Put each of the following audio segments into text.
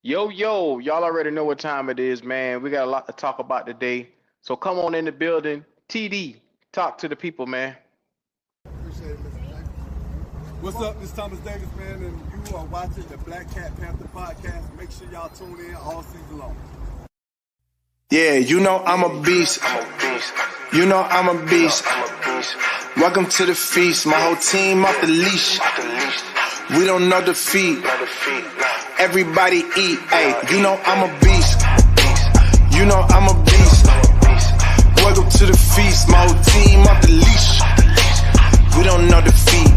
Yo, yo, y'all already know what time it is, man. We got a lot to talk about today. So come on in the building. TD, talk to the people, man. Appreciate it, Mr. Davis. What's up? This is Thomas Davis, man, and you are watching the Black Cat Panther podcast. Make sure y'all tune in all season long. Yeah, you know I'm a beast. You know I'm a beast. Welcome to the feast. My whole team off the leash. We don't know defeat. Everybody eat. Hey, you know I'm a beast. You know I'm a beast. Welcome to the feast. My whole team off the leash. We don't know defeat.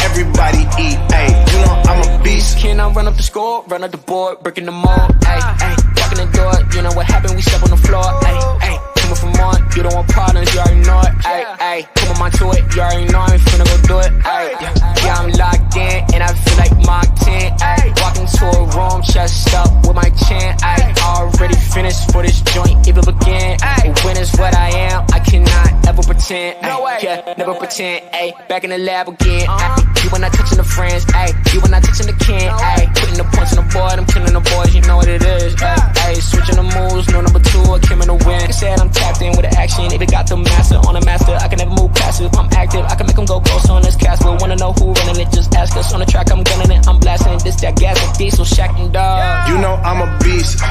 Everybody eat. Hey, you know I'm a beast. Can I run up the score, run up the board, breaking the mold? Ay, ay, walking the door, you know what happened? We step on the floor. Ay, ay, coming from on, you don't want problems, you already know it. Ay, ay, come on to it, you already know I'm finna go do it. Ay, yeah, I'm locked in, and I feel like Mark 10. Ay, walking to a room, chest up with my chin. Ay, already finished for this joint, even begin. Ay, when is what I am, I cannot ever pretend. Ay, yeah, never pretend. Ay, back in the lab again. Ay, you when I touching the friends, ayy. You when I touching the can, ayy. Putting the points on the board, I'm killing the boys, you know what it is, ayy. Switching the moves, no number two, I came in to win. They said I'm tapped in with the action, if it got the master on the master, I can never move passive. I'm active, I can make them go ghost on this castle. Wanna know who running it, just ask us. On the track, I'm gunning it, I'm blasting this, that gas, and diesel, Shack and dog. You know I'm a beast.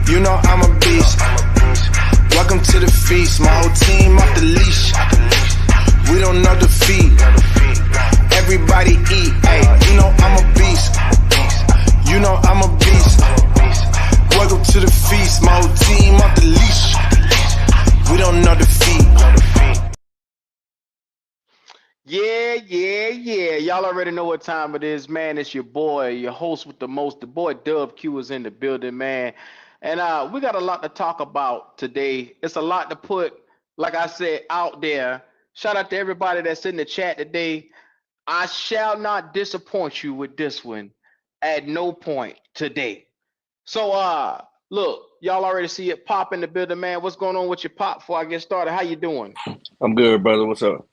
You know I'm a beast. Welcome to the feast. My whole team off the leash. We don't know defeat. Everybody eat. Hey, you know I'm a beast. You know I'm a beast. Welcome to the feast. My whole team off the leash. We don't know defeat. Yeah. Y'all already know what time it is, man. It's your boy, your host with the most, the boy Dub Q is in the building, man. And we got a lot to talk about today. It's a lot to put, like I said, out there. Shout out to everybody that's in the chat today. I shall not disappoint you with this one at no point today. So look, y'all already see it pop in the building, man. What's going on with your pop before I get started? How you doing? I'm good, brother. What's up?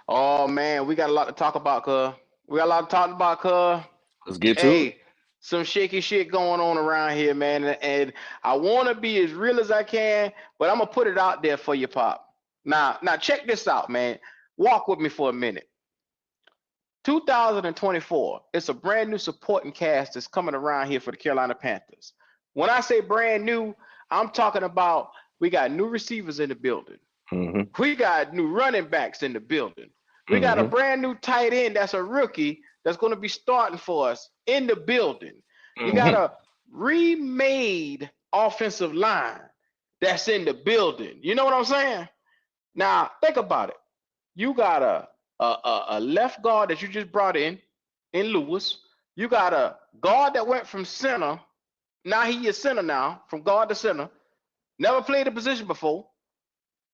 Oh man, we got a lot to talk about, cuz. We got a lot to talk about, cuz. Let's get to it. Hey, some shaky shit going on around here, man. And I wanna be as real as I can, but I'm gonna put it out there for you, Pop. Now check this out, man. Walk with me for a minute. 2024, it's a brand new supporting cast that's coming around here for the Carolina Panthers. When I say brand new, I'm talking about we got new receivers in the building. Mm-hmm. We got new running backs in the building. We got a Mm-hmm. brand new tight end that's a rookie that's going to be starting for us in the building. You got Mm-hmm. a remade offensive line that's in the building. You know what I'm saying? Now, think about it. You got a left guard that you just brought in Lewis. You got a guard that went from center. Now he is center now, from guard to center. Never played the position before.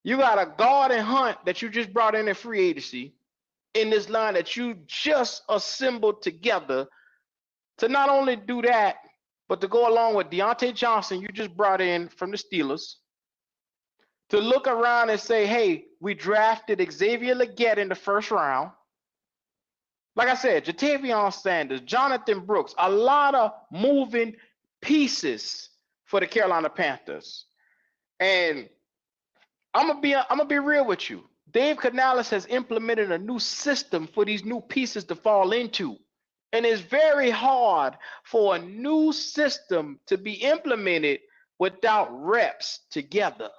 You got a guard and Hunt that you just brought in free agency in this line that you just assembled together to not only do that, but to go along with Deontay Johnson you just brought in from the Steelers to look around and say, hey, we drafted Xavier Legette in the first round. Like I said, Jatavion Sanders, Jonathan Brooks, a lot of moving pieces for the Carolina Panthers. And I'm gonna be real with you. Dave Canales has implemented a new system for these new pieces to fall into. And it's very hard for a new system to be implemented without reps together.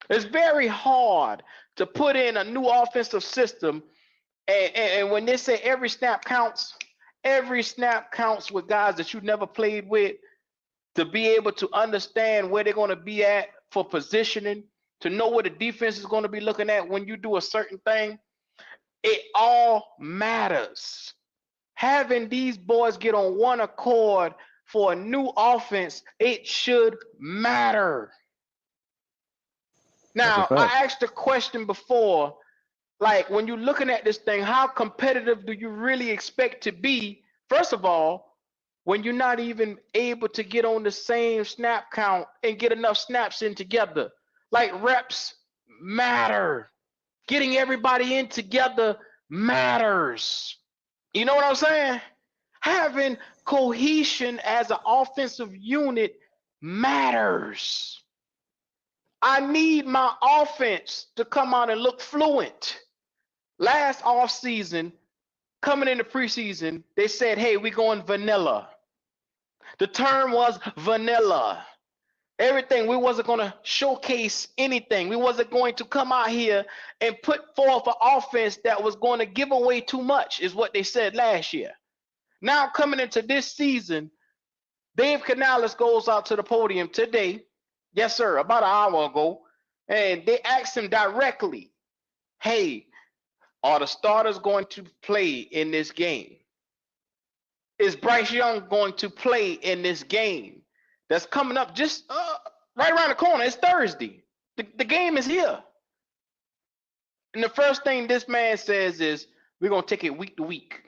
It's very hard to put in a new offensive system. And when they say every snap counts with guys that you never played with to be able to understand where they're going to be at for positioning, to know what the defense is going to be looking at when you do a certain thing. It all matters. Having these boys get on one accord for a new offense, it should matter. That's a Now, fact. I asked a question before, like when you're looking at this thing, how competitive do you really expect to be? First of all, when you're not even able to get on the same snap count and get enough snaps in together. Like reps matter. Getting everybody in together matters. You know what I'm saying? Having cohesion as an offensive unit matters. I need my offense to come out and look fluent. Last offseason, coming into preseason, they said, hey, we're going vanilla. The term was vanilla. Everything, we wasn't going to showcase anything. We wasn't going to come out here and put forth an offense that was going to give away too much, is what they said last year. Now coming into this season, Dave Canales goes out to the podium today, yes sir, about an hour ago, and they asked him directly, hey, are the starters going to play in this game? Is Bryce Young going to play in this game that's coming up just right around the corner? It's Thursday. The game is here. And the first thing this man says is, we're going to take it week to week.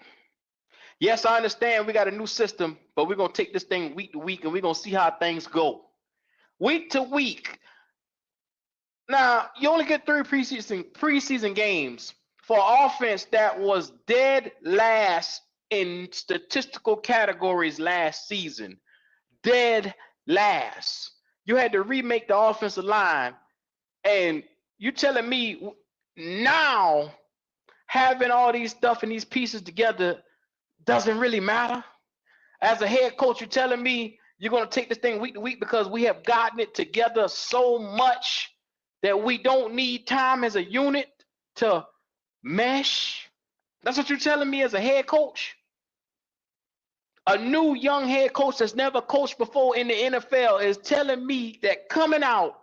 Yes, I understand we got a new system, but we're going to take this thing week to week, and we're going to see how things go. Week to week. Now, you only get 3 preseason games for an offense that was dead last in statistical categories last season. Dead last. You had to remake the offensive line, and you telling me now having all these stuff and these pieces together doesn't really matter? As a head coach, you're telling me you're going to take this thing week to week because we have gotten it together so much that we don't need time as a unit to mesh? That's what you're telling me as a head coach? A new young head coach that's never coached before in the NFL is telling me that coming out,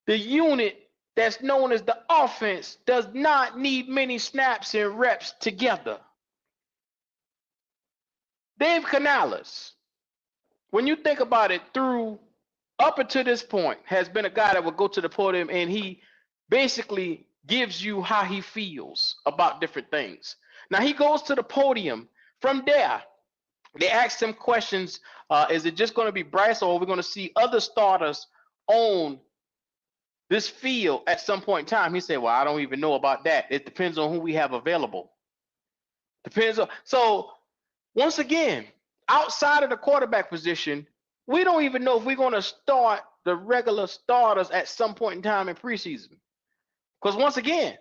the unit that's known as the offense does not need many snaps and reps together. Dave Canales, when you think about it, through up until this point, has been a guy that will go to the podium and he basically gives you how he feels about different things. Now he goes to the podium. From there, they asked him questions. Is it just going to be Bryce, or are we going to see other starters on this field at some point in time? He said, well, I don't even know about that. It depends on who we have available. Depends on. So once again, outside of the quarterback position, we don't even know if we're going to start the regular starters at some point in time in preseason. Because once again,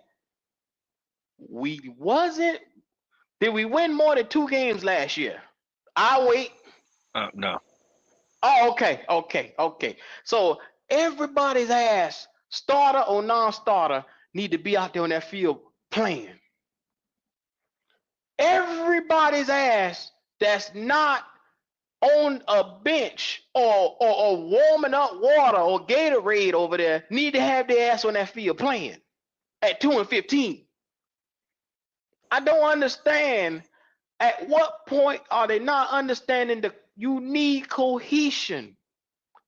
did we win more than 2 games last year? I'll wait. No. Oh, okay. So everybody's ass, starter or non-starter, need to be out there on that field playing. Everybody's ass that's not on a bench or warming up water or Gatorade over there need to have their ass on that field playing at 2-15. I don't understand. At what point are they not understanding that you need cohesion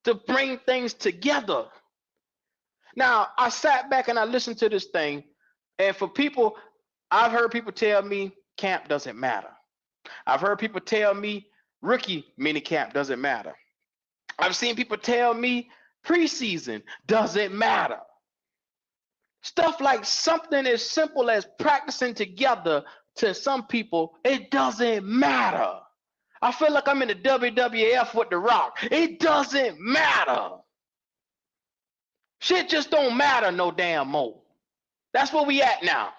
to bring things together? Now, I sat back and I listened to this thing, and for people, I've heard people tell me camp doesn't matter. I've heard people tell me rookie minicamp doesn't matter. I've seen people tell me preseason doesn't matter. Stuff like something as simple as practicing together, to some people, it doesn't matter. I feel like I'm in the WWF with The Rock. It doesn't matter. Shit just don't matter no damn more. That's where we at now.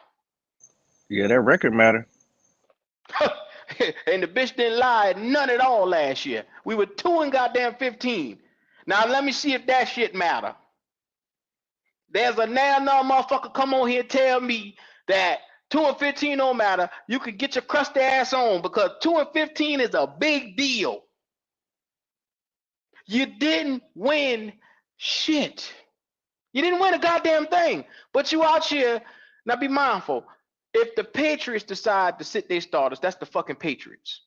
Yeah, that record matter. And the bitch didn't lie none at all last year. We were 2-15. Now let me see if that shit matter. There's a now motherfucker come on here and tell me that 2-15 don't matter. You can get your crusty ass on, because 2-15 is a big deal. You didn't win shit. You didn't win a goddamn thing. But you out here, now be mindful. If the Patriots decide to sit their starters, that's the fucking Patriots.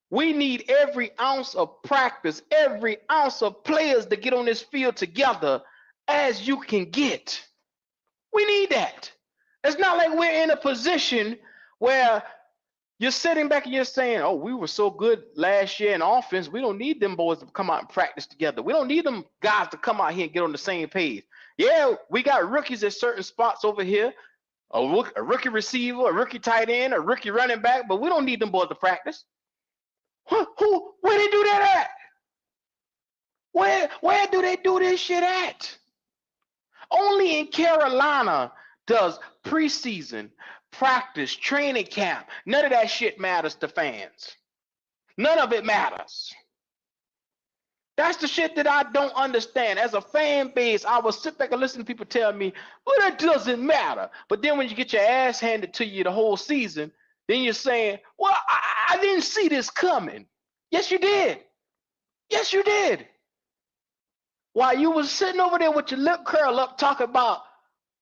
We need every ounce of practice, every ounce of players to get on this field together as you can get. We need that. It's not like we're in a position where you're sitting back and you're saying, oh, we were so good last year in offense, we don't need them boys to come out and practice together. We don't need them guys to come out here and get on the same page. Yeah, we got rookies at certain spots over here, a rookie receiver, a rookie tight end, a rookie running back, but we don't need them boys to practice. Where they do that at? Where do they do this shit at? Only in Carolina does preseason, practice, training camp. None of that shit matters to fans. None of it matters. That's the shit that I don't understand. As a fan base, I will sit back and listen to people tell me, well, that doesn't matter. But then when you get your ass handed to you the whole season, then you're saying, well, I didn't see this coming. Yes, you did. Yes, you did. While you was sitting over there with your lip curl up talking about,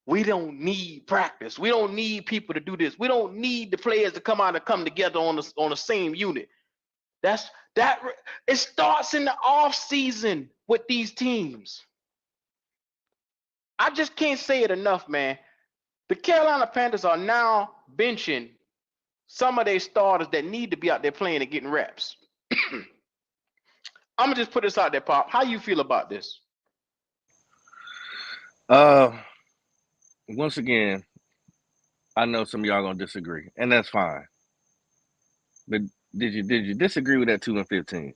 we don't need practice. We don't need people to do this. We don't need the players to come out and come together on the same unit. It starts in the off season with these teams. I just can't say it enough, man. The Carolina Panthers are now benching some of their starters that need to be out there playing and getting reps. I'm gonna just put this out there, Pop. How you feel about this? Once again, I know some of y'all gonna disagree, and that's fine. But did you disagree with that 2-15?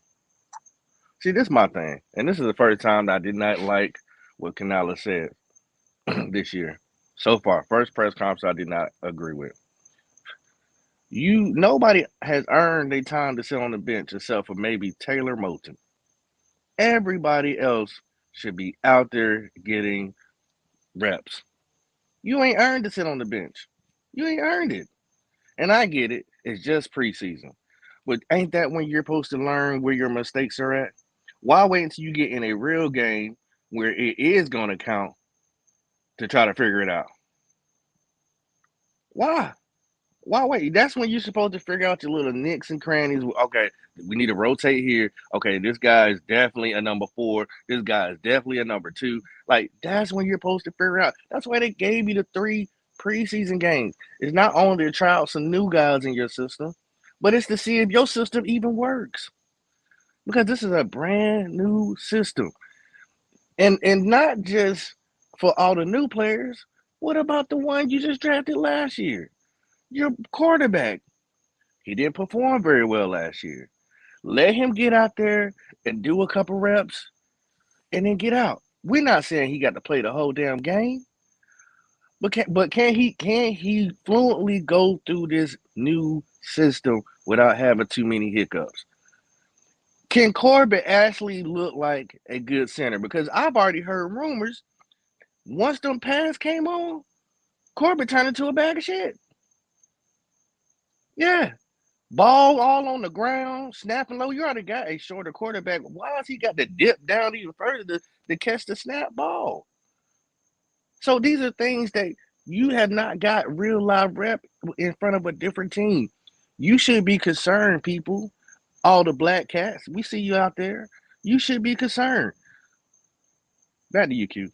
See, this is my thing, and this is the first time that I did not like what Canales said this year. So far, first press conference I did not agree with. Nobody has earned their time to sit on the bench except for maybe Taylor Moton. Everybody else should be out there getting reps. You ain't earned to sit on the bench. You ain't earned it. And I get it. It's just preseason. But ain't that when you're supposed to learn where your mistakes are at? Why wait until you get in a real game where it is going to count to try to figure it out? Why? Why wait? That's when you're supposed to figure out your little nicks and crannies. Okay, we need to rotate here. Okay, this guy is definitely a number 4. This guy is definitely a number 2. Like, that's when you're supposed to figure out. That's why they gave you the 3 preseason games. It's not only to try out some new guys in your system, but it's to see if your system even works. Because this is a brand new system. And not just for all the new players. What about the one you just drafted last year? Your quarterback. He didn't perform very well last year. Let him get out there and do a couple reps and then get out. We're not saying he got to play the whole damn game. But can he fluently go through this new system without having too many hiccups? Can Corbett actually look like a good center? Because I've already heard rumors, once them pads came on, Corbett turned into a bag of shit. Yeah. Ball all on the ground, snapping low. You already got a shorter quarterback. Why has he got to dip down even further to catch the snap ball? So these are things that you have not got real live rep in front of a different team. You should be concerned, people. All the black cats, we see you out there. You should be concerned. Back to you, Q.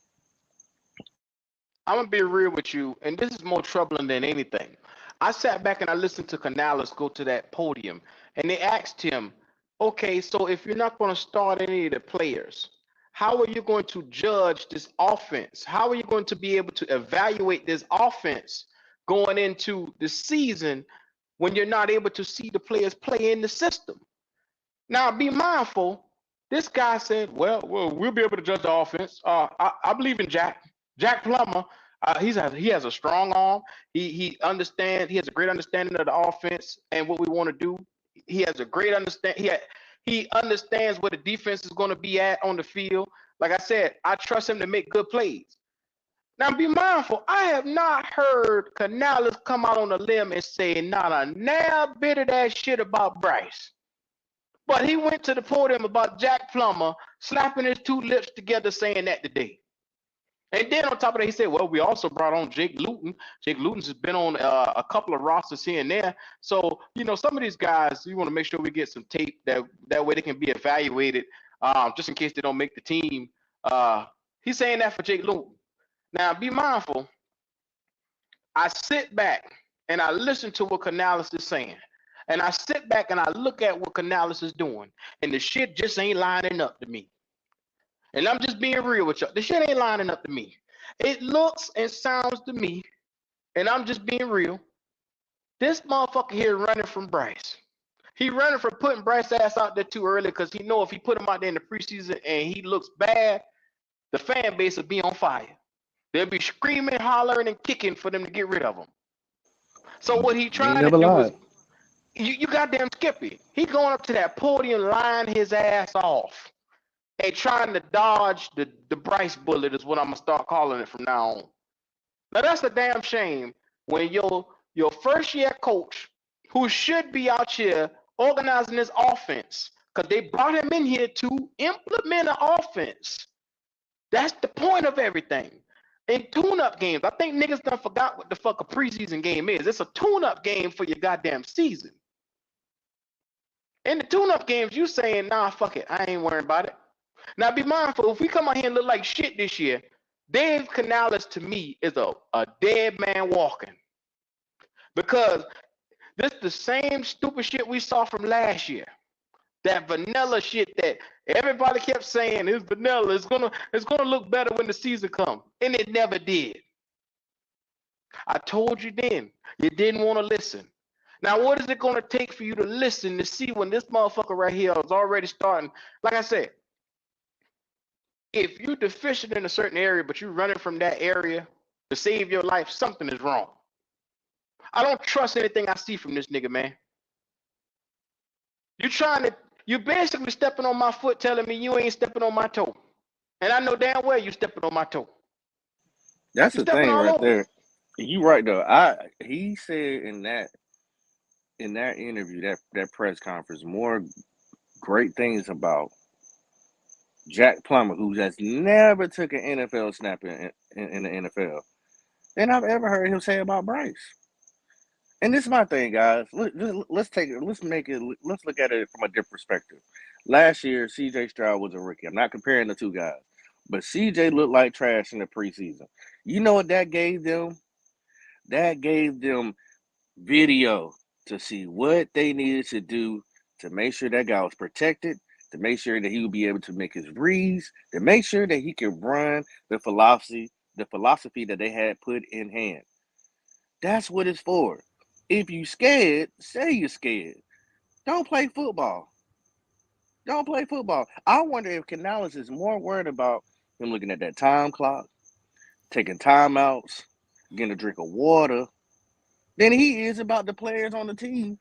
I'm gonna be real with you, and this is more troubling than anything. I sat back and I listened to Canales go to that podium, and they asked him, "Okay, so if you're not going to start any of the players, how are you going to judge this offense? How are you going to be able to evaluate this offense going into the season when you're not able to see the players play in the system?" Now, be mindful. This guy said, "Well, we'll be able to judge the offense. I believe in Jack Plummer. He has a strong arm. He understands. He has a great understanding of the offense and what we want to do. He has a great understand. He understands where the defense is going to be at on the field. Like I said, I trust him to make good plays." Now, be mindful. I have not heard Canales come out on a limb and say not a nab bit of that shit about Bryce. But he went to the podium about Jack Plummer slapping his 2 lips together saying that today. And then on top of that, he said, "Well, we also brought on Jake Luton. Jake Luton's has been on a couple of rosters here and there. So, some of these guys, you want to make sure we get some tape that way they can be evaluated just in case they don't make the team." He's saying that for Jake Luton. Now, be mindful. I sit back and I listen to what Canales is saying. And I sit back and I look at what Canales is doing. And the shit just ain't lining up to me. And I'm just being real with y'all. The shit ain't lining up to me. It looks and sounds to me, and I'm just being real. This motherfucker here running from Bryce. He running for putting Bryce ass out there too early because he know if he put him out there in the preseason and he looks bad, the fan base will be on fire. They'll be screaming, hollering, and kicking for them to get rid of him. So what he He trying to never do is, lied. you goddamn Skippy. He going up to that podium, lying his ass off, and trying to dodge the Bryce bullet is what I'm gonna start calling it from now on. Now that's a damn shame when your first year coach, who should be out here organizing this offense, because they brought him in here to implement an offense. That's the point of everything. In tune-up games, I think niggas done forgot what the fuck a preseason game is. It's a tune-up game for your goddamn season. In the tune-up games, you saying, nah, fuck it, I ain't worrying about it. Now be mindful, if we come out here and look like shit this year, Dave Canales to me is a dead man walking. Because this the same stupid shit we saw from last year. That vanilla shit that everybody kept saying is vanilla. It's gonna look better when the season comes. And it never did. I told you then. You didn't want to listen. Now, what is it gonna take for you to listen to see when this motherfucker right here is already starting? Like I said, if you're deficient in a certain area, but you're running from that area to save your life, something is wrong. I don't trust anything I see from this nigga, man. You're basically stepping on my foot, telling me you ain't stepping on my toe. And I know damn well you stepping on my toe. That's You the stepping thing all right over. there. You right though. He said in that interview, that press conference, more great things about Jack Plummer, who has never took an NFL snap in the NFL, than I've ever heard him say about Bryce. And this is my thing, guys. Let's look at it from a different perspective. Last year, CJ Stroud was a rookie. I'm not comparing the two guys, but CJ looked like trash in the preseason. You know what that gave them? That gave them video to see what they needed to do to make sure that guy was protected, to make sure that he would be able to make his reads, to make sure that he could run the philosophy that they had put in hand. That's what it's for. If you scared, say you're scared. Don't play football. Don't play football. I wonder if Canales is more worried about him looking at that time clock, taking timeouts, getting a drink of water, than he is about the players on the team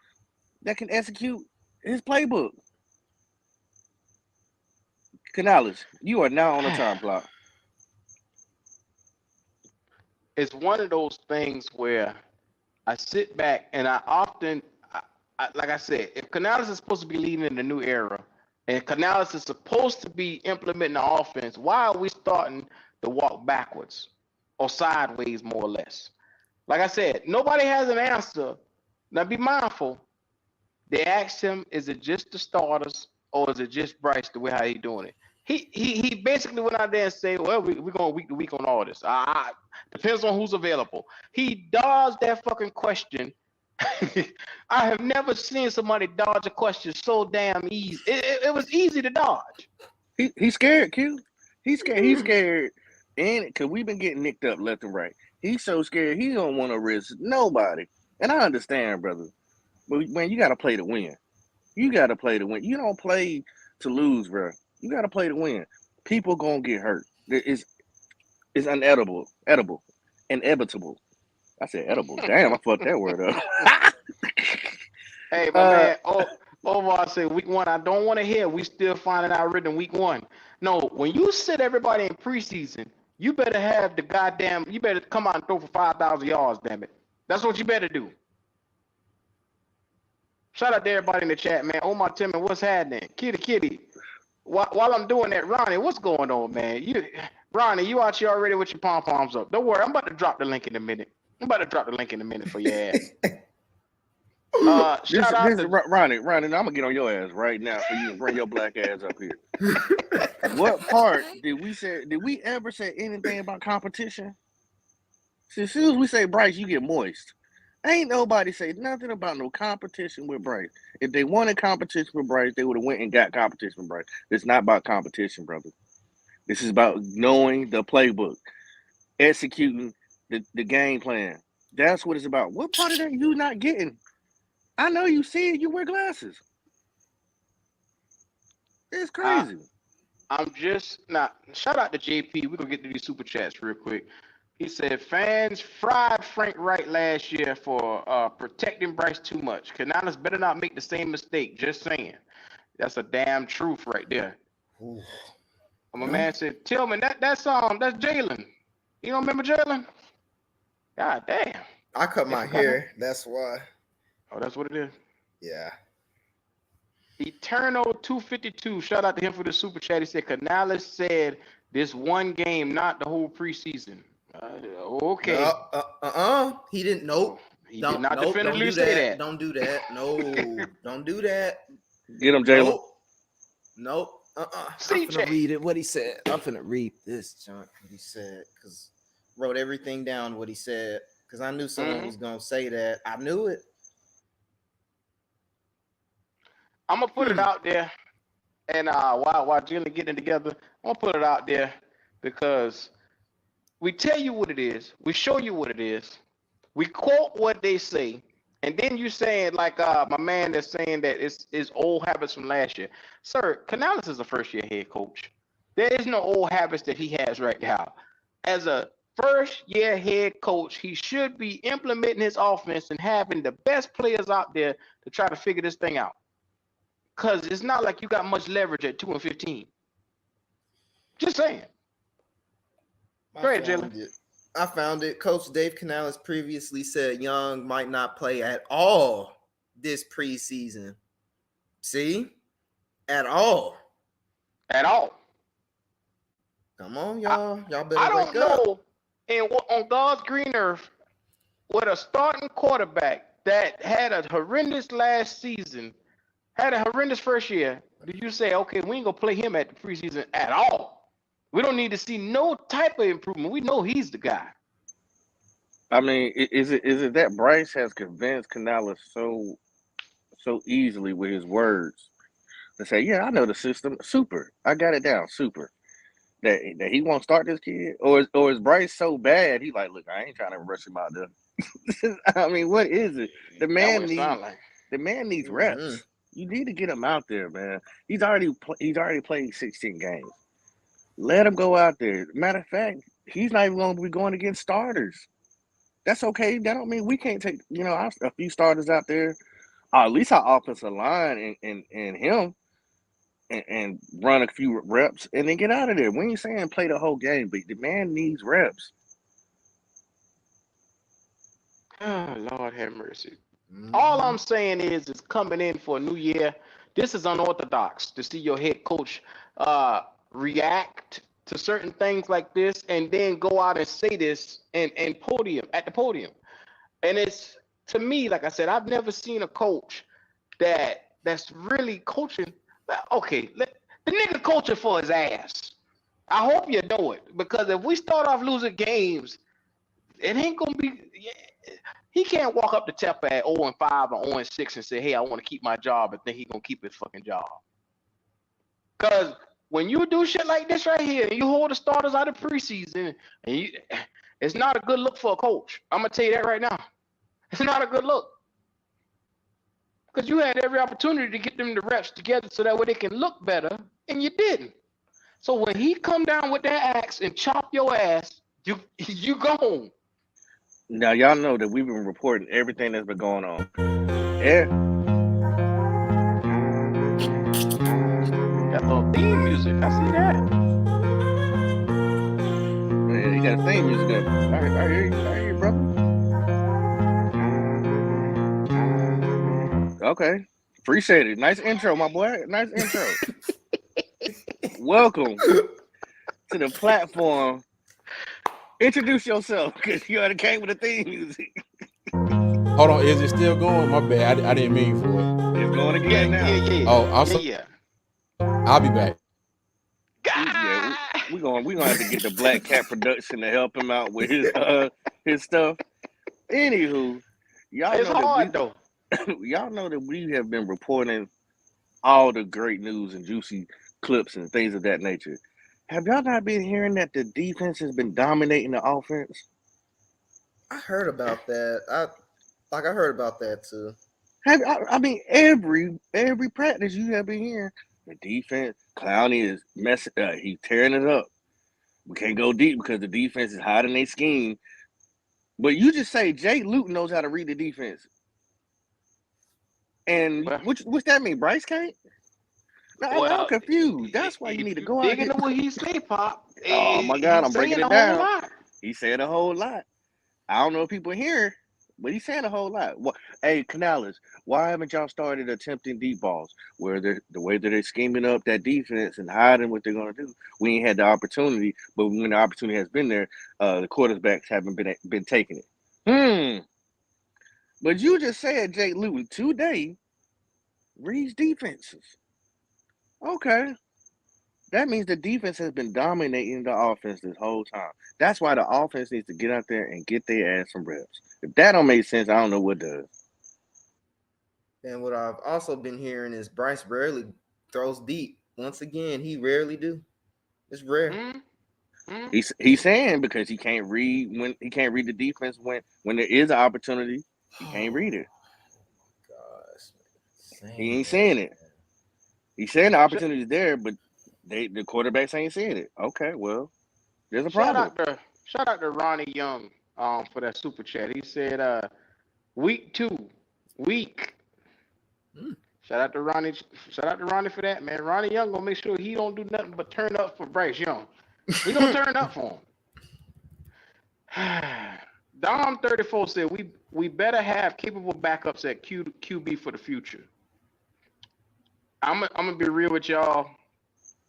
that can execute his playbook. Canales, you are now on the time clock. It's one of those things where I sit back and I often, like I said, if Canales is supposed to be leading in the new era and Canales is supposed to be implementing the offense, why are we starting to walk backwards or sideways more or less? Like I said, nobody has an answer. Now be mindful. They asked him, is it just the starters or is it just Bryce the way how he doing it? He basically went out there and said, well, we're going week to week on all this. Depends on who's available. He dodged that fucking question. I have never seen somebody dodge a question so damn easy. It was easy to dodge. He's scared, Q. He's scared. He's scared. And because we've been getting nicked up left and right. He's so scared he don't want to risk nobody. And I understand, brother. But man, you got to play to win. You got to play to win. You don't play to lose, bro. You got to play to win. People going to get hurt. It's inedible. Inevitable. I said edible. Damn, I fucked that word up. Hey, my man. I say week one. I don't want to hear we still finding out written week one. No, when you sit everybody in preseason, you better have the goddamn. You better come out and throw for 5,000 yards. Damn it. That's what you better do. Shout out to everybody in the chat, man. Omar Timmy, what's happening? Kitty. While I'm doing that, Ronnie, what's going on, man? Ronnie, you out here already with your pom-poms up. Don't worry, I'm about to drop the link in a minute. For your ass. Shout out to Ronnie, I'm gonna get on your ass right now for you and bring your black ass up here. What part did we ever say anything about competition? See, as soon as we say Bryce, you get moist. Ain't nobody say nothing about no competition with Bryce. If they wanted competition with Bryce, they would have went and got competition with Bryce. It's not about competition, brother. This is about knowing the playbook, executing the game plan. That's what it's about. What part of that you not getting? I know you see it. You wear glasses. It's crazy. I'm just not. Shout out to JP. We're gonna get to these super chats real quick. He said fans fried Frank Wright last year for protecting Bryce too much. Canales better not make the same mistake. Just saying. That's a damn truth right there. Ooh. My man said, Tillman, that's Jalen. You don't remember Jalen? God damn. I cut my hair. That's why. Oh, that's what it is. Yeah. Eternal 252. Shout out to him for the super chat. He said Canales said this one game, not the whole preseason. Okay. He didn't. Nope. He did not definitively say that. Don't do that. No. Don't do that. Get him, Jalen. Nope. I'm CJ. finna read it. What he said. I'm finna read this junk. What he said, because wrote everything down. What he said, because I knew someone was gonna say that. I knew it. I'm gonna put it out there, and while Jalen getting it together, I'm gonna put it out there because we tell you what it is, we show you what it is, we quote what they say, and then you saying like my man that's saying that it's old habits from last year. Sir, Canales is a first-year head coach. There is no old habits that he has right now. As a first-year head coach, he should be implementing his offense and having the best players out there to try to figure this thing out. Because it's not like you got much leverage at 2-15. Just saying. Go ahead, Jalen. I found it. Coach Dave Canales previously said Young might not play at all this preseason. See? At all. At all. Come on, y'all. Y'all better I don't wake up. know. And on God's green earth, with a starting quarterback that had a horrendous last season, had a horrendous first year, do you say, okay, we ain't gonna play him at the preseason at all? We don't need to see no type of improvement. We know he's the guy. I mean, is it that Bryce has convinced Canales so easily with his words to say, yeah, I know the system, super, I got it down, super, that he won't start this kid, or is Bryce so bad he like, look, I ain't trying to rush him out there. I mean, what is it? The man needs reps. Mm-hmm. You need to get him out there, man. He's already played 16 games. Let him go out there. Matter of fact, he's not even going to be going against starters. That's okay. That don't mean we can't take, a few starters out there, or at least our offensive line and him, and run a few reps and then get out of there. We ain't saying play the whole game, but the man needs reps. Oh, Lord have mercy. All I'm saying is coming in for a new year, this is unorthodox to see your head coach react to certain things like this and then go out and say this and at the podium. And it's, to me, like I said, I've never seen a coach that's really coaching. Okay, the nigga coaching for his ass. I hope you know it, because if we start off losing games, it ain't gonna be. He can't walk up to Tepper at 0-5 or 0-6 and say, "Hey, I want to keep my job," and think he gonna keep his fucking job. Because when you do shit like this right here, and you hold the starters out of preseason, and it's not a good look for a coach. I'm gonna tell you that right now. It's not a good look. Because you had every opportunity to get them the reps together so that way they can look better, and you didn't. So when he come down with that axe and chop your ass, you gone. Now y'all know that we've been reporting everything that's been going on. Yeah. That little theme music, I see that. Yeah, you got a theme music up. I hear you, brother. Okay. Appreciate it. Nice intro, my boy. Nice intro. Welcome to the platform. Introduce yourself, because you already came with the theme music. Hold on, is it still going? My bad. I didn't mean for it. It's going again now. Yeah. Oh, I'll be back. Yeah, we're gonna have to get the Black Cat production to help him out with his stuff. Anywho, y'all it's know hard though. Y'all know that we have been reporting all the great news and juicy clips and things of that nature. Have y'all not been hearing that the defense has been dominating the offense? I heard about that. I heard about that too. I mean, every practice you have been hearing, The defense, Clowney is messing. He's tearing it up. We can't go deep because the defense is hiding their scheme. But you just say Jay Luton knows how to read the defense, and Well, what's that mean? Bryce can't. Now, I'm confused. That's why you need to if go you out dig here. into what he say, Pop, Oh my God, he's I'm breaking saying it a down. whole lot. He said a whole lot. I don't know if people hear, but he's saying a whole lot. Hey, Canales, why haven't y'all started attempting deep balls where the way that they're scheming up that defense and hiding what they're going to do? We ain't had the opportunity, but when the opportunity has been there, the quarterbacks haven't been taking it. But you just said Jake Luton today reads defenses. Okay. That means the defense has been dominating the offense this whole time. That's why the offense needs to get out there and get their ass some reps. If that don't make sense, I don't know what does. And what I've also been hearing is Bryce rarely throws deep. Once again, he rarely do. It's rare. He's saying because he can't read the defense when there is an opportunity, he can't read it. Gosh, He ain't saying it. He's saying the opportunity is there, but the quarterbacks ain't seeing it. Okay, well, there's a problem. Shout out to Ronnie Young for that super chat. He said week 2. Shout out to Ronnie for that, man. Ronnie Young gonna make sure he don't do nothing but turn up for Bryce Young. He gonna turn up for him. Dom 34 said we better have capable backups at QB for the future. I'm gonna be real with y'all.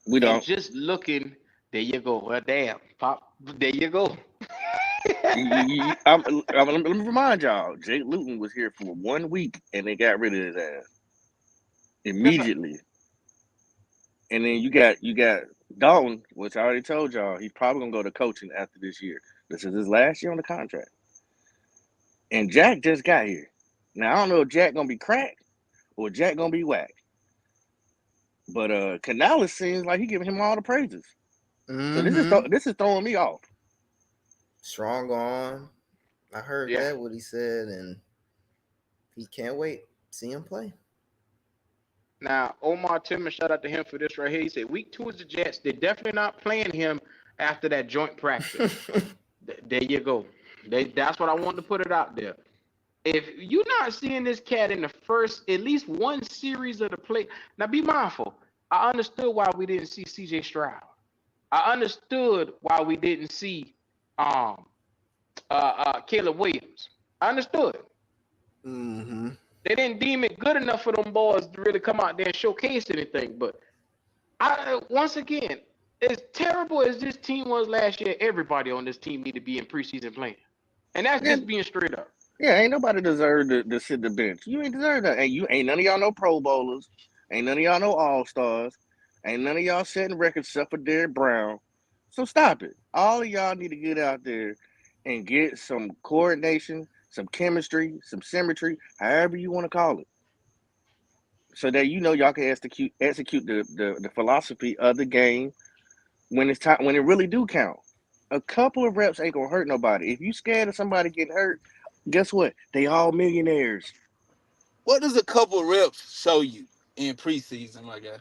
We don't. And just looking, there you go. Well, damn, Pop, there you go. Let me remind y'all, Jake Luton was here for 1 week and they got rid of his ass immediately. And then you got Dalton, which I already told y'all, he's probably gonna go to coaching after this year. This is his last year on the contract. And Jack just got here. Now I don't know if Jack gonna be cracked or Jack gonna be whack. But Canales seems like he giving him all the praises. So this is throwing me off. Strong arm. I heard that what he said, and he can't wait. See him play. Now, Omar Tillman, shout out to him for this right here. He said, week 2 is the Jets. They're definitely not playing him after that joint practice. There you go. That's what I wanted to put it out there. If you're not seeing this cat in the first, at least one series of the play, now be mindful. I understood why we didn't see C.J. Stroud. I understood why we didn't see Caleb Williams. I understood. They didn't deem it good enough for them boys to really come out there and showcase anything. But once again, as terrible as this team was last year, everybody on this team need to be in preseason playing. And that's just being straight up. Yeah, ain't nobody deserve to sit the bench. You ain't deserve that. Ain't none of y'all no Pro Bowlers. Ain't none of y'all no All-Stars. Ain't none of y'all setting records except for Derrick Brown. So stop it. All of y'all need to get out there and get some coordination, some chemistry, some symmetry, however you want to call it. So that y'all can execute the philosophy of the game when it's time, when it really do count. A couple of reps ain't gonna hurt nobody. If you scared of somebody getting hurt, guess what? They all millionaires. What does a couple reps show you in preseason, my guy?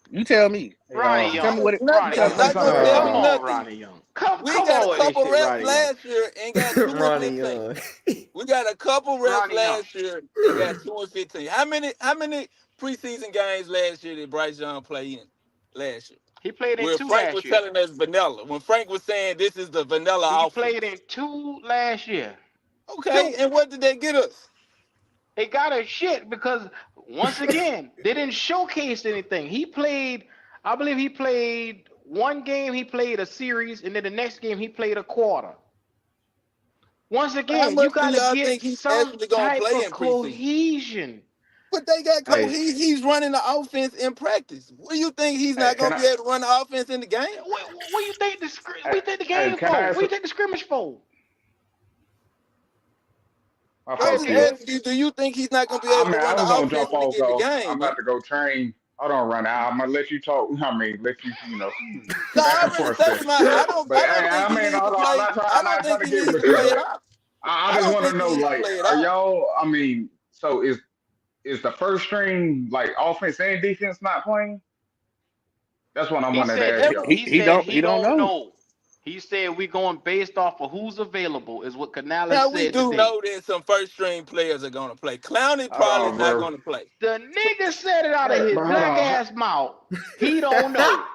You tell me. Ronnie Young. Tell me what it. Ronnie Young. Not gonna tell me Come on, nothing. Ronnie Young. Come We on got a with this couple shit, reps Ronnie Young. last year and got 2 and Ronnie 15. Young. We got a couple reps Ronnie Young. last year and got 2 and 15. How many preseason games last year did Bryce Young play in last year? He played in Where 2 Frank last was year. telling us vanilla. When Frank was saying this is the vanilla He offense. played in 2 last year. Okay, 2. and what did they get us? They got us shit because, once again, they didn't showcase anything. I believe he played 1 game, he played a series, and then the next game he played a quarter. Once again, you How much do got to y'all get think he's some actually gonna type play of in preseason? cohesion. But they got he's running the offense in practice. What do you think he's not gonna be able to run the offense in the game? What do you think the game for? What do you think the scrimmage for? I just asked you, do you think he's not gonna be able to run the offense when he get in the game? I'm about to go train. Hold on, run out. I'm gonna let you talk. Let you No, back I'm and just forth saying. session. I don't But think he needs to hold on. play. I I'm don't not trying think to he get needs with to you play it though. out. I just want to know, Play are it out. y'all? So is the first string like offense and defense not playing? That's what I He wanted to said ask y'all. he don't don't know. know. He said we going based off of who's available, is what Canales Now we said do today. know that some first string players are gonna play. Clowney Hold probably on, not bro. gonna play. The nigga said it out of his But hold black on. ass mouth. He don't know.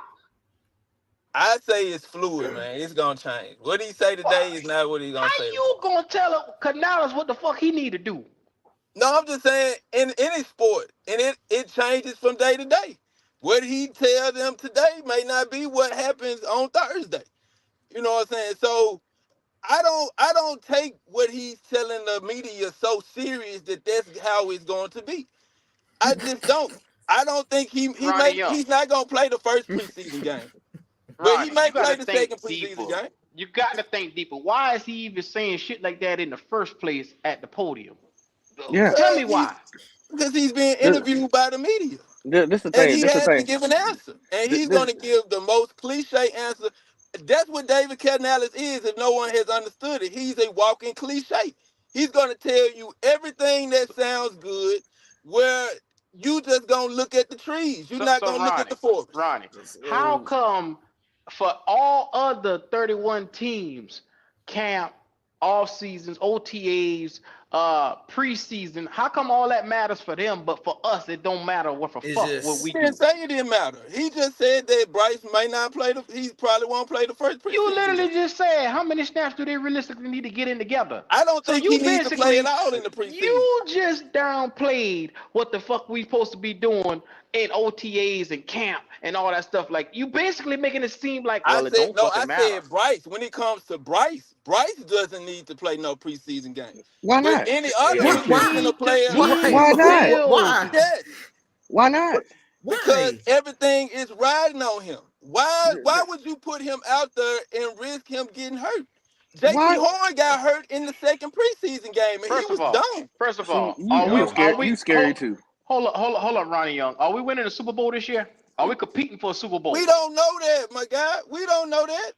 I say it's fluid, man. It's gonna change. What he say today is not what he's How gonna say you tomorrow. gonna tell Canales what the fuck he need to do? No, I'm just saying in any sport, and it changes from day to day. What he tell them today may not be what happens on Thursday. You know what I'm saying? So I don't take what he's telling the media so serious that that's how it's going to be. I just don't. I don't think Ronnie Young. he's not gonna play the first preseason game, but he Ronnie, may you play gotta the think second preseason deeper. game. You got to think deeper. Why is he even saying shit like that in the first place at the podium? Yeah. Tell me Because why. he's being This, interviewed by the media. this the And thing. he This the has to thing. give an answer. And he's This, going to give the most cliche answer. That's what David Canales is if no one has understood it. He's a walking cliche. He's going to tell you everything that sounds good where you just going to look at the trees. You're not So going to look at the forest. Ronnie, how come for all other 31 teams, camp, off seasons, OTAs, preseason, how come all that matters for them, but for us it don't matter what for It's fuck what we just He didn't do? say it didn't matter. He just said that Bryce may not play he probably won't play the first You preseason literally game. just said how many snaps do they realistically need to get in together? I don't So think he you needs to play at basically all in the preseason. you just downplayed what the fuck we supposed to be doing in OTAs and camp and all that stuff. Like you basically making it seem like, well, it don't fucking I matter. said Bryce. When it comes to Bryce doesn't need to play no preseason game. why But not? any Hey, other hey, Q. positional player, He Why not? will. yes, Why not? because why? everything is riding on him. Why would you put him out there and risk him getting hurt? J.C. Why? Horn got hurt in the second preseason game and he First of was all, done. See, are you we scary too. hold up, Ronnie Young. Are we winning the Super Bowl this year? Are we competing for a Super We Bowl? don't know that, my guy. We don't know that.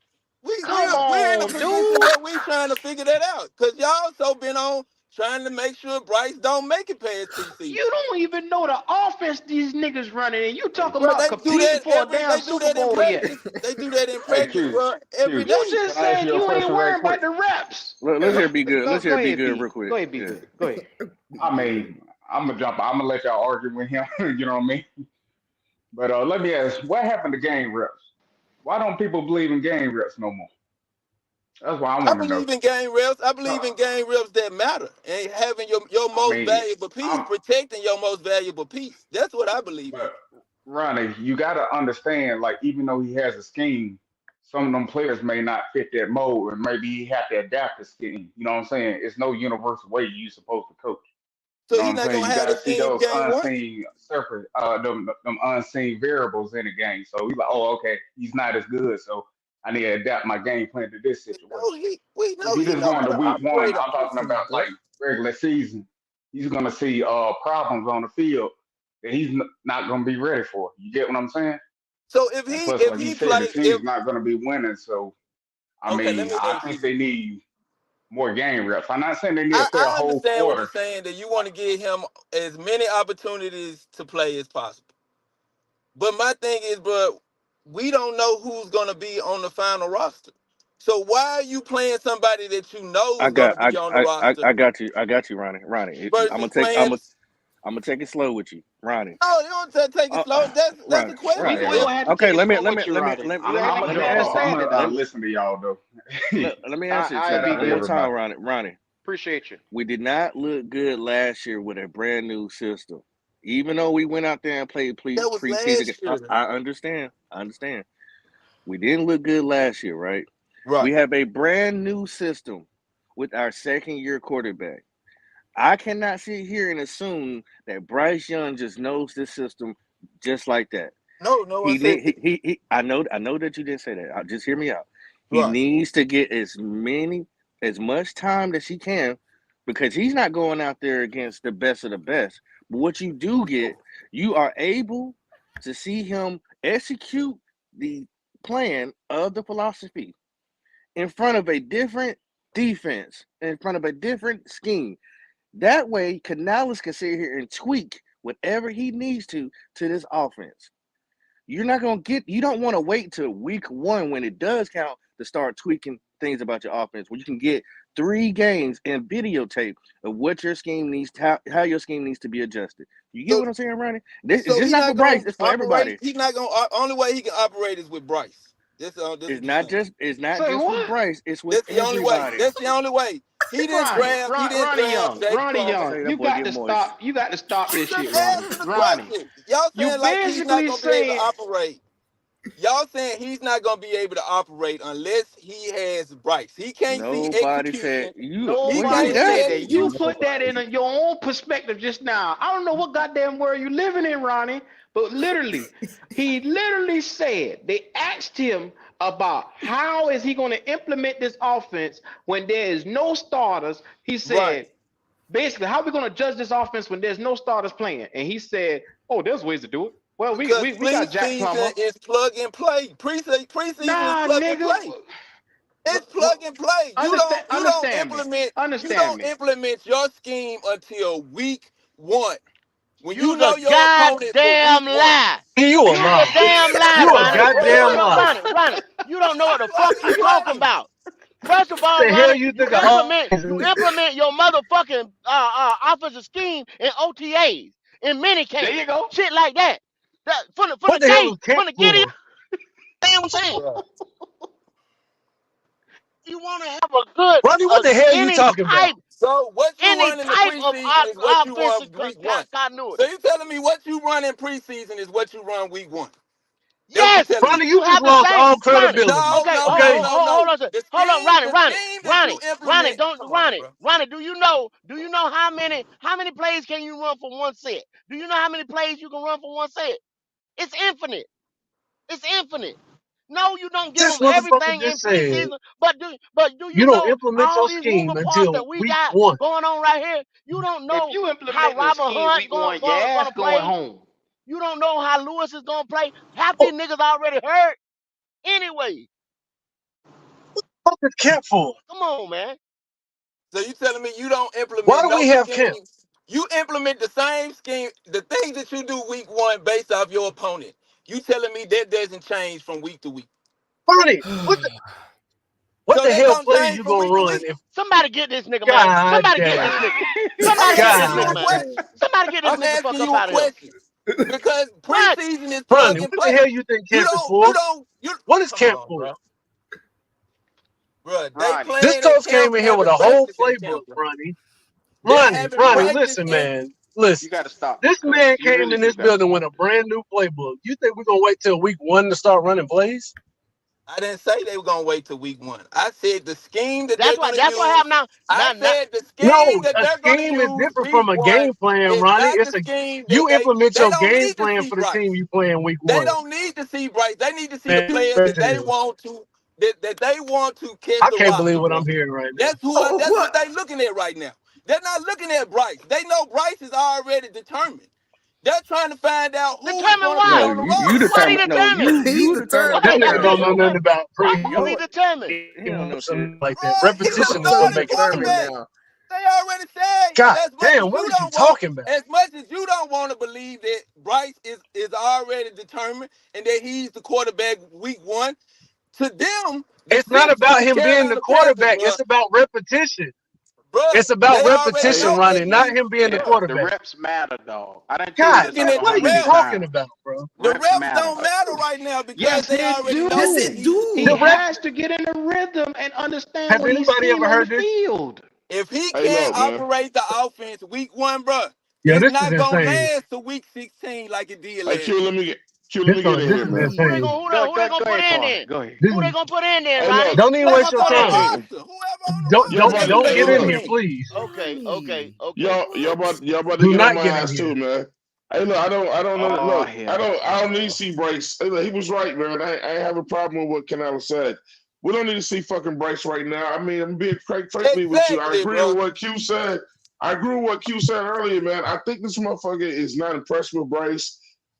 Come We're in a on, position dude. where we trying to figure that out. Cause y'all so been on trying to make sure Bryce don't make it past preseason. You don't even know the offense these niggas running, and you talking Bro, about competing for a damn they do Super that in Bowl yet. practice. They do that in Hey, practice, Q. bro, every Q. You day. just Can I ask said you a you ain't question right worrying quick? about the reps. Let's hear it be good. Let's hear Go it be ahead, good B. real quick. Go ahead, B. Yeah. Good. Go ahead. I mean, I'm gonna jump. I'm gonna let y'all argue with him. You know what I mean? But let me ask, what happened to game reps? Why don't people believe in game reps no more? That's what I I want to know. believe in game reps. I No, believe in game reps that matter. And having your I most mean, valuable piece, I'm. protecting your most valuable piece. That's what I believe in. But Ronnie, you got to understand, like, even though he has a scheme, some of them players may not fit that mold, and maybe he have to adapt the scheme. You know what I'm saying? It's no universal way you supposed to coach. You So know what he's I'm not saying? gonna You have got the to see scheme those game one. unseen surface, them unseen variables in the game. So he's like, oh, okay, he's not as good, so I need to adapt my game plan to this situation. We If know he he just know going how to to week one, operate a I'm talking offense, about bro. like regular season. He's gonna see problems on the field that he's not gonna be ready for. You get what I'm saying? So And plus, if like you he said, the play if team's not gonna be winning. So I okay, let mean, me I ask you think this. they need more game reps. I'm not saying they need to play a I whole understand what you're quarter. saying that you want to give him as many opportunities to play as possible. But my thing is, bro, we don't know who's gonna be on the final roster. So why are you playing somebody that you know I is gonna got be on the roster I got you. I got you, Ronnie. versus playing? I'm gonna take it slow with you, Ronnie. No, you don't take it Uh, slow. That's a Ronnie, question. We Ronnie. Hey, gonna bro, have to Okay, take it let me slow with you, Roddy. You I'm act gonna like you jump off. I'm understand gonna it though. listen to y'all though. let me answer it to I Shout you be out one to more good. time, everybody. Ronnie. Appreciate you. We did not look good last year with a brand new system. Even though we went out there and played That was preseason, last year. I understand. We didn't look good last year, right? Right. We have a brand new system with our second year quarterback. I cannot sit here and assume that Bryce Young just knows this system just like that. No one said that. I know that you didn't say that. Just hear me out. He Right. needs to get as much time as he can because he's not going out there against the best of the best. But what you do get, you are able to see him execute the plan of the philosophy in front of a different defense, in front of a different scheme. That way, Canales can sit here and tweak whatever he needs to this offense. You're not gonna get. You don't want to wait till week 1 when it does count to start tweaking things about your offense. Where you can get 3 games and videotape of what your scheme needs, how your scheme needs to be adjusted. You get So what I'm saying, Ronnie? It's so just he's not for not Bryce. gonna It's for operate. everybody. He's not gonna. Only way he can operate is with Bryce. This is what It's you're not saying. just. It's not Say just with what? Bryce. It's with That's the only way. everybody. That's the only way. He didn't draft. He didn't Ronnie draft Young, Jake Ronnie Crawford. Young, Say that you boy got get to moist. stop. You got to stop this Just shit, Ronnie. answer the Ronnie, question. Y'all you saying like he's not basically gonna be able to saying operate. Y'all saying he's not gonna be able to operate unless he has Bryce. He can't see Nobody said execution. you. He Where nobody can't you see at? said that. You put execution. that in your own perspective just now. I don't know what goddamn world you living in, Ronnie, but literally, he literally said they asked him about how is he going to implement this offense when there is no starters. He Right. said, basically, how are we going to judge this offense when there's no starters playing? And he said, oh, there's ways to do it. Well, we Because we, we got Jack preseason Plummer. is plug and play. Preseason is Nah, plug and nigga. play. It's plug and play. You don't you don't Understand me. implement you Understand don't me. implement your scheme until week 1. When you You's know a your opponent for week goddamn 1. lie. You a You's a lie. damn lie, You a Ronnie. You goddamn don't know, lie. Ronnie. You don't know what the fuck you talking Right. about. First of all, The hell Ronnie, you you think of implement your motherfucking offensive scheme in OTAs, in mini There camp, you go. shit like that. For what the the hell day, is camp for the giddy, for? damn saying. Right. You want to have a good, Ronnie, what the hell you any talking about? type, So what you any run in the type of preseason is what you run offensive week 1. So continuity. you telling me what you run in preseason is what you run week 1. That's what you Yes, telling me. Ronnie, you you just have the lost same, all Ronnie. credibility. No, Okay, no, no, Okay? no, no. hold on, Ronnie, The scheme that you Ronnie, implement. don't, Come on, bro. Ronnie. Do you know how many plays can you run for one set? Do you know how many plays you can run for one set? It's infinite. It's infinite. No, you don't give This them motherfucker everything in just said preseason, but do you you don't know implement all your these scheme moving parts until that we week got 1. going on right here? You don't If know you how implement the Robert scheme Hunt week one, your ass gonna going play. home. You don't know how Lewis is gonna play. Half Oh, these niggas already hurt anyway. what is camp for? Come on, man. So you telling me you don't Why implement do no we have camp? scheme? You implement the same scheme, the things that you do week 1 based off your opponent. You telling me that doesn't change from week to week? Ronnie, what So the that hell don't plays change you from gonna week to run week? if Somebody get this nigga, man. God Somebody get this damn. nigga. I'm Somebody get this asking you nigga, a God man. damn. question. Somebody get this I'm nigga the asking fuck up you a out of here. question. Because What? preseason is plug Ronnie, and what the play. hell you think camp is for? You What is come camp on, for? bro. Bro, they Ronnie, This playing in coach camp came in here with having a whole practice in playbook, camp, bro. Ronnie. They're Ronnie, having Ronnie, practice listen, in man. you Listen. got to stop This that, coach. man You came really in do this got to building with stop a that. brand new playbook. You think we're gonna wait till week 1 to start running plays? I didn't say they were gonna wait till week 1. I said the scheme that they're That's gonna what happened use. now. I Now, said the No, scheme that a they're gonna scheme is use different week from a 1 game plan, is Ronnie. not It's the a scheme that you implement they your don't game need to plan see for the team Bryce. you play in week They 1. don't need to see Bryce. They need to see the Man, players that they want to that they want to catch I the can't believe roster, what bro. I'm hearing right now. That's what What? they looking at right now. They're not looking at Bryce. They know Bryce is already determined. They're trying to find out who is determine going to be what? No, on the you roster. What he determine. No, determined? He you determine determined This Okay, right that's nigga now. don't it. know nothing about What? pre Who he Yo, determined? he don't or know shit. something like Bro, that. he's the Repetition is what So starting makes it determined crazy. quarterback. now. They already said God as much damn, as what you are you don't want, talking about? as much as you don't want to believe that Bryce is already determined and that he's the quarterback week 1. To them, the It's not about the him being the Carolina Panthers, quarterback. bro. It's about repetition. Bro, It's about they already Hey, repetition, know that Ronnie, not he's him being the hey, bro. the quarterback. reps matter, dog. I didn't tell you God, this Looking over at what the are you 100 reps. talking times. about, bro? The Reps reps matter. don't matter right now because Yes, they it already know Yes, that do. it he's He The do. rep. has to get in the rhythm and understand Has what he's anybody seeing ever on the heard this? field. if he Hey, can't look, man. operate the offense week 1, bro, Yeah, it's this is not gonna insane. last to week 16 like it did Hey, last Q, year. Let me get in This here, is man. Who they insane. gonna Go, who they go, gonna go put ahead, in Carter. then? Go ahead. This Who they is gonna put in then, Hey, Ronnie? look. don't even Who they waste gonna your put Whoever on in the time. then? roster, whoever on the Don't Y'all roster, don't about that's who to, don't they hey, get gonna in put look. here, in. please. Okay. Y'all about to Do get on not my get in ass here. too, man. Hey, look, I don't know. Oh, Look, hell I don't need to no. see Bryce. Hey, look, he was right, man. I have a problem with what Canales said. We don't need to see fucking Bryce right now. I mean, I'm being frankly with you. I Exactly, agree bro. with what Q said. I agree with what Q said earlier, man. I think this motherfucker is not impressed with Bryce.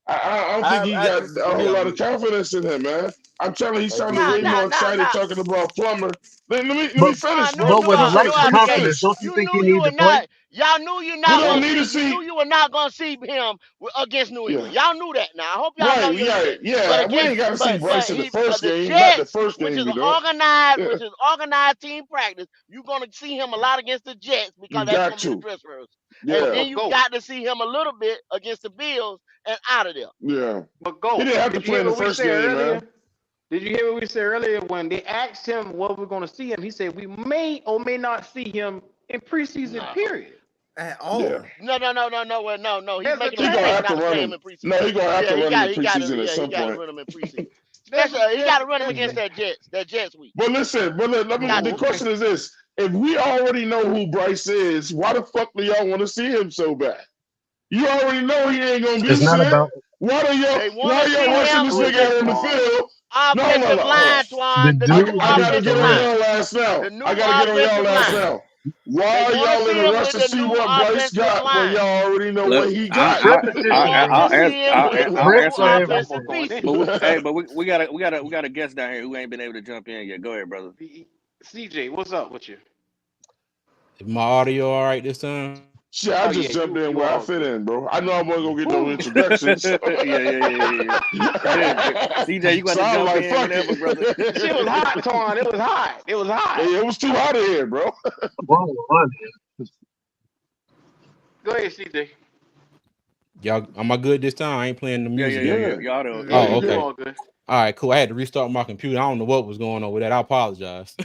I don't think he I got a disagree whole lot on of that. confidence in him, man. I'm telling you, he's I sounding Nah, way disagree. nah, more nah, excited nah. talking about Plummer. Let But me finish, No, but bro. with Let the me right finish. Let me okay. confidence, finish. don't you You think he knew you need were to play? not. Y'all knew you're We not don't gonna need to see. You see. knew you were not gonna see him against New Yeah, England. Y'all knew that. Now I hope y'all know right. your shit. But Yeah. We against, ain't got to see Bryce in the but first the game. Not the Jets, first which game. is We don't. Yeah, which is organized team practice, you're gonna see him a lot against the Jets because you that's got gonna be the to. dress rehearsal. And Yeah, then But you go. got to see him a little bit against the Bills and out of there. yeah. But He go. didn't have to Did you play hear in the what we first said game, earlier? man. Did you hear what we said earlier when they asked him what we're going to see him? He said we may or may not see him in preseason. No. Period. At Yeah. all. No. He's There's a making He them gonna pay have chance. to not to run play him him. in preseason. No, he gonna have Yeah, to run him in he got to, preseason at yeah, he some got to point. run him in preseason. There's Especially, he got to run him against there's that Jets week. But listen, let me. Got The oh, to. okay. question is this: if we already know who Bryce is, why the fuck do y'all want to see him so bad? You already know he ain't gonna be It's not shit. about They want Why to y'all see rushing him this with nigga the out on the new field? No, hold offensive hold on. line, the Twan. The dude new I is gotta get offensive on line. a y'all last now. The I new gotta get on y'all offensive last line. now. They Why are want to y'all in see a him rush with to the see new what Bryce offensive got when line. y'all already know Look, what he got? They want to see him with the I'll new answer for that. offensive I'm everything. going pieces. in. But we got a guest down here who ain't been able to jump in yet. Go ahead, brother. CJ, what's up with you? Is my audio all right this time? Shit, I Oh yeah, just jumped in you where I all fit good. in, bro. I know I wasn't gonna get no Whew. introductions. Yeah. CJ, you got So to I was jump like, in fuck whenever, brother. It was it. hot, Twan. It was hot. It was hot. It was too hot in here, bro. Wrong one. Go ahead, CJ. Y'all, am I good this time? I ain't playing the music or Yeah, nothing. Y'all yeah, yeah, Oh, you you You good. good. okay. all good. All right, cool. I had to restart my computer. I don't know what was going on with that. I apologize.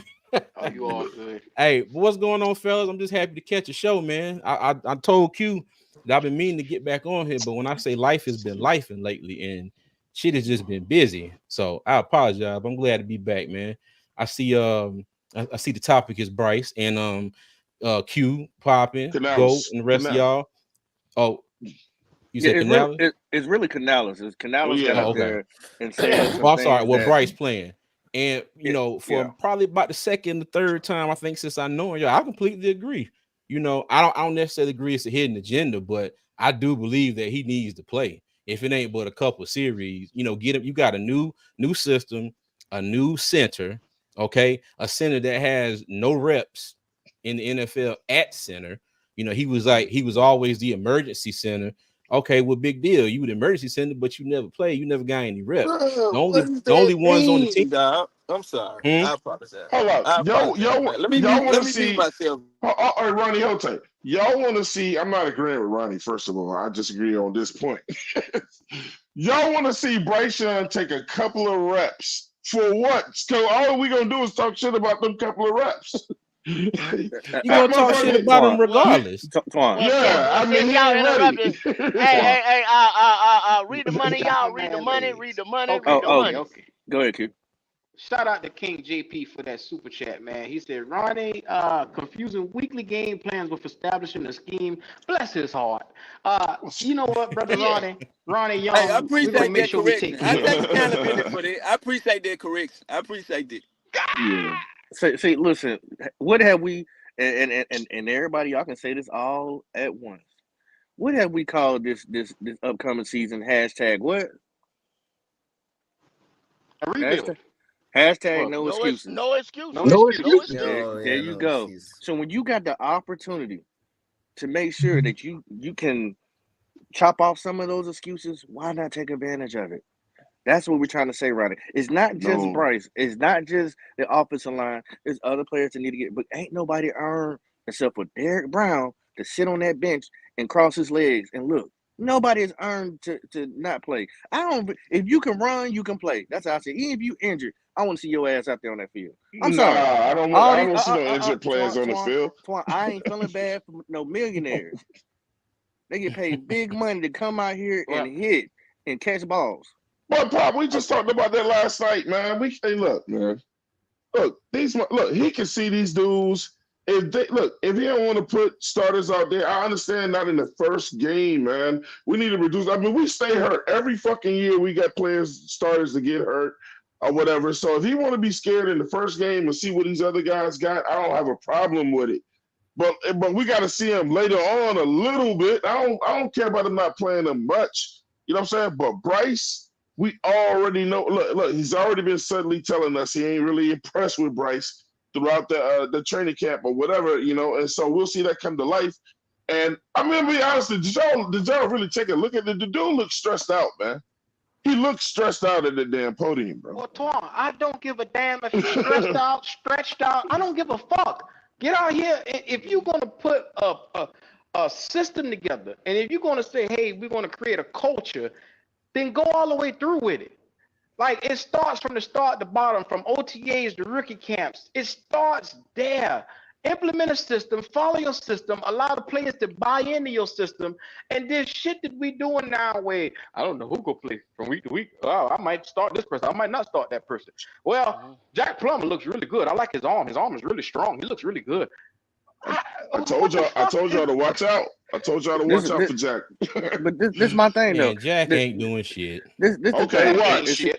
Oh, you all good. Hey, what's going on, fellas? I'm just happy to catch a show, man. I told Q that I've been meaning to get back on here, but when I say life has been lifing lately, and shit has just been busy. So I apologize. But I'm glad to be back, man. I see I see the topic is Bryce and Q popping, Go, Canales, and the rest of Canales. y'all. Oh, you Yeah, said Canales? it's really Canales. Oh Canales got yeah, Oh, up okay. there and said some Well, I'm sorry. things Well, that Bryce playing. And for yeah. probably about the second, the third time, I think since I know him, I completely agree. I don't necessarily agree it's a hidden agenda, but I do believe that he needs to play. If it ain't but a couple of series, get him. You got a new system, a new center, okay, a center that has no reps in the NFL at center. He was always the emergency center. Okay, well, big deal. You the emergency center, but you never play. You never got any reps. The Bro, what only does the that only ones on the team. mean, dog? I'm sorry. Hmm? I apologize. hold up. I apologize, man. Y'all want Let to me mute see? myself. Ronnie, hold tight. Y'all want to see? I'm not agreeing with Ronnie. First of all, I disagree on this point. Y'all want to see Bryce Young take a couple of reps for what? Because all we gonna do is talk shit about them couple of reps. You're gonna That talk shit motherfucker. about him Twan, Well, regardless. Twan, Yeah, I mean since he y'all ain't interrupted, ready. hey, Twan. hey, hey, read the money, Got my y'all. Read the man money. legs. Read the money. Okay, Read Oh, the oh, okay, money. okay. go ahead, Q. Shout out to King JP for that super chat, man. He said, Ronnie, confusing weekly game plans with establishing a scheme. Bless his heart. You know what, brother Yeah. Ronnie Hey, I Young, we're gonna appreciate make that sure we correction. take I care of take it. accountability for that. I appreciate that correction. I appreciate that. Yeah. See, listen, what have we and everybody, y'all can say this all at once. What have we called this upcoming season? Hashtag what? A rebuild. Hashtag hashtag What? no excuses. No No excuses. No No excuses. excuses. There, excuses. Oh there yeah, you no go. excuse. So when you got the opportunity to make sure that you can chop off some of those excuses, why not take advantage of it? That's what we're trying to say, Ronnie. It's not just No. Bryce. It's not just the offensive line. There's other players that need to get, but ain't nobody earned except for Derek Brown to sit on that bench and cross his legs and look. Nobody has earned to not play. I don't. If you can run, you can play. That's how I say. Even if you injured, I want to see your ass out there on that field. I'm Nah, sorry. I don't want. All I these, don't see no injured players Twan, on the field. I ain't feeling bad for no millionaires. They get paid big money to come out here and Well, hit and catch balls. But Pop, we uh, just talked about that last night, man. Hey, look, man. Look, he can see these dudes. If he don't want to put starters out there, I understand not in the first game, man. We need to reduce. I mean, we stay hurt every fucking year. We got starters to get hurt or whatever. So if he want to be scared in the first game and see what these other guys got, I don't have a problem with it. But we got to see him later on a little bit. I don't care about him not playing them much. You know what I'm saying? But Bryce, we already know. Look, he's already been subtly telling us he ain't really impressed with Bryce throughout the training camp or whatever, you know. And so we'll see that come to life. And I'm gonna be honest, did y'all really take a look at it? The dude looks stressed out, man. He looks stressed out at the damn podium, bro. Well, Twan, I don't give a damn if he's stressed out, stretched out. I don't give a fuck. Get out here. If you're gonna put a system together, and if you're gonna say, hey, we're gonna create a culture, then go all the way through with it. Like, it starts from the start to bottom, from OTAs to rookie camps. It starts there. Implement a system, follow your system, allow the players to buy into your system, and this shit that we doing now where I don't know who go play from week to week. Oh, I might start this person. I might not start that person. Well, Jack Plummer looks really good. I like his arm. His arm is really strong. He looks really good. I told y'all to watch out. I told y'all to watch out for Jack. But this my thing though. Man, Jack ain't doing shit. This okay, watch. Hey,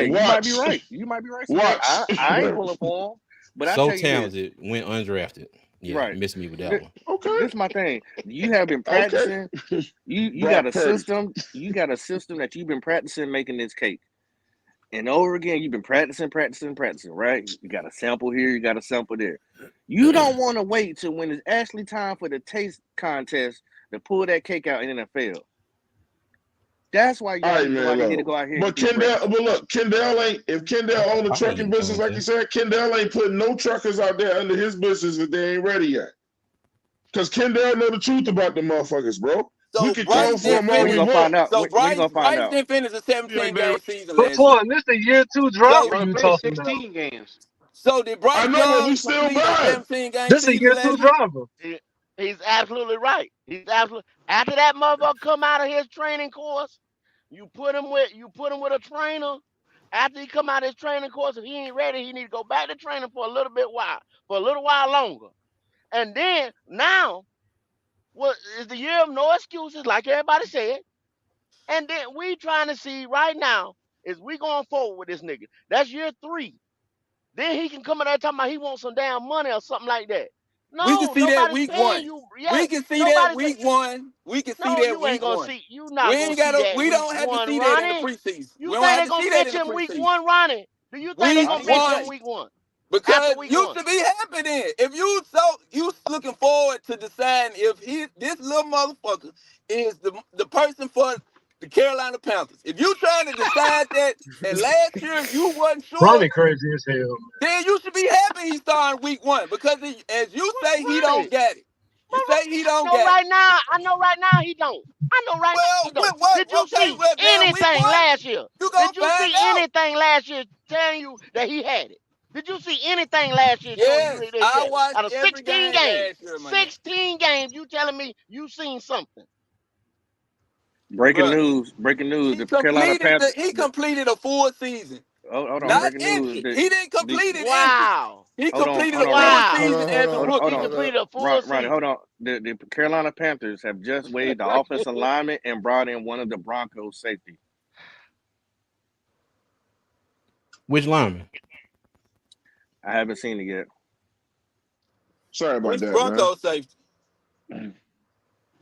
you watch. might be right. You might be right. Watch. I ain't pulling for him. But I So tell you talented, went undrafted. Yeah, right. Missed me with that one. Okay. This is my thing. You have been practicing. You got a system. You got a system that you've been practicing making this cake. And over again, you've been practicing, right? You got a sample here, you got a sample there. You don't want to wait till when it's actually time for the taste contest to pull that cake out in the NFL. That's why you need to go out here. But Kendall ain't. If Kendall own the trucking business, like you said, Kendall ain't putting no truckers out there under his business if they ain't ready yet. Because Kendall know the truth about the motherfuckers, bro. So we can call for him all we want. Find out. So Bryce didn't finish a 17-game season last year. This the year 2 drop. You talking 16 games. So did Bryce Young we still complete bad. 17-game This season a year last 2 year? driver. He's absolutely right. He's absolutely after that motherfucker come out of his training course, you put him with a trainer. After he come out of his training course, if he ain't ready, he need to go back to training for a little while longer. And then now, what is the year of no excuses, like everybody said. And then we trying to see right now is we going forward with this nigga. That's year 3. Then he can come in there talking about he wants some damn money or something like that. No, we can see that week paying 1. you. Yeah, we can see that week 1. We can see that you ain't week gonna 1. see. You not we gonna ain't see gotta, that. We don't have to see that in the preseason. You we don't think have they gonna see that bench in the him week preseason. 1 running? Do you think they gonna bench him week 1? Because week you 1. should be happy then. If you looking forward to deciding if this little motherfucker is the person for the Carolina Panthers. If you trying to decide that, and last year you wasn't sure, Ronnie crazy as hell. then you should be happy he's starting week 1 because as you say, he don't get it. You say he don't get it. I know right now he don't. I know right now he don't. Did you see anything last year? Did you see anything last year telling you that he had it? Did you see anything last year showing you that he had it? Out of 16 games, 16 games, you telling me you seen something? Breaking news. The Carolina Panthers. He completed a full season. Hold on. Not breaking news. He didn't complete it. Wow. He completed a full season as a rookie. He completed a full season. Hold on. The Carolina Panthers have just waived the offensive lineman and brought in one of the Broncos safety. Which lineman? I haven't seen it yet. Sorry about that, Broncos safety.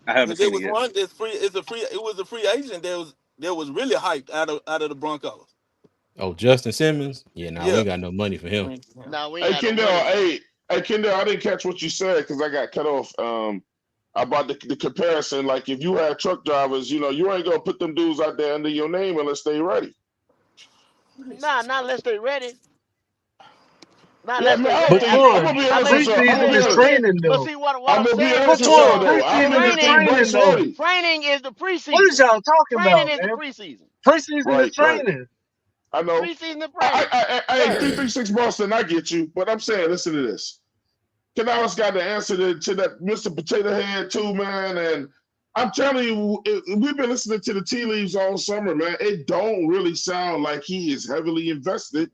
I haven't seen it yet. It was a free agent that was really hyped out of the Broncos. Oh, Justin Simmons? Yeah, we ain't got no money for him. No, we ain't got Kendall, no money. Hey, Kendall, I didn't catch what you said because I got cut off. About the comparison, like if you had truck drivers, you ain't gonna put them dudes out there under your name unless they ready. Nah, not unless they ready. I'm gonna be honest with you. But see what I'm saying? Training is the preseason. What is y'all talking about? Training is the preseason. Preseason is training. I know. Preseason is training. I 336 Boston, I get you, but I'm saying, listen to this. Canales got the answer to that Mr. Potato Head too, man. And I'm telling you, we've been listening to the tea leaves all summer, man. It don't really sound like he is heavily invested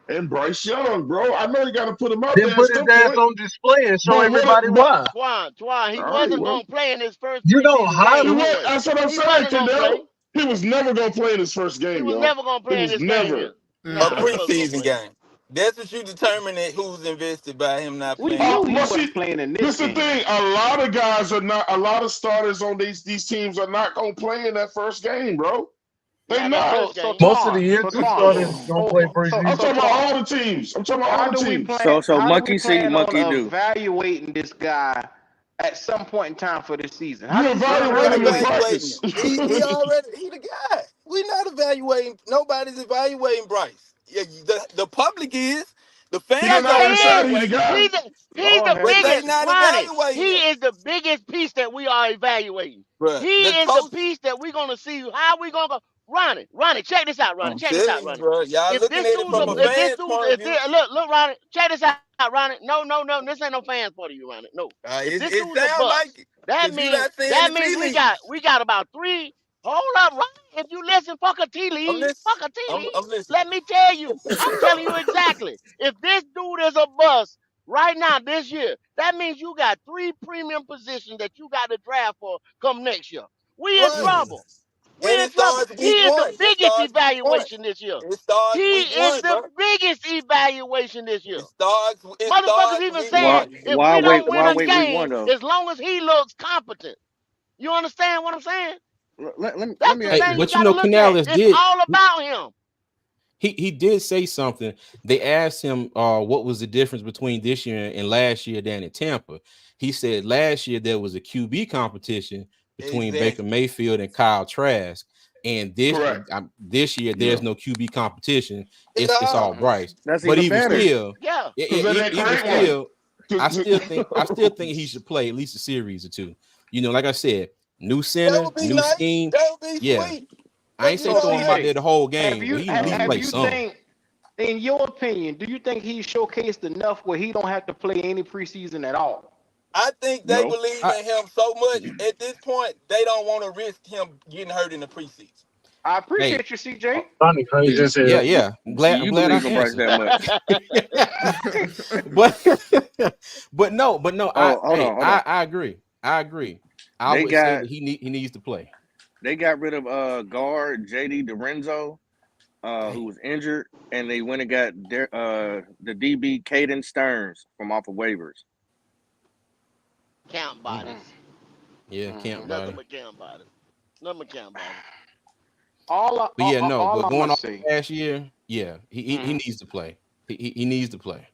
in Bryce Young, bro. I know you got to put him out there. Then put his ass on display and show everybody why. Twan, he wasn't going to play in his first You don't hire him. That's what I'm saying, Kendall. He was never going to play in his first game, He was never going to play in his never. game. A preseason game. That's what you determine that who's invested by him not We playing. knew he But wasn't see, playing in this this the game. thing. A lot of guys are not. A lot of starters on these teams are not gonna play in that first game, bro. They Not that not. first So game. Most of the Twan, year, so two Twan, starters don't play I'm so preseason. talking about Twan, all the teams. I'm talking about all how the do we teams. plan? So How do we monkey see, plan on monkey do. evaluating this guy at some point in time for this season? How You do you We plan on already evaluate him in evaluating him? evaluating him. practice. He the guy. We not evaluating. Nobody's evaluating Bryce. Yeah, the public is. The He done fans are already He is. said he the evaluating him, guy. He's Lord the have but they biggest. mercy. not Ronnie, evaluating he him. is the biggest piece that we are evaluating. Bruh, He the is the coach. piece that we're gonna see how we gonna go. Ronnie, check this out, Ronnie. I'm Check this out, telling you, Ronnie. bro. Y'all If looking this at it dude's a, from a if this fan's dude's, point of if view. this, look, Ronnie, check this out, Ronnie. No, this ain't no fans part of you, Ronnie. No. If this It dude's a sounds like bust, it, that cause you means not seeing the tea leaves. we got about three. Hold up, Ronnie. If you listen, fuck a tea I'm leaf, listening. fuck a tea leaf. I'm listening. Let me tell you, I'm telling you exactly. If this dude is a bust right now this year, that means you got three premium positions that you got to draft for come next year. We in Right. trouble. And We in it trouble. starts He week is the one. It biggest starts week one. evaluation this year. It starts He week is one, the bro. biggest evaluation this year. It Motherfuckers starts even week Why saying one. if we don't win why a wait week game, one though? as long as he looks competent. You understand what I'm saying? Let That's me the ask Hey, you thing you this. but you got to know, look at. Canales It's did. all about him. He did say something. They asked him what was the difference between this year and last year down in Tampa. He said last year there was a QB competition between Baker Exactly. Mayfield and Kyle Trask, and Correct. this year Yeah. there's no QB competition. It's all No. Mhm. Bryce. That's But even even better. still, Yeah. Because they didn't even create one. still, I still think he should play at least a series or two. You know, like I said, new That center, would be new nice. scheme. That would be Yeah, sweet. I But ain't you say So throw know, him out hey, there CJ, the whole game, but he need to at least have play you some. think, in your opinion, do you think he showcased enough where he don't have to play any preseason at all? I think they No. believe I, in him so much at this point, they don't want to risk him getting hurt in the preseason. I hey, appreciate you, CJ. Ronnie crazy See, as yeah, hell. yeah. I'm see, glad. I'm you glad I believe in Bryce answered. that much. but but no. Oh, hold on, hold on. I agree. I agree. I They would say got that he needs to play. they got rid of guard JD Dorenzo, who Dang. was injured, and they went and got the DB Caden Stearns from off of waivers. Camp Mm, bodies. yeah, Mhm. camp Nothing body. but camp bodies. Nothing but camp bodies. But yeah, no. All But I'm going gonna off say, last year, yeah, he mhm, needs to play. He needs to play.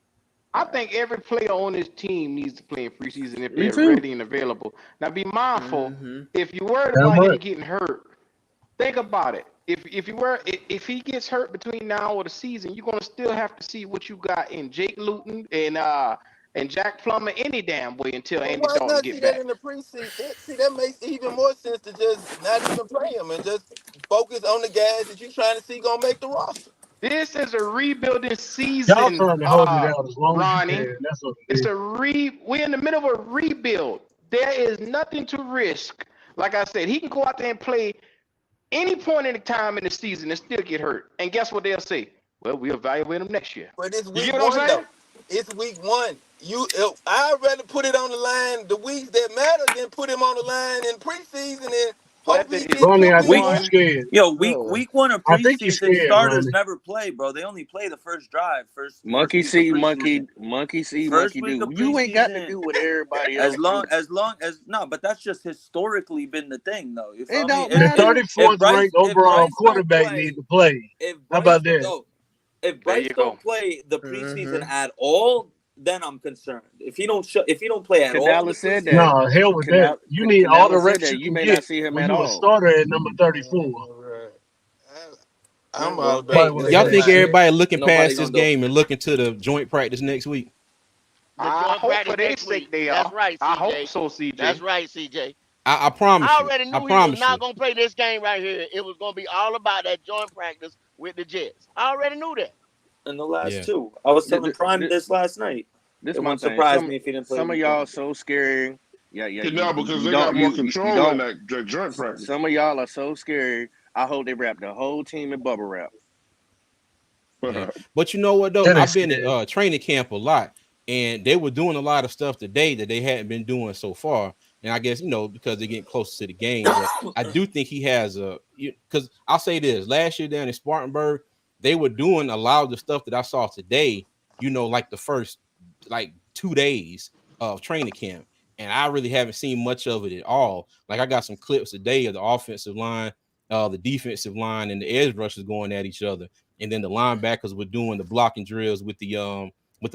I think every player on this team needs to play in preseason if Me they're too. ready and available. Now, be mindful, hmm if you're worried Damn about right. him getting hurt, think about it. If he gets hurt between now or the season, you're gonna still have to see what you got in Jake Luton and Jack Plummer any damn way until Well, Andy why Dalton not see get that back. in the preseason? That makes even more sense to just not even play him and just focus on the guys that you're trying to see gonna make the roster. This is a rebuilding Y'all season, trying to hold it out as long as you Ronnie. can. That's what it It's is. we're in the middle of a rebuild. There is nothing to risk. Like I said, he can go out there and play any point in the time in the season and still get hurt. And guess what they'll say? Well, we'll evaluate him next year. But it's You week get what I'm one saying? though. It's week one. I'd rather put it on the line the weeks that matter than put him on the line in preseason and hope Whether he it's gets Ronnie, two I week think weeks. he's one, scared. Yo, bro. week one of I think he's preseason, scared, starters Ronnie. never play, bro. They only play the first drive, first Monkey week of see, preseason. monkey see, First monkey week do. of You ain't got to preseason, do what everybody else do. as long as no, but that's just historically been the thing, though. You It feel me? don't The matter. If 34th ranked overall Bryce don't quarterback need play, to play. if How Bryce about don't that? no, if There you Bryce go. don't play the preseason hmm at all, then I'm concerned. If he don't play at all in the Canales said preseason, that. Nah, hell with that. You need all the Canales said reps that you you can may get not see him when at you a all. starter at number 34. Right. I'm all Well, Nobody about Hey, want that. to y'all hear that think shit. everybody looking nobody past gonna this do. game and looking to the joint practice next week? The I joint hope practice for their next week. sake they That's are. right, I hope CJ. so, That's CJ. right, CJ. I promise I you. already I knew he was promise not you. gonna play this game right here. It was gonna be all about that joint practice with the Jets. I already knew that. In the last Yeah. two, I was Th- telling th- Prime th- this last night. this It my wouldn't thing. surprise me if he didn't play Some of week y'all one. so scary. Yeah, No, because you they got don't more you control in don't. that joint practice. Some of y'all are so scary. I hope they wrap the whole team in bubble wrap. Yeah. But you know what though? That ain't I've been scary. at training camp a lot, and they were doing a lot of stuff today that they hadn't been doing so far. And I guess because they're getting closer to the game. But I do think he has because I'll say this: last year down in Spartanburg, they were doing a lot of the stuff that I saw today, you know, like the first like 2 days of training camp. And I really haven't seen much of it at all. Like I got some clips today of the offensive line, the defensive line, and the edge rushers going at each other. And then the linebackers were doing the blocking drills with the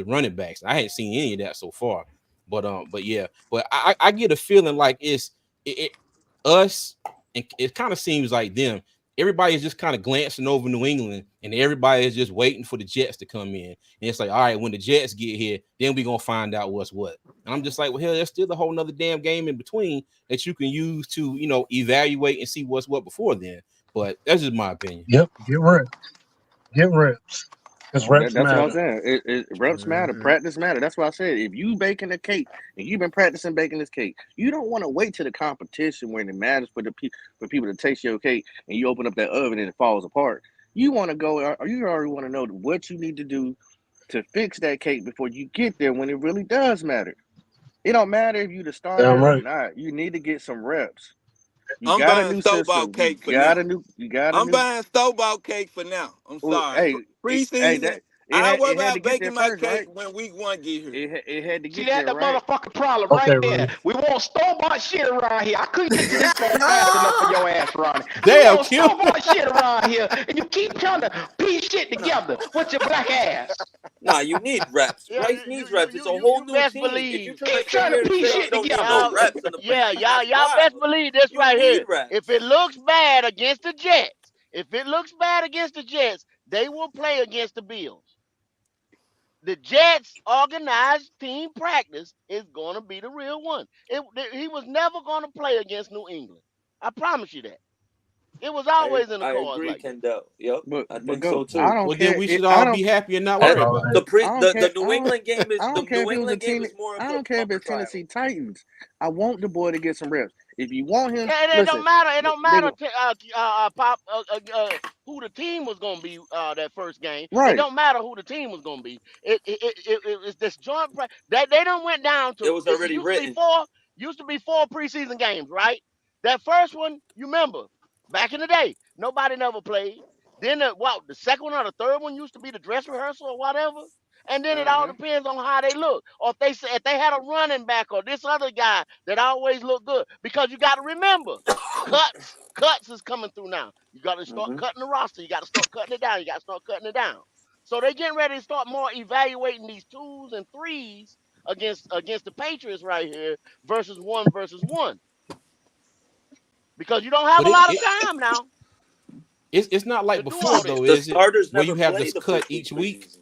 running backs. I hadn't seen any of that so far. But yeah, but I get a feeling like it us, and it kind of seems like them. Everybody is just kind of glancing over New England, and everybody is just waiting for the Jets to come in. And it's like, all right, when the Jets get here, then we're gonna find out what's what. And I'm just like, well, hell, there's still a whole nother damn game in between that you can use to, you know, evaluate and see what's what before then. But that's just my opinion. Yep, get reps. Get reps. Because reps That's what I'm matter. saying. Reps matter. Practice matter. That's why I said if you baking a cake and you've been practicing baking this cake, you don't want to wait to the competition when it matters for people to taste your cake and you open up that oven and it falls apart. You want to go, or you already want to know what you need to do to fix that cake before you get there when it really does matter. It don't matter if you the starter Damn or right. not. You need to get some reps. You I'm got a buying new store-bought system. cake for now. You got a I'm new. buying store-bought cake for now. I'm sorry. Hey, Preseason, I worry it had to about get there baking my first, cake right? when week 1 get here. It had to See get that there, the right? motherfucking problem Okay, right there. Ronnie. We want store-bought shit around here. I couldn't get to this point fast enough for your ass, Ronnie. You Damn, want Kim. store-bought shit around here, and you keep trying to piece shit together with your black ass. Nah, you need reps. Yeah, Bryce needs reps. It's a whole new best team. If believe. you're trying to Keep sit trying to here and piece say you shit don't need together. no reps in the preseason, that's Y'all best wild. believe this You right need here. reps. If it looks bad against the Jets, they will play against the Bills. The Jets organized team practice is going to be the real one. He was never going to play against New England. I promise you that. It was always in the I cards agree, like that. Kendall. Yep, But I but think so go. too. I don't Well, then care. we should I all don't. be happy and not That's worry all about right. it. I don't care. The New England game is I the don't care New if it was a England game team. is more of I a don't care if bumper it's trial. Tennessee Titans. I want the boy to get some reps. If you want him, Yeah, it listen. don't matter. It don't They matter go Pop, who the team was going to be that first game. It right. don't matter who the team was going to be. It's this joint that they done went down It to. was It already written. used to be four preseason games, right? That first one, you remember, back in the day, nobody never played. Then the second one or the third one used to be the dress rehearsal or whatever. And then it all depends on how they look, or if they had a running back or this other guy that always looked good. Because you got to remember, cuts is coming through now. You got to start cutting the roster. You got to start cutting it down. You got to start cutting it down. So they getting ready to start more evaluating these 2s and 3s against the Patriots right here versus one, because you don't have But a lot of time now it's not to like do all before this. though, The is it? starters Where you never have play this the cut first week each of week. preseason.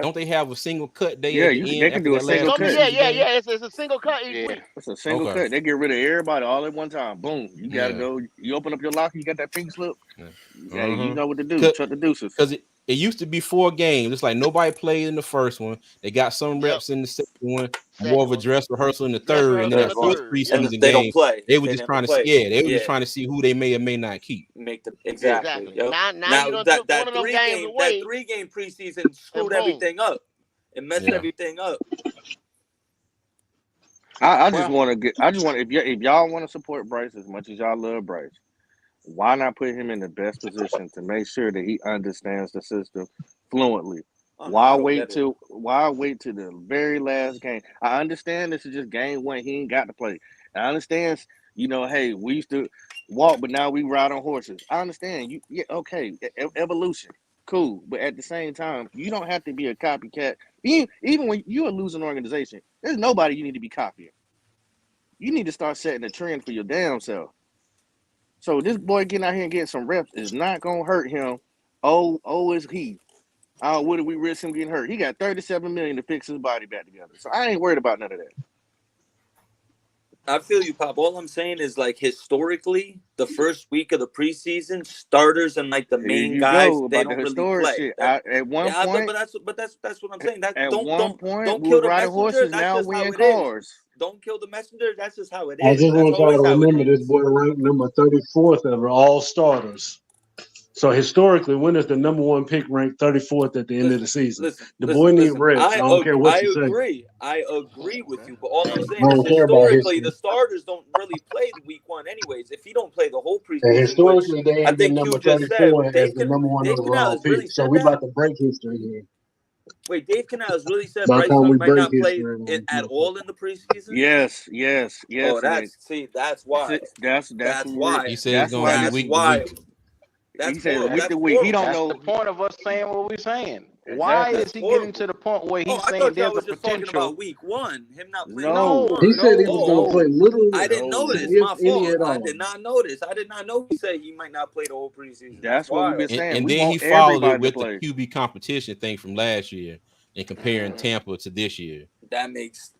Don't they have a single cut day Yeah, at the they end can after do a that last single cut. preseason game? It's a single cut each week. It's a single Okay. cut. They get rid of everybody all at one time. Boom. You gotta Yeah. go. You open up your locker. You got that pink slip. Yeah. Hey, you know what to do. Chuck the deuces. Because it used to be 4 games. It's like nobody played in the first one. They got some Yep. reps in the second one, more Second of a one. dress rehearsal in the Dress third, and then rehearsal that in the fourth third. And preseason they don't game, play. they were They just never trying to play. they were just trying to see who they may or may not keep. Make the exactly. Exactly. Yep. Now you done took one of them games away. That 3-game preseason screwed boom. everything up. It messed Yeah. everything up. I just want to get. I just want if y'all want to support Bryce as much as y'all love Bryce, why not put him in the best position to make sure that he understands the system fluently? Oh, no, Why I don't wait get it. till the very last game? I understand this is just game 1. He ain't got to play. I understand. Hey, we used to walk, but now we ride on horses. I understand. Okay, evolution, cool. But at the same time, you don't have to be a copycat. Even when you're a losing organization, there's nobody you need to be copying. You need to start setting a trend for your damn self. So this boy getting out here and getting some reps is not gonna hurt him. Is he? What did we risk him getting hurt? He got $37 million to fix his body back together. So I ain't worried about none of that. I feel you, Pop. All I'm saying is, like, historically, the first week of the preseason, starters and like the main guys, they don't really play. Shit. At one point, but that's what I'm saying. That at don't one point, don't we kill were the riding messenger. horses. That's Now just we how in it is. cars. Don't kill the messenger. That's just how it I is. just That's want y'all always to how it remember is. this boy ranked number 34th of all starters. So historically, when is the number one pick ranked 34th at the end of the season? The boy need reps. I don't care what I you say. I agree with you, but all I'm saying I is don't care about historically, history. the starters don't really play the week one anyways. If he don't play the whole And preseason, which historically, they I ain't been think number Q just said, 34 as the number one Dave overall Canales pick. really So said we that? about to break history here. Wait, Dave Canales really said By the Bryce time we Young might break not play history, it at all in the preseason? Yes. Oh, And that's why. that's That's where why. He said it's that's gonna why be That's this. week to why. week. He That's said horrible. week That's to week. He horrible. don't That's the know point of us saying what we're saying. Why exactly. is That's he getting horrible. to the point where Oh, he's I saying thought y'all there's a was just talking potential? about week one, him not playing week No, he one. said he was Oh, going to play little, I didn't no. notice. if My any fault. at I all. did not notice. I did not know he said he might not play the whole preseason. That's That's what we've been wild. saying. And We then he want followed it everybody to with the play. QB competition thing from last year and comparing Tampa to this year. That makes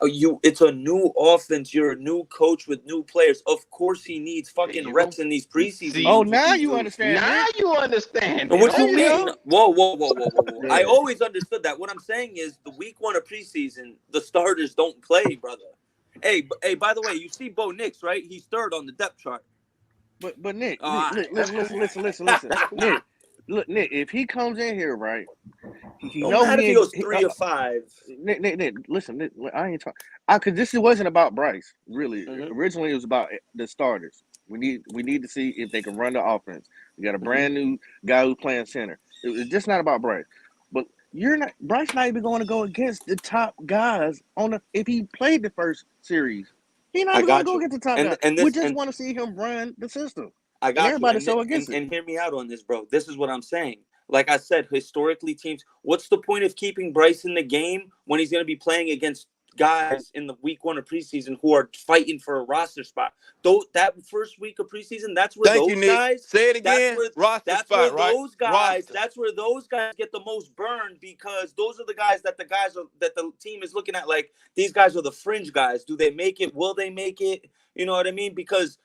it's a new offense. You're a new coach with new players. Of course, he needs There fucking you reps go. in these preseason See, Oh, games with now these you dudes. understand, now Nick. you understand it. What you Okay. mean? Whoa. I Yeah. always understood that. What I'm saying is the week one of preseason, the starters don't play, brother. Hey, by the way, you see Bo Nix, right? He's third on the depth chart. But Nick, All right. listen. Nick, look, Nick, if he comes in here, right, he Don't know matter he if he ain't. goes 3 or 5. Nick, listen, Nick, I ain't talking. Cause this wasn't about Bryce, really. Mm-hmm. Originally, it was about the starters. We need to see if they can run the offense. We got a brand new guy who's playing center. It's just not about Bryce. But Bryce not even going to go against the top guys if he played the first series. He's not I even going to got go you. against the top guys. And We this just and want to see him run the system. I And got you. everybody's so against it. And hear me out on this, bro. This is what I'm saying. Like I said, historically, teams. What's the point of keeping Bryce in the game when he's going to be playing against guys in the week one of preseason who are fighting for a roster spot? Though that first week of preseason, that's where Thank you, those Nick. guys. Say it again. Roster That's where spot, right? those guys. Roster. That's where those guys get the most burned because those are the guys that the team is looking at. Like these guys are the fringe guys. Do they make it? Will they make it? You know what I mean? Because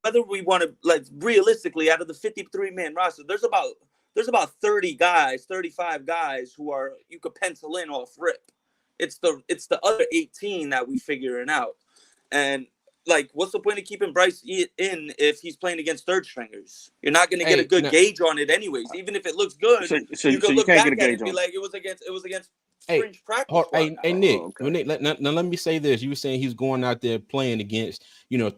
whether we want to, like, realistically, out of the 53-man roster, there's about 30 guys, 35 guys who are you could pencil in off rip. It's the other 18 that we figuring out. And like, what's the point of keeping Bryce in if he's playing against third stringers? You're not going to get a good gauge on it anyways. Even if it looks good, you could look back at it and be like, it was against fringe practice squad. Hey, Nick, now let me say this. You were saying he's going out there playing against,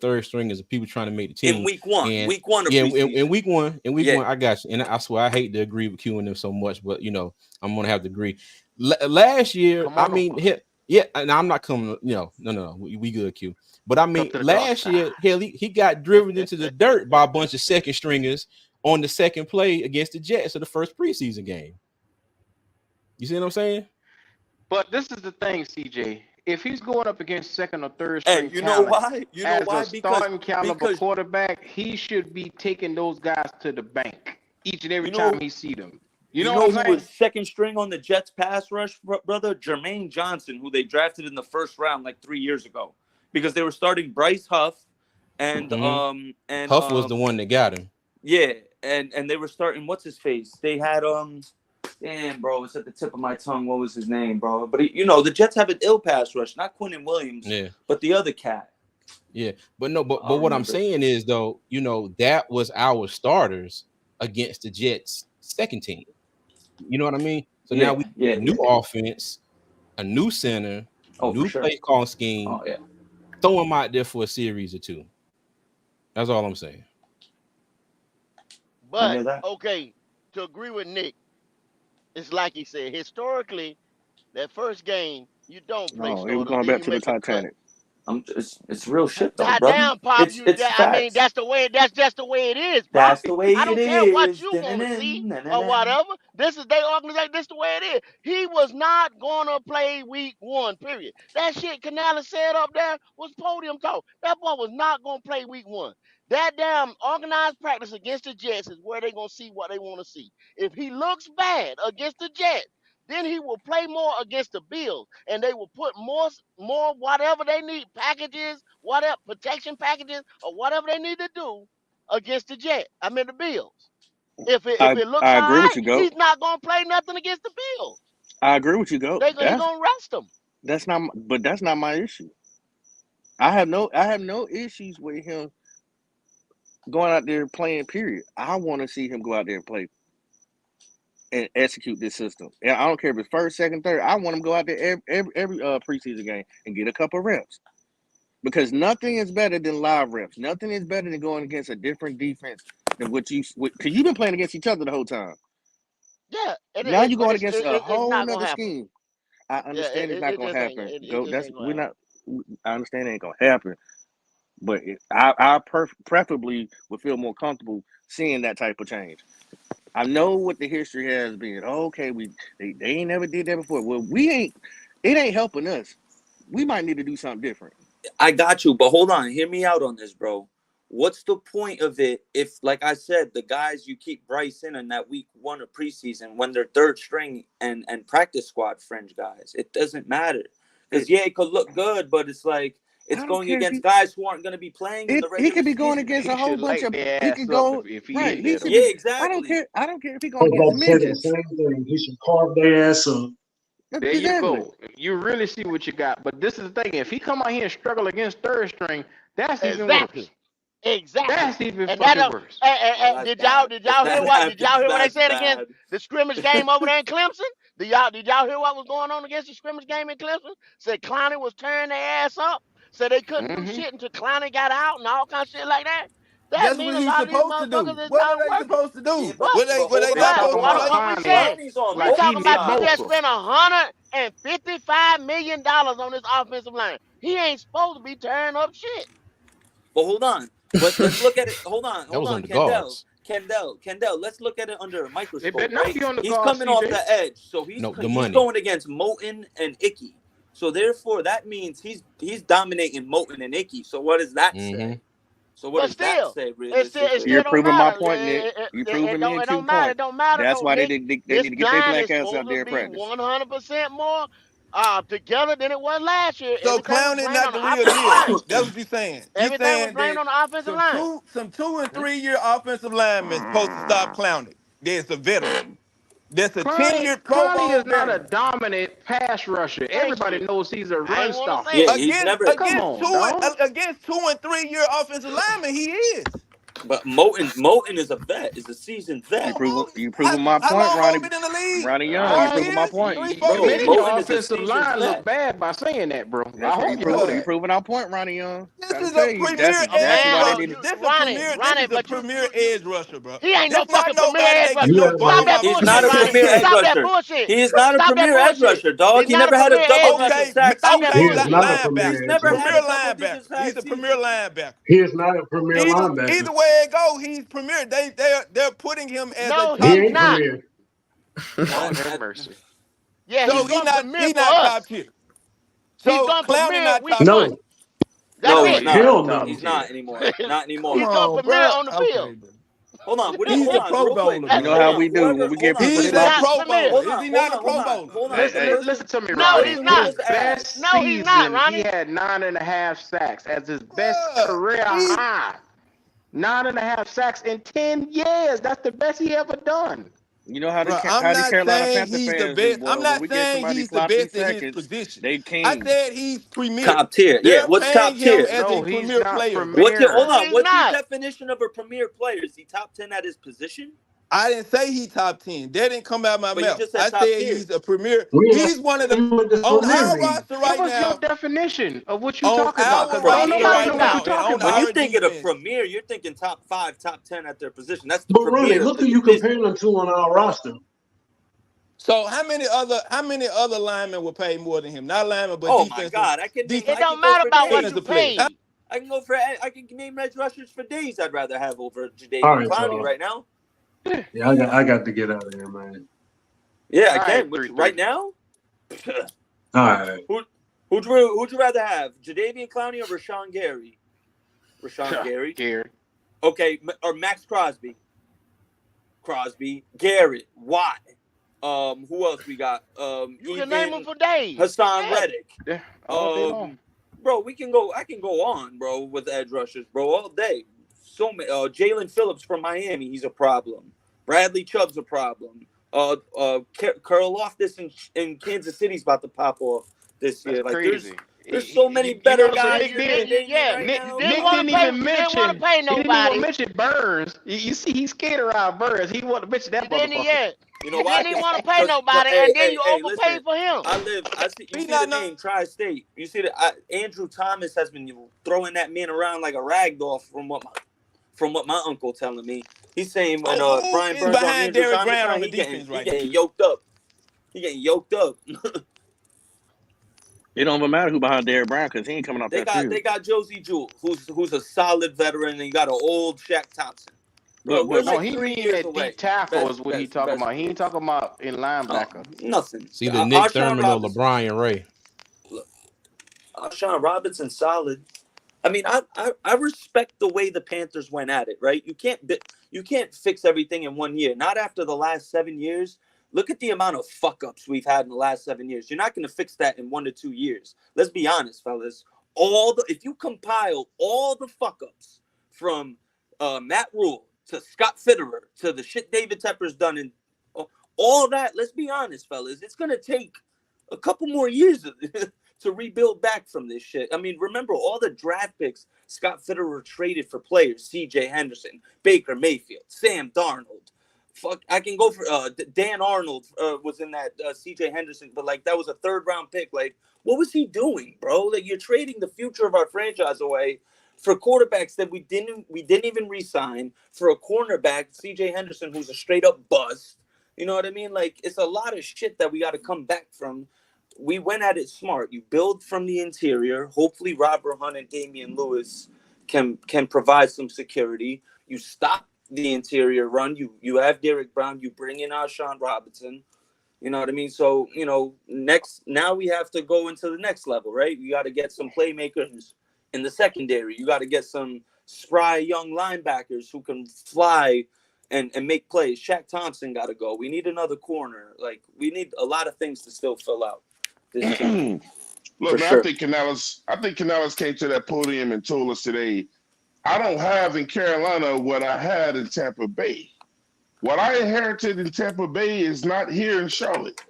third stringers and people trying to make the team. In week one. And, week one of in week one, I got you. And I swear I hate to agree with Q and them so much, but I'm gonna have to agree. Last year, and I'm not coming, no, we good, Q. But I mean, last year, hell, he got driven into the dirt by a bunch of second stringers on the second play against the Jets of the first preseason game. You see what I'm saying? But this is the thing, CJ. If he's going up against second or third string you know talent, why? As a starting caliber quarterback, he should be taking those guys to the bank each and every time he see them. You know what I'm who saying? was second string on the Jets pass rush, brother? Jermaine Johnson, who they drafted in the first round like 3 years ago, because they were starting Bryce Huff, and Huff was the one that got him. Yeah, and they were starting what's his face? They had damn, bro, it's at the tip of my tongue. What was his name, bro? But the Jets have an ill pass rush, not Quinnen Williams, but the other cat. Yeah, but what I'm saying is though, that was our starters against the Jets second team. You know what I mean? So now we get a new offense, a new center, new play call scheme. Oh yeah, throw him out there for a series or two. That's all I'm saying. But okay, to agree with Nick, it's like he said. Historically, that first game you don't play starters. We're going back to the Titanic. It's real shit though, God brother. damn, Pop, It's I mean, that's just the way it is, bro. That's the way I don't it care what is. you want to see or whatever. This is their organization. This is the way it is. He was not gonna play week one, period. That shit Canales said up there was podium talk. That boy was not gonna play week one. That damn organized practice against the Jets is where they're gonna see what they want to see. If he looks bad against the Jets, then he will play more against the Bills, and they will put more whatever they need, packages, whatever protection packages, or whatever they need to do against the the Bills. If it looks I all agree right, with you, Goat. he's not gonna play nothing against the Bills. I agree with you, Goat. He's gonna rest them. That's not my issue. I have no issues with him going out there playing. Period. I want to see him go out there and play and execute this system. And I don't care if it's first, second, third. I want him to go out there every preseason game and get a couple reps. Because nothing is better than live reps. Nothing is better than going against a different defense than because you've been playing against each other the whole time. Yeah. Now you're But going against a it's whole not gonna nother happen. scheme. I Yeah, understand it's not it gonna just ain't. happen. It just ain't gonna happen. I understand it ain't gonna happen. But I preferably would feel more comfortable seeing that type of change. I know what the history has been. Okay, they ain't never did that before. Well, it ain't helping us. We might need to do something different. I got you, but hold on. Hear me out on this, bro. What's the point of it if, like I said, the guys you keep Bryce in that week 1 of preseason when they're third string and practice squad fringe guys? It doesn't matter. Because, yeah, it could look good, but it's like it's going against guys who aren't going to be playing in the regular season. He could be going against a whole bunch of. He could go if he right. in He there. could Yeah, be, exactly. I don't care if he I going was against about to say the midgets. same thing. He should carve their ass up. There you go. You really see what you got. But this is the thing. If he come out here and struggle against third string, that's even worse. Exactly. That's even And fucking worse. did y'all hear what they said against the scrimmage game over there in Clemson? Did y'all hear what was going on against the scrimmage game in Clemson? Said Clowney was tearing their ass up. Said they couldn't do shit until Clowney got out and all kind of shit like that. That That's mean what a he's lot of these supposed to motherfuckers do. is What not are they working. supposed to do? Yeah, What? What they They not talking supposed to about play? What we Clowney said. like We he talking Nick about we just Bosa. spent $155 million on this offensive line. He ain't supposed to be tearing up shit. But hold on. But let's look at it. Hold on, That was on the Kendall. guards. Kendall, let's look at it under a They microscope, better not right? be on the He's guard, coming off CJ. the edge, so he's The money. going against Moten and Icky. So therefore, that means he's dominating Moten and Icky. So what does that say? So what But does that still, say it realistically? still You're don't proving my matter. point, Nick. You're proving me in It 2 don't matter. It points. don't matter That's though, why Nick. they This need to get their line black is ass out supposed to there and be practice. 100% more together than it was last year. So Everything was Clowney blamed not on the the real offensive deal. line. That's what you're saying. You're Everything was saying blamed that on the offensive line. some 2 and 3 year offensive linemen supposed to stop Clowney. There's a veteran. That's a 10-year Pro Clowney Bowl is not a veteran. dominant pass rusher. Thank Everybody you. knows he's a I run ain't want to stopper. say Yeah, it. he's never. Come on, dog. Against 2 and 3 year offensive linemen, he is. But Moten is a vet. Is a seasoned vet. You proving my How point, long Ronnie. Moten been in the league? Ronnie Young. 4 You Uh, proving my years? point. 3, you, 4 you Bro, making years? your Moten is a offensive seasoned line look vet. bad by saying that, bro. That's I right. hope you know You that. proving our point, Ronnie Young. This Trying is to tell a you premier that's edge why they Man, rusher. need. This Ronnie, is a but premier edge rusher, bro. he ain't This no not fucking premier nobody edge that get rusher. no Yeah, Stop ball man. that out He's bullshit, not a between his Ronnie. premier edge legs. Stop that rusher. bullshit. He is not a Stop that premier edge bullshit. rusher, dog. He's He not a never had a premier double edge Okay, rusher. digit sack Stop that He okay, is bullshit. not a linebacker. He's premier edge never rusher. had Premier a double linebacker. digit sack He's a premier season. linebacker. He is not a premier linebacker. Either way it go, he's premier. They're putting him as a No, He top he's ain't tier. not. premier. Lord have mercy. Yeah, he's So going premier he for not top us. tier. He's So going Clowney premier not week top one. tier. No. That's No, Oh, he's it. he's not not. Hell top no. He's tier. not anymore. Not Come He's anymore. going on, premier bro. on the Okay, field. bro. Hold on. What do you, He's hold a on, Pro real quick. Bowler, You bro. know Hold how on. we do Whoever. when we Hold get on. people He's He's that a like. not Pro premier. Bowler. Is he not a Hold Pro on. Bowler? Hold on. Hey, The hey, person. Listen to me, No, Ronnie. he's His not. Just asked. best No, he's not, season, he Ronnie. had 9.5 sacks as his best Bruh, career he high. 9.5 sacks in 10 years. That's the best he ever done. You know how Bro, I'm the not Carolina saying Panther he's the fans do, best. boy. I'm When not we get saying somebody he's the sloppy best in his seconds, position. they I king. said he's premier. Top tier. Yeah. They're What's top paying him tier? as No, a he's premier not player, bro. What's your, hold premier. No, on? he's What's your not. definition of a premier player? Is he top 10 at his position? I didn't say he top 10. That didn't come out of my But you mouth. just said I top said tier. he's a premier. We He's one of the ain't what this on premier our mean. roster Give right us your now. definition of what you On talking about, our because don't roster Premier. nobody right know what now, you're and talking on When about. you our think of the defense. premier, you're thinking top 5, top 10 at their position. That's the But Ronnie, premier of look the who you division. comparing them to on our roster. So how many other linemen were paid more than him? Not linemen, but Oh my God, I can It I don't can go matter for about what days. you defensive players. paid. I can name edge rushers for days. I'd rather have over All Jadeveon right, Clowney y'all. right now. Yeah, I got to get out of here, man. Yeah, I All can. right, Which 3-3. right now? All right. Who'd you rather have, Jadeveon Clowney or Rashawn Gary? Gary. Okay, or Max Crosby. Garrett, Watt. Who else we got? You can name them for days. Hassan Yeah. Reddick. Yeah, all day long. Bro, we can go. I can go on, bro, with edge rushers, bro, all day. So many. Jalen Phillips from Miami, he's a problem. Bradley Chubb's a problem. Karl Loftus in Kansas City's about to pop off this year. That's Like crazy. There's so many better guys Nick than didn't. David right Nick, now. Nick didn't even mention. He didn't even mention Burns. You see, he's scared around Burns. He want to mention that motherfucker. You know You why? didn't even want to pay nobody, Hey, and then you overpaid listen. for him. I see. You see the name Tri-State. You see that Andrew Thomas has been throwing that man around like a rag doll from what my uncle telling me. He's saying when Brian Burns on Andrew Derrick Thomas, Brown on the he defense getting yoked up. He getting yoked up. It don't even matter who behind Derrick Brown because he ain't coming off that field. They got Josie Jewell, who's a solid veteran, and you got an old Shaq Thompson. Bro, we're like he 3 mean years that away. deep tackle is what he talking about. He ain't talking about in linebacker. Nothing. It's either Nick Thurman or Robinson. LeBron Ray. Look, Sean Robinson solid. I mean, I respect the way the Panthers went at it. Right? You can't fix everything in 1 year. Not after the last 7 years. Look at the amount of fuck-ups we've had in the last 7 years. You're not going to fix that in 1 to 2 years. Let's be honest, fellas. If you compile all the fuck-ups from Matt Rule to Scott Fitterer to the shit David Tepper's done and all that, let's be honest, fellas. It's going to take a couple more years to rebuild back from this shit. I mean, remember all the draft picks Scott Fitterer traded for players. C.J. Henderson, Baker Mayfield, Sam Darnold. Fuck, I can go for Dan Arnold was in that C.J. Henderson, but like that was a 3rd round pick. Like, what was he doing, bro? Like, you're trading the future of our franchise away for quarterbacks that we didn't even re-sign, for a cornerback, C.J. Henderson, who's a straight up bust. You know what I mean? Like, it's a lot of shit that we got to come back from. We went at it smart. You build from the interior. Hopefully, Robert Hunt and Damian Lewis can provide some security. You stop the interior run. You have Derrick Brown. You bring in Alshon Robinson. You know what I mean? So, now we have to go into the next level, right? You got to get some playmakers in the secondary. You got to get some spry young linebackers who can fly and make plays. Shaq Thompson got to go. We need another corner. Like, we need a lot of things to still fill out this team. Look, man, sure. I think Canales came to that podium and told us today, I don't have in Carolina what I had in Tampa Bay. What I inherited in Tampa Bay is not here in Charlotte.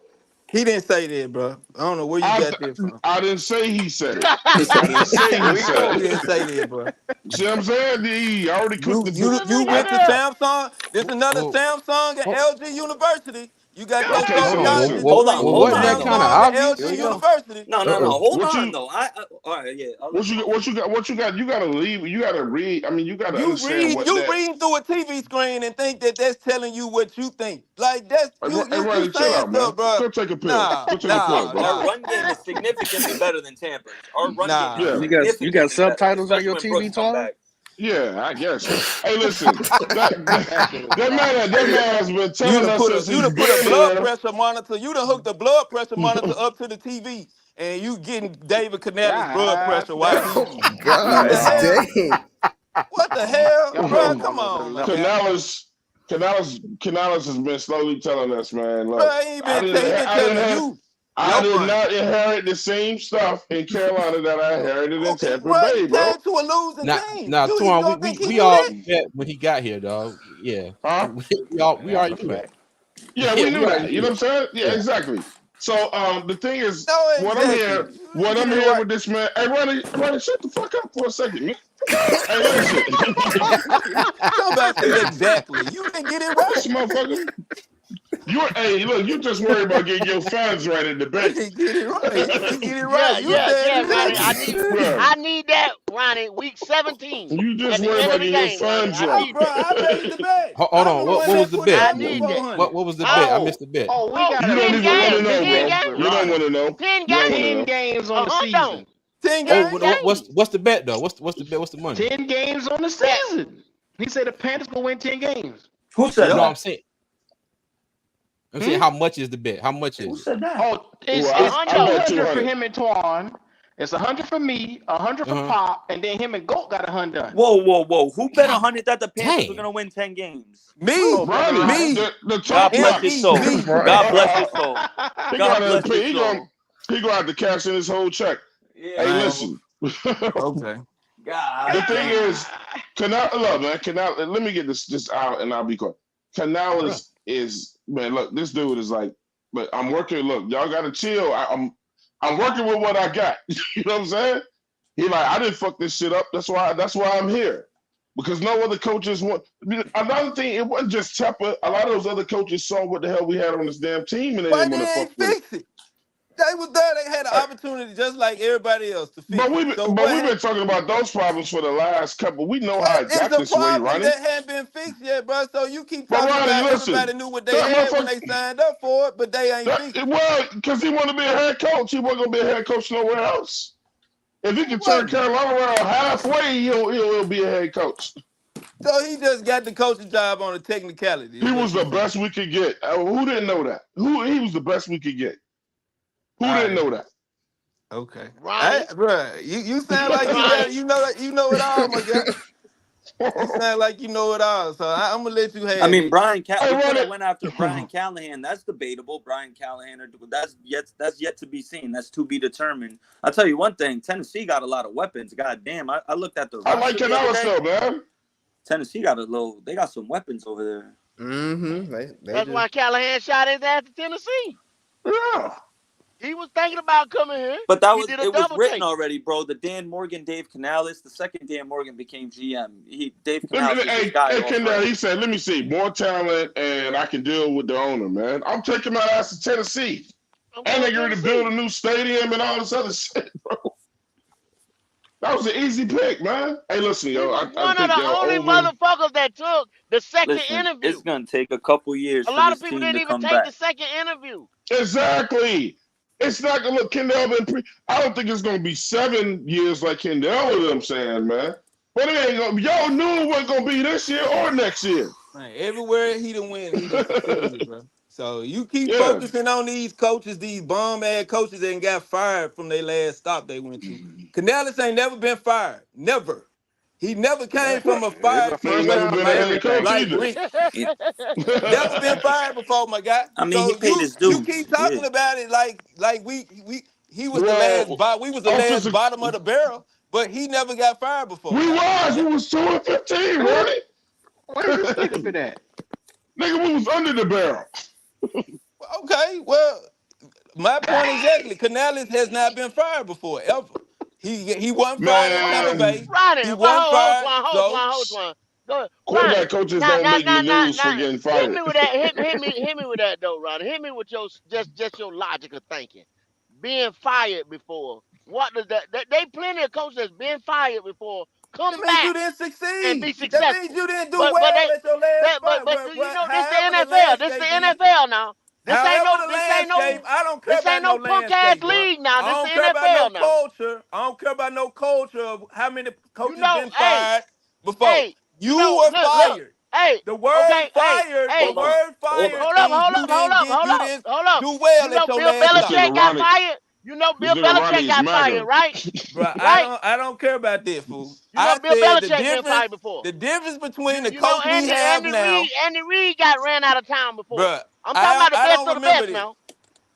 He didn't say that, bro. I don't know where you got that from. I didn't say he said it. I didn't say he said it. He didn't say that, bro. See what I'm saying? He already cooked You went to Samsung. There's another Samsung at LG University. You got your sociology. Hold on. Wasn't that kind of obvious? LG University. No. Hold on, though. All right, yeah. What you got? You gotta leave. You gotta read. I mean, you gotta understand what you reading through a TV screen and think that that's telling you what you think. Like that's you saying stuff, bro. Go take a pill. Nah, Go take a pill, bro. Our run game is significantly better than Tampa's. Our run game is you got subtitles on your TV, Tom? Yeah, I guess. Hey, listen, that man has been telling us you done put a blood pressure monitor. You done hooked the blood pressure monitor up to the TV, and you getting David Canales' blood pressure while he. What the hell, bro? Come on, man. Canales has been slowly telling us, man. Look, bro, he ain't been telling you. I did not inherit the same stuff in Carolina that I inherited in Tampa Bay, bro. To a losing team. Now, Tuan, we all met when he got here, dog. Yeah. Huh? we already knew that. Yeah, we knew that. You know what I'm saying? Yeah, exactly. So the thing is, what I'm here with this man. Hey, Ronnie, shut the fuck up for a second, man. Hey, listen. Exactly. You didn't get it right, motherfucker. You just worry about getting your funds right in the bank. Get it right. I need that, Ronnie. Week 17. You just worry about getting your funds right. Bro, I bet the bet. Hold on. What was the bet? What was the bet? I missed the bet. We got you don't even want to know, bro. You don't want to know. 10 games on the season. 10 games. What's the bet though? What's the bet? What's the money? 10 games on the season. He said the Panthers gonna win 10 games. Who said that? No, I'm saying how much is the bet? How much is? Who said that? Oh, it's 100 for him and Twan. It's 100 for me, 100 for Pop, and then him and Goat got 100 done. Whoa! Who bet 100 that the Panthers were gonna win 10 games? Me. The God bless his soul. God bless his soul. He gonna have to cash in his whole check. Yeah. Hey, listen. Okay. God. The thing is, let me get this out and I'll be quiet. Canales is, man, look, this dude is like, but I'm working. Look, y'all gotta chill. I'm working with what I got. You know what I'm saying? He like, I didn't fuck this shit up. That's why I'm here. Because no other coaches want. Another thing, it wasn't just Tepper. A lot of those other coaches saw what the hell we had on this damn team, and they Why didn't want to they fuck ain't with it. fix it? They was there. They had an opportunity just like everybody else to fix But it. So we've been talking about those problems for the last couple. We know how it it's got a this way, problem Ronnie. that hadn't been fixed yet, bro. So you keep But talking Ronnie, about listen, everybody knew what they that had when motherfucker. they signed up for it, but they ain't fixed it. Well, because he wanted to be a head coach. He wasn't gonna be a head coach nowhere else. If he can turn Wasn't. Carolina around halfway, he'll be a head coach. So he just got the coaching job on a technicality. He was the best we could get. Who didn't know that? He was the best we could get. Who didn't know that? Okay, Ronnie. bro, you sound like Ronnie. you know it all, my guy. You sound like you know it all, so I'm gonna let you have I mean, it. Brian we could Ronnie. have went after Brian Callahan. That's debatable. Brian Callahan, that's yet to be seen. That's to be determined. I'll tell you one thing. Tennessee got a lot of weapons. God damn, I looked at the roster I like the other Canales day. though, man. Tennessee they got some weapons over there. Mm-hmm. That's why Callahan shot his ass to Tennessee. Yeah. He was thinking about coming here. But He did a it was double written take. already, bro. The Dan Morgan, Dave Canales. The second Dan Morgan became GM. Dave Canales was his guy. Kendall, he said, "Let me see more talent, and I can deal with the owner, man. I'm taking my ass to Tennessee, and they're going to build a new stadium and all this other shit, bro. That was an easy pick, man. Hey, listen, yo, I One of think the they're only over. motherfuckers that took the second Listen, interview. it's gonna take a couple years A for lot this of people team didn't to even come take back. the second interview. Exactly. It's not gonna look Kendall I don't think it's gonna be 7 years like Kendall with them saying, man. But it ain't gonna. Y'all knew it wasn't gonna be this year or next year. Man, everywhere he done went, he done succeeded, bro. So you keep Yeah. focusing on these coaches, these bomb-ass coaches that got fired from their last stop they went to. Canales ain't never been fired. Never. He never came from a It's the fired He ain't first never time situation been for a like head coach everything. either. Lynch. Never been fired before, my guy. I mean, he So paid his you dues. keep talking Yeah. about it like he was the last Well, we was the last offensive. bottom of the barrel, but he never got fired before. We Now, was 2-15, right? Where's the snippet at? Nigga, we was under the barrel. okay, well, my point exactly. Canales has not been fired before ever. He wasn't fired in Tampa Bay. Man, Ronnie, He well, wasn't fired. hold So on. Go, quarterback Ronnie. coaches don't make the news Now, for getting hit fired. me with that. Hit me with that though, Ronnie. Hit me with your just your logical thinking. Being fired before. What does that? They plenty of coaches that's been fired before. that Come means back you didn't and be succeed. That means successful. you didn't do But well they at your last spot. but you know this the However the NFL. This the landscape is, NFL now. however the landscape, I don't care This ain't about no no punk ass landscape, bro. league now. I This the don't care about no NFL now. culture. I don't care about no culture of how many You coaches know, been fired before. you You know, were look, fired. hey, The word okay, fired, the hey, Hold on. word Hold on. fired means you didn't do well You at know your Bill last This stop. nigga Belichick got Ronnie, fired. You know this Bill nigga Belichick Ronnie is got fired, MAGA. right? Bro, Right? I don't care about that, fool. You know I Bill said Belichick been fired before. the difference between the You know coach we have now, Andy Reid got ran out of town before. bro. I'm talking about the I best don't of the remember best this. now.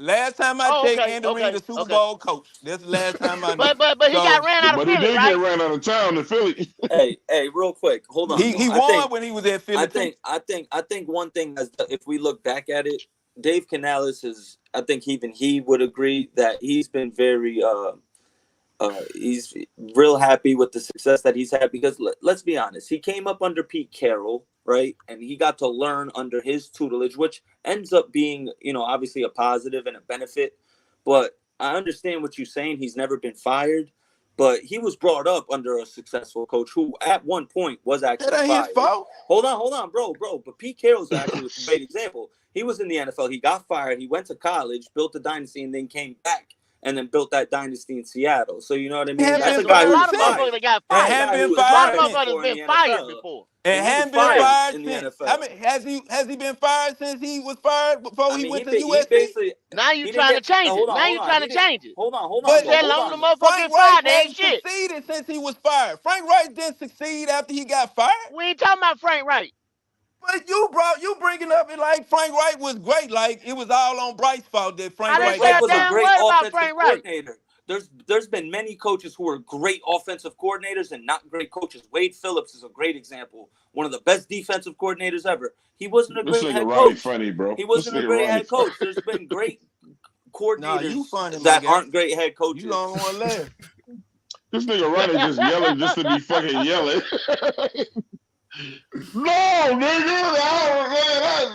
Last time I Oh, checked, okay, Andy Reid, the Super Bowl coach. That's the last time I knew. but he got So ran out of But he Philly, did get right? ran out of town in Philly. Hey, real quick, hold on. he won when he was at Philly too. I think one thing is that if we look back at it, Dave Canales is. I think even he would agree that he's been very. He's real happy with the success that he's had because let's be honest, he came up under Pete Carroll, right? And he got to learn under his tutelage, which ends up being, obviously a positive and a benefit. But I understand what you're saying. He's never been fired, but he was brought up under a successful coach who at one point was actually That ain't fired. his fault. Hold on, bro. But Pete Carroll's actually a great example. He was in the NFL. He got fired. He went to college, built a dynasty, and then came back and then built that dynasty in Seattle. So you know what I mean? That's a guy A who lot was of fired. motherfuckers that got And fired. hadn't been A lot fired of since. motherfuckers been fired before. And He was hadn't been fired fired in the since. NFL. I mean, has he been fired since he was fired before he went to he USC? basically. Now you He didn't trying to get. change it. Hold on, Now hold you on. trying to change it. Hold on, But You said as long as the motherfucker Frank get Reich fired, they ain't hadn't shit. succeeded since he was fired. Frank Reich didn't succeed after he got fired. We ain't talking about Frank Reich. But you bringing up it like Frank Reich was great, like it was all on Bryce's fault that Frank I didn't Reich say Reich a got was a damn fired. great word about offensive Frank Reich. coordinator. There's been many coaches who are great offensive coordinators and not great coaches. Wade Phillips is a great example. One of the best defensive coordinators ever. He wasn't a This great nigga head Ronnie coach. funny, bro. He This wasn't a nigga great Ronnie head coach. There's been great coordinators funny, that my guy. aren't great head coaches. You don't want to laugh. This nigga Ronnie just yelling just to be fucking yelling. No, nigga,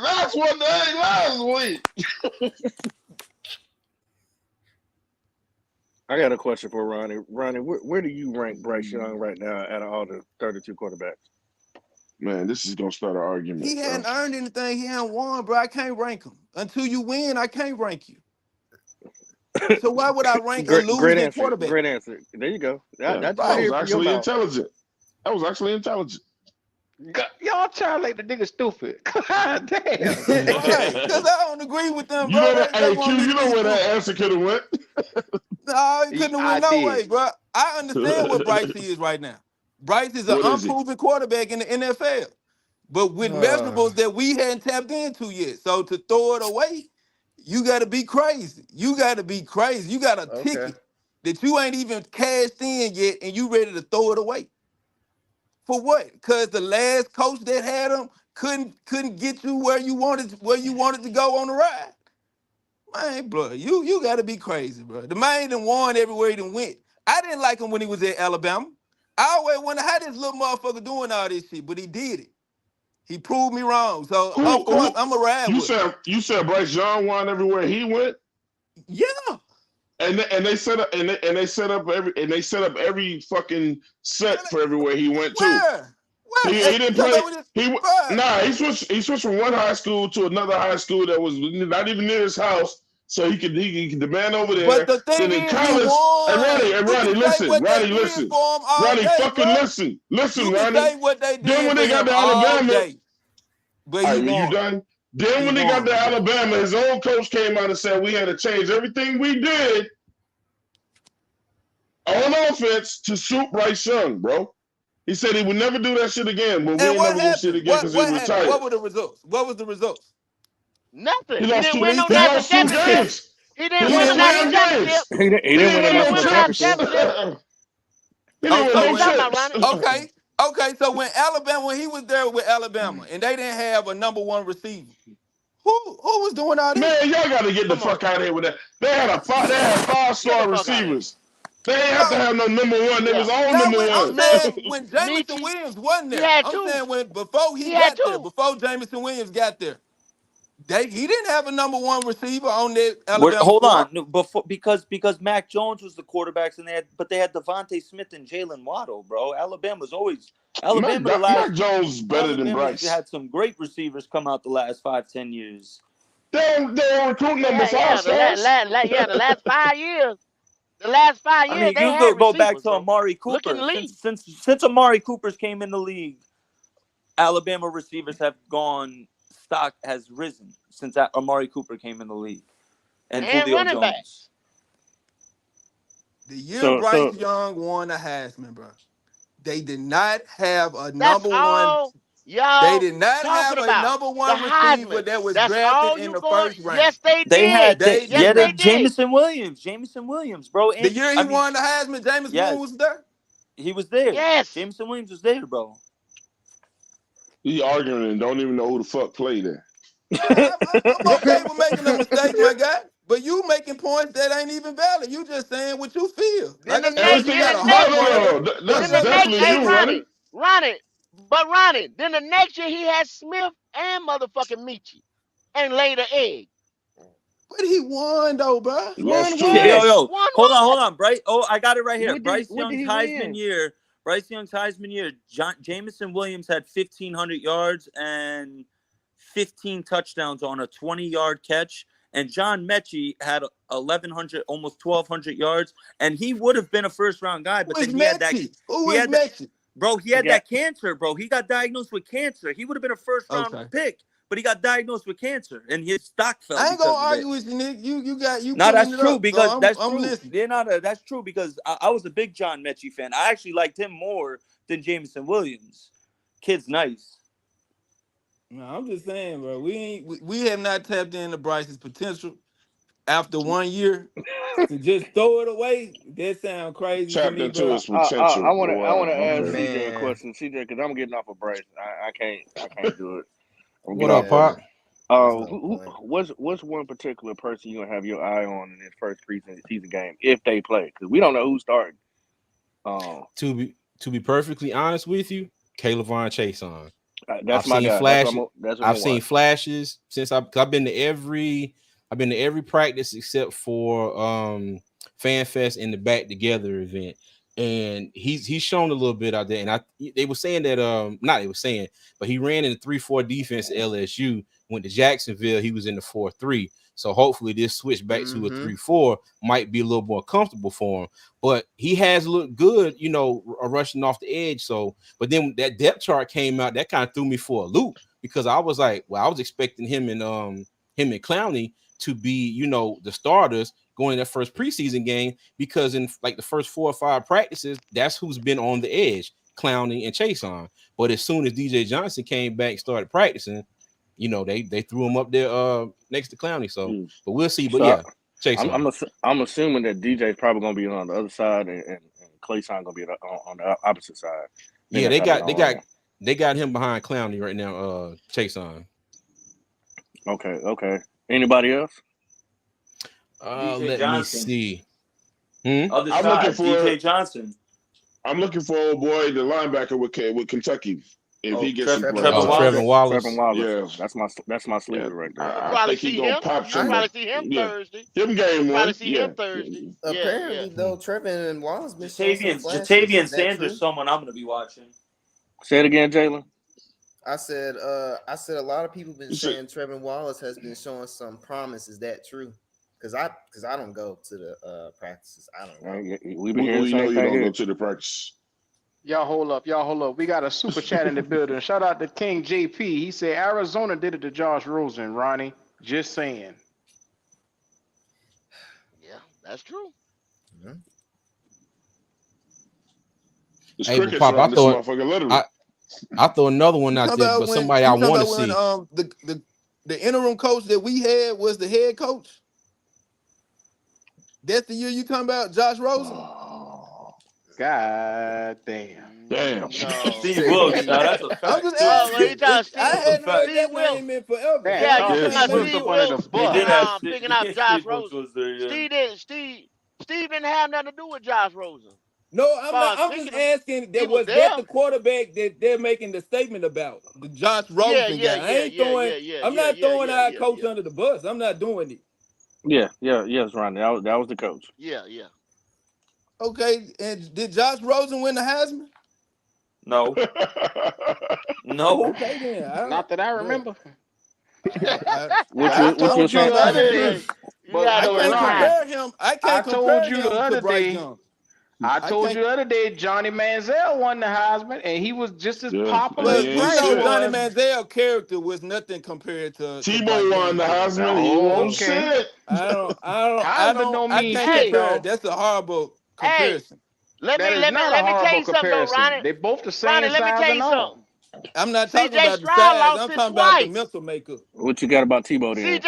that's what they last week. I got a question for Ronnie. Ronnie, where do you rank Bryce Young right now out of all the 32 quarterbacks? Man, this is gonna start an argument. He hadn't earned anything. He hadn't won, bro. I can't rank him. Until you win, I can't rank you. So why would I rank a losing quarterback? Great answer. There you go. That was actually intelligent. That was actually intelligent. Y'all trying to make the nigga stupid. God damn. Because I don't agree with them, You bro. know that, hey, Q, you know where that answer could have went. No, he couldn't have went no way, bro. I understand what Bryce is right now. Bryce is an unproven quarterback in the NFL, but with measurables that we hadn't tapped into yet. So to throw it away, you got to be crazy. You got to be crazy. You got a ticket that you ain't even cashed in yet, and you ready to throw it away. For what? Because the last coach that had him couldn't get you where you wanted to go on the ride. Man, bro, you got to be crazy, bro. The man done won everywhere he done went. I didn't like him when he was at Alabama. I always wonder how this little motherfucker doing all this shit, but he did it. He proved me wrong. So of course I'm a ride with him. You said Bryce Young won everywhere he went? Yeah. And they set up every fucking set for everywhere he went too. Where? He didn't play. He switched from one high school to another high school that was not even near his house, so he could demand over there. But the thing is, college, Ronnie, listen, listen, Ronnie. Say what they did then when they got to Alabama, but you done? Then when they got to Alabama, his old coach came out and said we had to change everything we did on offense to suit Bryce Young, bro. He said he would never do that shit again, but we ain't never gonna see it again because he retired. What were the results? What was the results? Nothing. He didn't win no national championship. He didn't win no national championship. He didn't win a national championship. He didn't win no chips. Okay. So when he was there with Alabama, and they didn't have a number one receiver, who was doing all this? Man, y'all got to get the fuck out of here with that. They had 5-star receivers. They ain't have to have no number one. They was all number one. I'm saying when Jameson Williams wasn't there. I'm saying before he got there, before Jameson Williams got there, he didn't have a number one receiver on that Alabama. Hold on, because Mac Jones was the quarterbacks, and they had Devontae Smith and Jalen Waddle, bro. Mac Jones better than Bryce. Had some great receivers come out the last 5-10 years. They were recruiting number 5 stars. The last 5 years. The last 5 years, you had go back to Amari Cooper. Since Amari Cooper's came in the league, Alabama receivers have gone. Stock has risen since Amari Cooper came in the league, and Julio running Jones. Back. The year Bryce Young won the Heisman, bro, they did not have a number one. They did not have a number one receiver that was drafted in the first round. Yes, they did. They did. Jameson Williams, bro. The year he won the Heisman, Jameson Williams was there. He was there. Yes. Jameson Williams was there, bro. He arguing and don't even know who the fuck played there. I'm okay with making a mistake, my guy. But you making points that ain't even valid. You just saying what you feel. That's definitely you, Ronnie. Ronnie, then the next year he had Smith and motherfucking Michie and laid an egg. But he won though, bro. Yo, hold on, Bryce. Oh, I got it right here. Bryce Young's Heisman year. Jameson Williams had 1,500 yards and 15 touchdowns on a 20-yard catch. And John Mechie had 1,100, almost 1,200 yards. And he would have been a first-round guy, but then he had that. Bro, he had that cancer, bro. He got diagnosed with cancer. He would have been a first-round pick, but he got diagnosed with cancer, and his stock fell. I ain't gonna argue with you, Nick. You. No, that's true because so that's true. Listening. That's true because I was a big John Mechie fan. I actually liked him more than Jameson Williams. Kid's nice. No, I'm just saying, bro. We have not tapped into Bryce's potential after 1 year. To just throw it away, that sound crazy to me, into bro. his potential. I want to ask CJ a question. CJ, because I'm getting off of Bryce. I can't do it. What up, Pop? What's one particular person you gonna have your eye on in this first preseason game if they play? Because we don't know who's starting. To be perfectly honest with you, Kayvon Chason. That's my guy. I've seen flashes since I've been to every practice except for Fan Fest and the Back Together event, and he's shown a little bit out there. And they were saying that but he ran in the 3-4 defense at LSU. Went to Jacksonville, he was in the 4-3. So hopefully this switch back to a 3-4 might be a little more comfortable for him. But he has looked good, rushing off the edge. So, but then that depth chart came out, that kind of threw me for a loop because I was like, well, I was expecting him and Clowney to be, the starters going in that first preseason game because in like the first 4 or 5 practices, that's who's been on the edge, Clowney and Chason. But as soon as DJ Johnson came back, started practicing, they threw him up there next to Clowney. So, but we'll see. But yeah, Chason. I'm assuming that DJ's probably gonna be on the other side and Clayson gonna be on the opposite side. Yeah, they got him behind Clowney right now. Chason. Okay. Anybody else? Let Johnson. me see. Other I'm side, looking for DJ Johnson. I'm looking for old boy, the linebacker with Kentucky. If he gets some play. Trevor Wallace. Yeah, that's my sleeper right there. I think he's gonna pop some. Probably see him Thursday. Him game one. Probably see him Thursday. Apparently, though, Trevor and Wallace been Jatavian Sanders, someone I'm gonna be watching. Say it again, Jalen. I said a lot of people been saying Trevor Wallace has been showing some promise. Is that true? Because I don't go to the practices. I don't know. We've been hearing the same you thing don't here. go to the practice. Y'all hold up. We got a super chat in the building. Shout out to King JP. He said Arizona did it to Josh Rosen, Ronnie. Just saying. Yeah, that's true. Mm-hmm. Hey, but Pop, I throw another one out there, but somebody I want to see. The interim coach that we had was the head coach. That's the year you talking about, Josh Rosen? God damn. Damn. Steve Wilkes. Now that's a fact. I hadn't heard that name in forever. Yeah, you talking about Steve Wilkes picking out Josh Rosen. Steve didn't have nothing to do with Josh Rosen. No, I'm just asking. Was that the quarterback that they're making the statement about? The Josh Rosen guy. I'm not throwing our coach under the bus. I'm not doing it. Yes, Ronnie. That was the coach. Yeah. Okay, and did Josh Rosen win the Heisman? No. No. Okay, then. Not that I remember. I told you the other day. I can't compare him to Bryce Young. I told you the other day Johnny Manziel won the Heisman, and he was just as popular. But we know Johnny Manziel's character was nothing compared to Tebow won the Heisman. Oh, okay. I can't compare. That's a horrible comparison. Let me tell you something, though, Ronnie. They both the same Ronnie, size. let me tell you something. I'm not talking about the size. I'm talking about the mental makeup. What you got about Tebow then?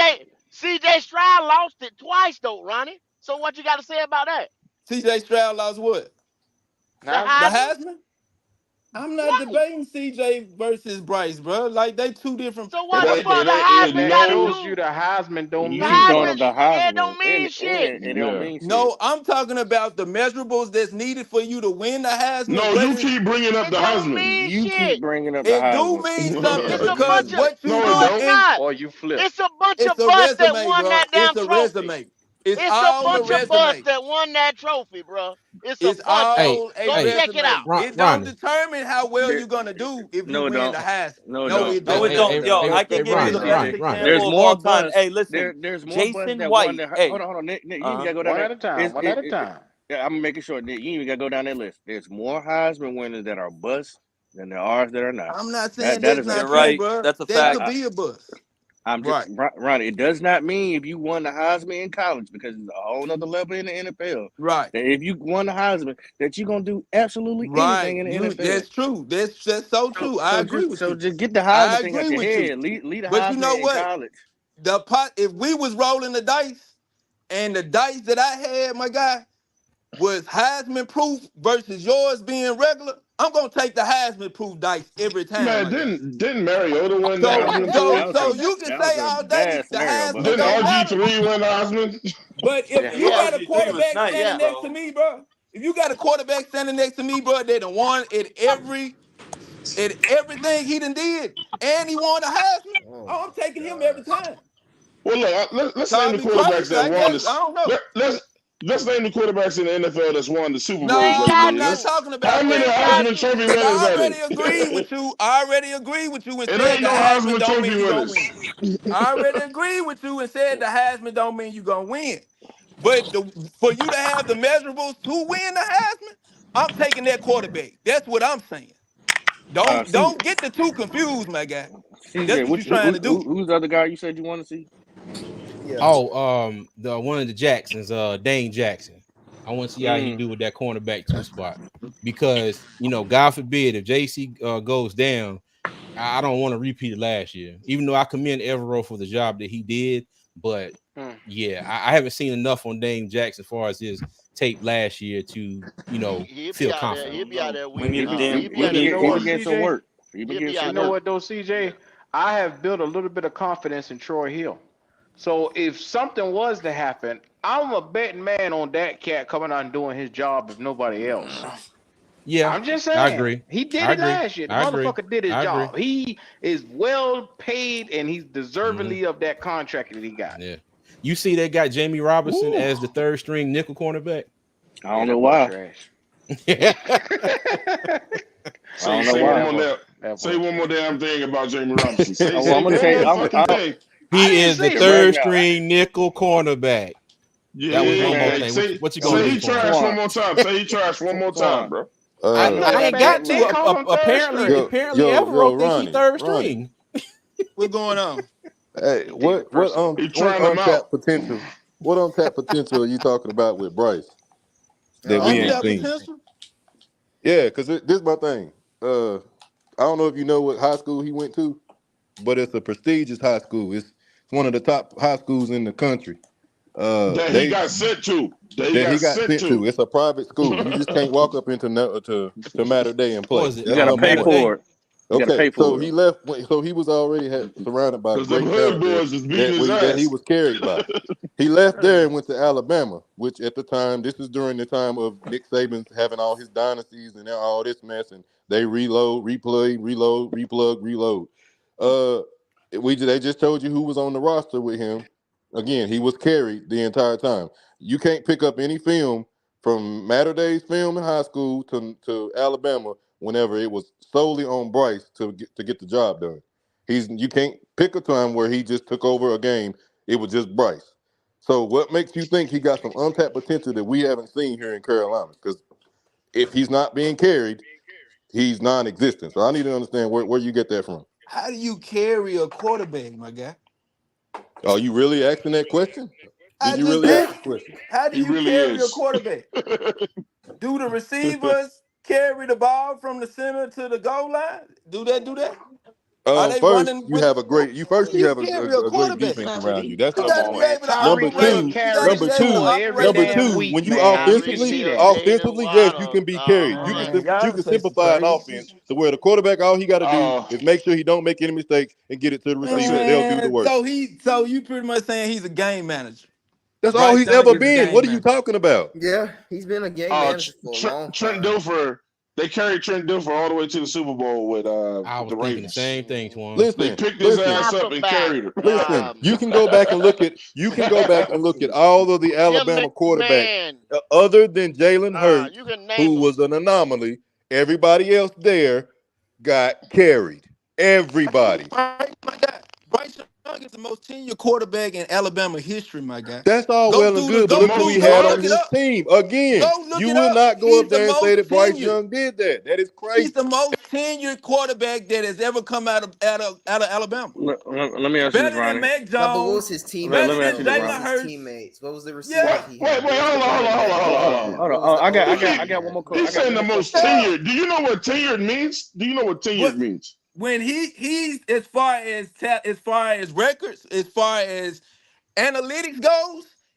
CJ Stroud lost it twice, though, Ronnie. So what you got to say about that? CJ Stroud lost what? The Heisman? I'm not debating CJ versus Bryce, bro. Like, they two different. So what the fuck the Heisman got to do? You the Heisman don't mean it don't mean shit. It don't mean shit. No, I'm talking about the measurables that's needed for you to win the Heisman. No, you keep bringing up the Heisman. You keep bringing up the Heisman. It do mean something because what you do or you flip. It's a bunch of butts that won that damn trophy. It's a bunch of butts that won that trophy, bro. It's all go check it out. It don't determine how well you're gonna do if you win the Heisman. No, it don't. Yo, I can give you the best example of all time. Hey, listen. There's more Jason that White. Hold on, Nick. You gotta go down one at a time. One at a time. Yeah, I'm making sure, Nick. You even gotta go down that list. There's more Heisman winners that are busts than there are that are not. I'm not saying that that's not right, true, bro. That's a fact. That could be a bust. I'm just Ronnie. It does not mean if you won the Heisman in college, because it's a whole nother level in the NFL. Right. That if you won the Heisman, that you're gonna do absolutely anything in the NFL. That's true. That's so true. I agree with you. So just get the Heisman thing out your head. Lead the Heisman you know what? in college. If we was rolling the dice, and the dice that I had, my guy, was Heisman proof versus yours being regular, I'm gonna take the Heisman proof dice every time. Man, didn't Mariota win the Heisman So too? you can that say was a all day bad the scenario, but Heisman Didn't okay. don't matter. RG3 win the Heisman? But Yeah, if you got a RG3 was quarterback nice, standing next to bro. me, bro, if you got a quarterback standing next to me, bro, that done won at everything he done did, and he won a Heisman, Oh oh, I'm my taking him every gosh. time. Well, look, let's name Call the me quarterbacks crazy, that I won guess. I this. don't know. Let's name the quarterbacks in the NFL that's won the Super You Bowls ain't every No, I'm got year. not to. talking How about You many that ain't got because Heisman to. Trophy I winners are already agreed they? with you. I already agreed with you and It said ain't the no Heisman Heisman don't Trophy mean you gonna winners. win. I already agreed with you and said the Heisman don't mean you gonna win. But for you to have the measurables to win the Heisman, I'm taking that quarterback. That's what I'm saying. Don't get the two confused, my guy. That's CJ, what you're trying to do. who's the other guy you said you want to see? Yeah. The one of the Jacksons, Dane Jackson. I want to see how he do with that cornerback 2 spot because God forbid if JC goes down, I don't want to repeat it last year. Even though I commend Evero for the job that he did, but yeah, I haven't seen enough on Dane Jackson as far as his tape last year to He'll be feel out there. confident. He'll be out there We week. need a He'll damn. be We out there You need. know week He, He what, one. began some CJ? work. He He'll began be some out You know there. work. what though, CJ? I have built a little bit of confidence in Troy Hill. So if something was to happen, I'm a betting man on that cat coming out and doing his job if nobody else. Yeah, I'm just I saying. agree. He did I it agree. last year. The I agree. motherfucker did his I agree. job. He is well paid and he's hmm deservingly of that contract that he got. Yeah. You see, they got Jamie Robinson woo. as the 3rd string nickel cornerback. I Yeah, don't know that boy why. trash. I don't know Say Yeah, one why. that more boy. now. That Say boy one more trash. damn thing about Jamie Robinson. Say Well, say I'm gonna one tell you. more fucking thing. I He didn't is the say right third shit. now. string nickel cornerback. That was one more Yeah, Man, thing. What you gonna say do he for him? trash one Twan, more time. Say he trash one more time, Twan. bro. I I know I that ain't man. got They to. call him third Apparently, string. Evero thinks he third string. What's going on? He take it personal. He trying them out. Potential are you talking about with Bryce that we ain't Untapped seen? potential. Yeah, because this is my thing. I don't know if you know what high school he went to, but it's a prestigious high school. It's one of the top high schools in the country. That he They got sent to. That he that he got got sent sent to. to. It's a private school. You just can't walk up into to Matter Day and Or play. is it You That's gotta number pay Matter one. Day? for it. You gotta Okay, pay so for he it. left. So he was already surrounded by Because them great hood talent there boys is beating his that he ass. was carried by. He left there and went to Alabama, which at the time, this is during the time of Nick Saban having all his dynasties and all this mess, and they reload, replay, reload, replug, reload. Uh, they just told you who was on the roster with him. Again, he was carried the entire time. You can't pick up any film from Matter Day's film in high school to Alabama whenever it was solely on Bryce to get the job done. You can't pick a time where he just took over a game. It was just Bryce. So what makes you think he got some untapped potential that we haven't seen here in Carolina? Because if he's not being carried, he's non-existent. So I need to understand where you get that from. How do you carry a quarterback, my guy? Are you really asking that question? I Did you just really ask the asked you. question? How do He you really carry a is. quarterback? Do the receivers carry the ball from the center to the goal line? Do that? Are they First, running you with have the a great. how do you you have carry a a great quarterback? defense around you. That's You number got to be one. Man, able to Number Tyreek Hill operate. two, You got to carries be number able to Tua two, every operate number on damn two. week, When you man. You Tyreek should offensively, see Hill, that. Jalen yes, you Waddle, can be carried. man. You Y'all can just say some simplify an crazy offense shit. to where the quarterback all he got to do uh, is make sure he don't make any mistakes and get it to the receiver. They'll do the Man, work. so you pretty much saying he's a game manager. That's all Bryce he's Young ever is a been. game What are you manager. talking about? Yeah, he's been a game manager for a long Trent time. Dilfer. They carried Trent Dilfer all the way to the Super Bowl with I was the thinking the Ravens. same thing, Twan. They Listen, picked his listen, ass up and Hasselback, carried him. listen. You can go back and look at. You can go back and look at all of the Jim Alabama quarterbacks, McMahon. other than Jalen Hurts, You can name who them. was an anomaly. Everybody else there got carried. Everybody. My guy, Bryce Young is the most tenured quarterback in Alabama history, my guy. That's all Go well and through the good, but go look who through he The go had on look it his most. up. team. Again, Go look you it will up. not go He's up the there and say most that Bryce tenured. Young did that. That is He's crazy. the most tenured quarterback that has ever come out of Alabama. Let me ask you this, Better than Ronnie. Mac No, but what was Jones. his Let Better teammates me ask than you though? this, What was Jalen Ronnie. his Hurts. teammates? What was the Yeah. receivers he Wait, had? What was the hold on, hold running on, hold back on, that hold he on, hold on. had? Hold What on. was the I OC He, that got he one more. had? I he's got saying one the more most question. Yeah. tenured. Do you know what tenured means? Do you know what tenured What means? when he's as far as records, as far as analytics goes,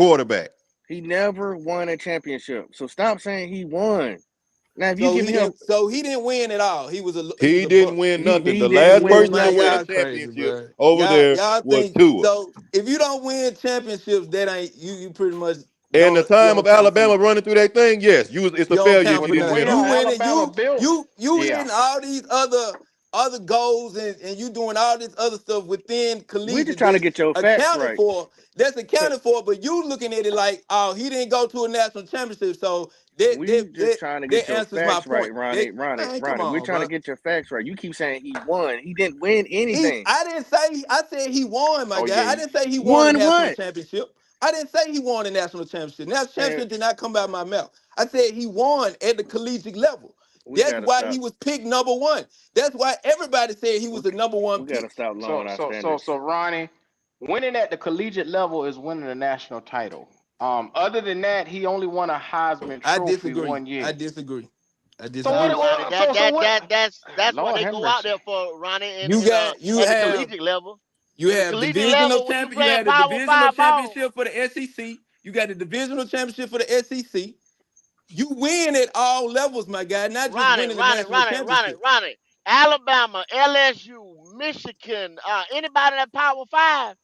quarterback. He never won a championship. So stop saying he won. Now, if you give him, So he didn't win at all. He was a Didn't win nothing. he The didn't last win person to Man, win a y'all nothing. crazy, championship bro. over there Y'all was think Tua. so? If you don't win championships, that ain't you. Pretty much And the you time don't of count for Alabama running through that thing, yes, it's a you don't failure if count you for With the didn't nothing. way win You how all. winning, Alabama built, you yeah. hitting all these other goals and you doing all this other stuff within We're just collegiate trying to that's get your facts accounted right. for. But you looking at it like, oh, he didn't go to a national championship, so We just trying to get that your answers my facts right, point. That, man, come Ronnie. We're on, trying to bro. get your facts right. You keep saying he won. He didn't win anything. I said he won, my Oh guy. I yeah. didn't say he won a Won national what? championship. I didn't say he won a national championship. National Man, championship did not come out of my mouth. I said he won at the collegiate level. we That's gotta why stop. he was picked number one. That's why everybody said he was the number one We gotta pick. stop So lowering our so so standards. so Ronnie, winning at the collegiate level is winning a national title. Other than that, he only won a Heisman I Trophy disagree. one I year. disagree. I So what? disagree. Ronnie, So what? that's what Lord they have go out mercy. there for, Ronnie, You got you at the have collegiate level. you The have collegiate divisional level when you champion. You playing had the Power divisional Five ball. championship for the SEC. You got the divisional championship for the SEC. You win at all levels, my guy, not just winning the national championship. Ronnie. Alabama, LSU, Michigan, anybody that Power Five,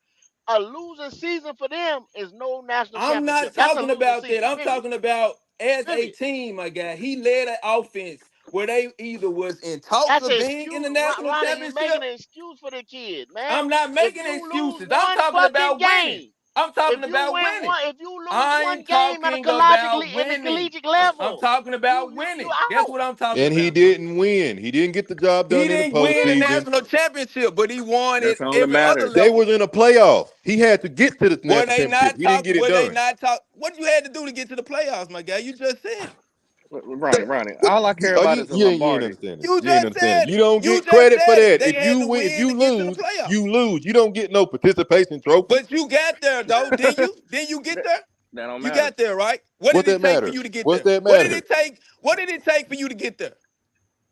a losing season for them is no national I'm not championship. That's a talking losing about that. season. I'm Period. talking about as a Period. team, my guy. He led an offense where they either was in talks That's of an being in excuse, the national Ronnie. You championship. making an excuse for the kid, man. I'm not If making you lose excuses. I'm one talking fucking about winning. game, I'm if talking you about win winning. one, if you lose I'm one game at a talking about in the winning. collegiate I'm level, talking about you winning. That's out. what I'm talking And he about, bro. didn't win. He didn't get the job He done in the didn't He win a didn't. postseason. national championship, but he won That's at all that every other matters. They level. was in a playoff. He had to get to the Were national they championship. not He didn't talk? get it Were they done. not talk? What you had to do to get to the playoffs, my guy? You just said it. Ronnie. All I care Oh, about is a you ain't Lombardi. understanding. You You ain't just understanding. said You it. don't You get just credit for said it. that. They If had you to win, if win you to get to the lose, playoffs. you lose. You don't get no participation trophy. But you got there though, didn't you? Didn't you get That, there? that don't You matter. got there, right? What What did it that take for matter? you to get What's there? that What did matter? it take? What did it take for you to get there?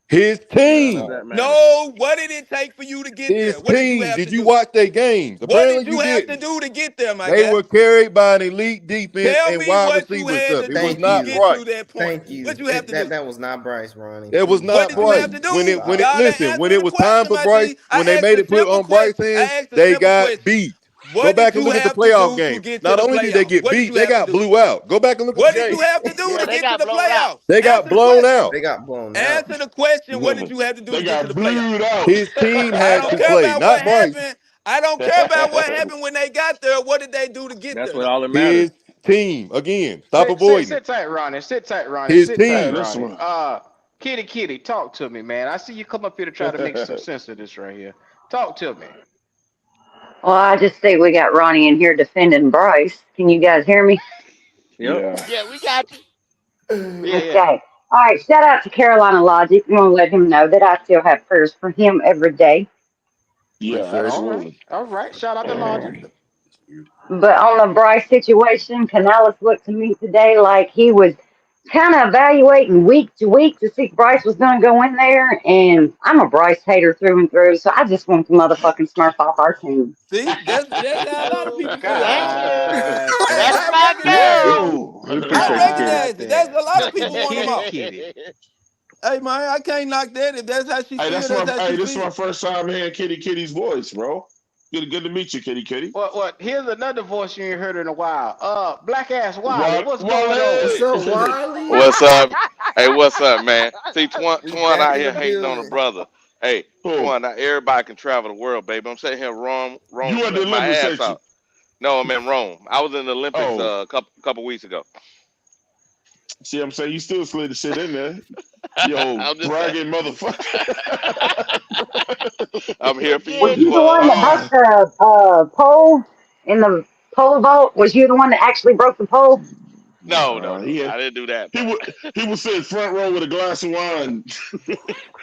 His None of team. that matters. No, what did it take for you to get there? His What did you team. have to Did you do? watch their games? What did Apparently you you have to didn't. do to get there, my They guy? were carried by an elite defense Tell and me wide what you receiver had stuff. to It do was Thank to not you. get Bryce. to that point. Thank you. What you have to do? That was not Bryce, Ronnie. It was Please What not did you stop. have Bryce. to When do? it when it Stop. Y'all ain't listen, when answering it the was time question, for my Bryce, G. when they made it put on Bryce hands, I asked a they simple got question. beat. Go What back did and you look at the have to playoff do to game. get to Not the only did they playoffs? get What did beat, you they have to got do? blew out. Go back and look at the What did game. you have to do Yeah, to they get to got the blown out. playoffs? They got Answer the blown question. out. They got blown out. Answer the question. What did you have to do They to get to got the playoffs? blued out. His team I had don't to care play, about what not Bryce. happened. I don't care about what happened when they got there. What did they do to get That's there, what though? all that matters. His team. Again, stop Sit, sit, avoiding it. sit tight, Ronnie. Sit tight, Ronnie. His Sit tight, Hey, team. that's Ronnie. one. Kitty, talk to me, man. I see you come up here to try to make some sense of this right here. Talk to me. Well, I just see we got Ronnie in here defending Bryce. Can you guys hear me? Yep. Yeah. Yeah, we got you. Yeah, yeah. Okay. All right. Shout out to Carolina Logic. I want to let him know that I still have prayers for him every day. Yeah, Appreciate it. All right, absolutely. all right. Shout out to Logic. But on the Bryce situation, Canales looked to me today like he was kind of evaluating week to week to see if Bryce was going to go in there. And I'm a Bryce hater through and through, so I just want the motherfucking Smurf off our team. See, that's how a lot of Oh, people feel. thank you. God That's damn. my girl. Whoa. We I appreciate you, Kitty. recognize God it. That's damn. a lot of people want him off. Kitty. Hey man, I can't knock that. If that's how she Hey, feel, that's how she this is my feel. first time hearing Kitty's voice, bro. Good to meet you, Kitty. What? Here's another voice you ain't heard in a while. Black ass Wally, what's going What's Wale. on? up, Wiley? What's up? Hey, what's up, man? See, We Twan back out in the here hating on a building. brother. Hey, Who? Twan, not everybody can travel the world, baby. I'm sitting here Rome You at the sweating my Olympics, ass ain't you? out. No, I'm in Rome. I was in the Olympics Oh, couple weeks ago. see, I'm saying you still slid the shit in there. Yo, I'm just saying. bragging motherfucker. I'm He here for you, Was did you the it. one that Twan. broke Ah, the pole in the pole vault? Was you the one that actually broke the pole? No, nah, I didn't do that, he but was he was sitting front row with a glass of wine.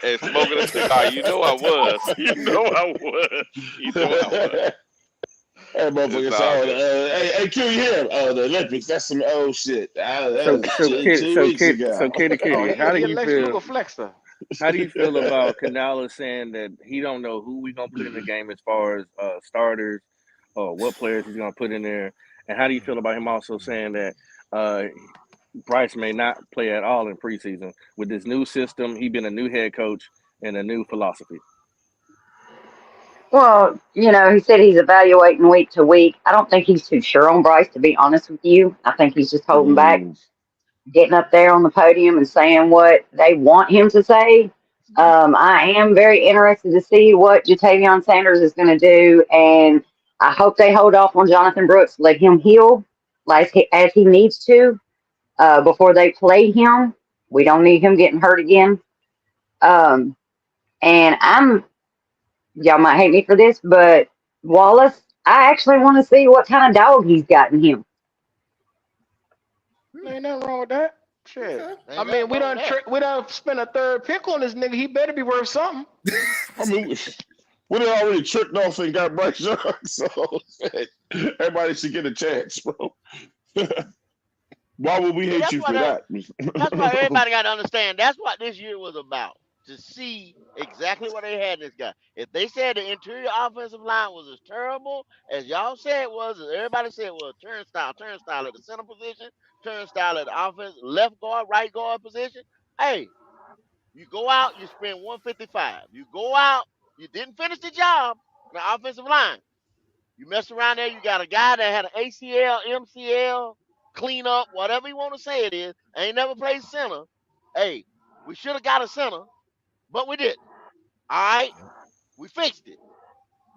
and smoking a cigar. You know I was. You know I was. You know I was. That It's motherfucker all saw good. hey, Q, you hear? Oh, the Olympics, that's some old shit. That was two weeks ago. Oh, Kitty, how do he a you Lex feel? Luger flexer. How do you feel about Canales saying that he don't know who we gonna put in the game as far as starters or what players he's gonna put in there? And how do you feel about him also saying that uh, Bryce may not play at all in preseason. With this new system, he been a new head coach and a new philosophy. Well, he said he's evaluating week to week. I don't think he's too sure on Bryce, to be honest with you. I think he's just holding back, getting up there on the podium and saying what they want him to say. I am very interested to see what Jatavion Sanders is going to do, and I hope they hold off on Jonathan Brooks, let him heal as he needs to before they play him. We don't need him getting hurt again. And y'all might hate me for this, but Wallace, I actually want to see what kind of dog he's got in him. Ain't nothing wrong with that. Shit. Okay. I mean, we done spent a third pick on this nigga. He better be worth something. I mean, we done already tricked off and got Bryce Young, so everybody should get a chance, bro. Why would we hate you for that? That's why everybody got to understand. That's what this year was about. To see exactly what they had in this guy. If they said the interior offensive line was as terrible as y'all said it was, as everybody said it was, turnstile at the center position, turnstile at the offense, left guard, right guard position. Hey, you go out, you spend 155. You go out, you didn't finish the job in the offensive line. You mess around there, you got a guy that had an ACL, MCL, cleanup, whatever you want to say it is, ain't never played center. Hey, we should have got a center. But we didn't. All right? We fixed it.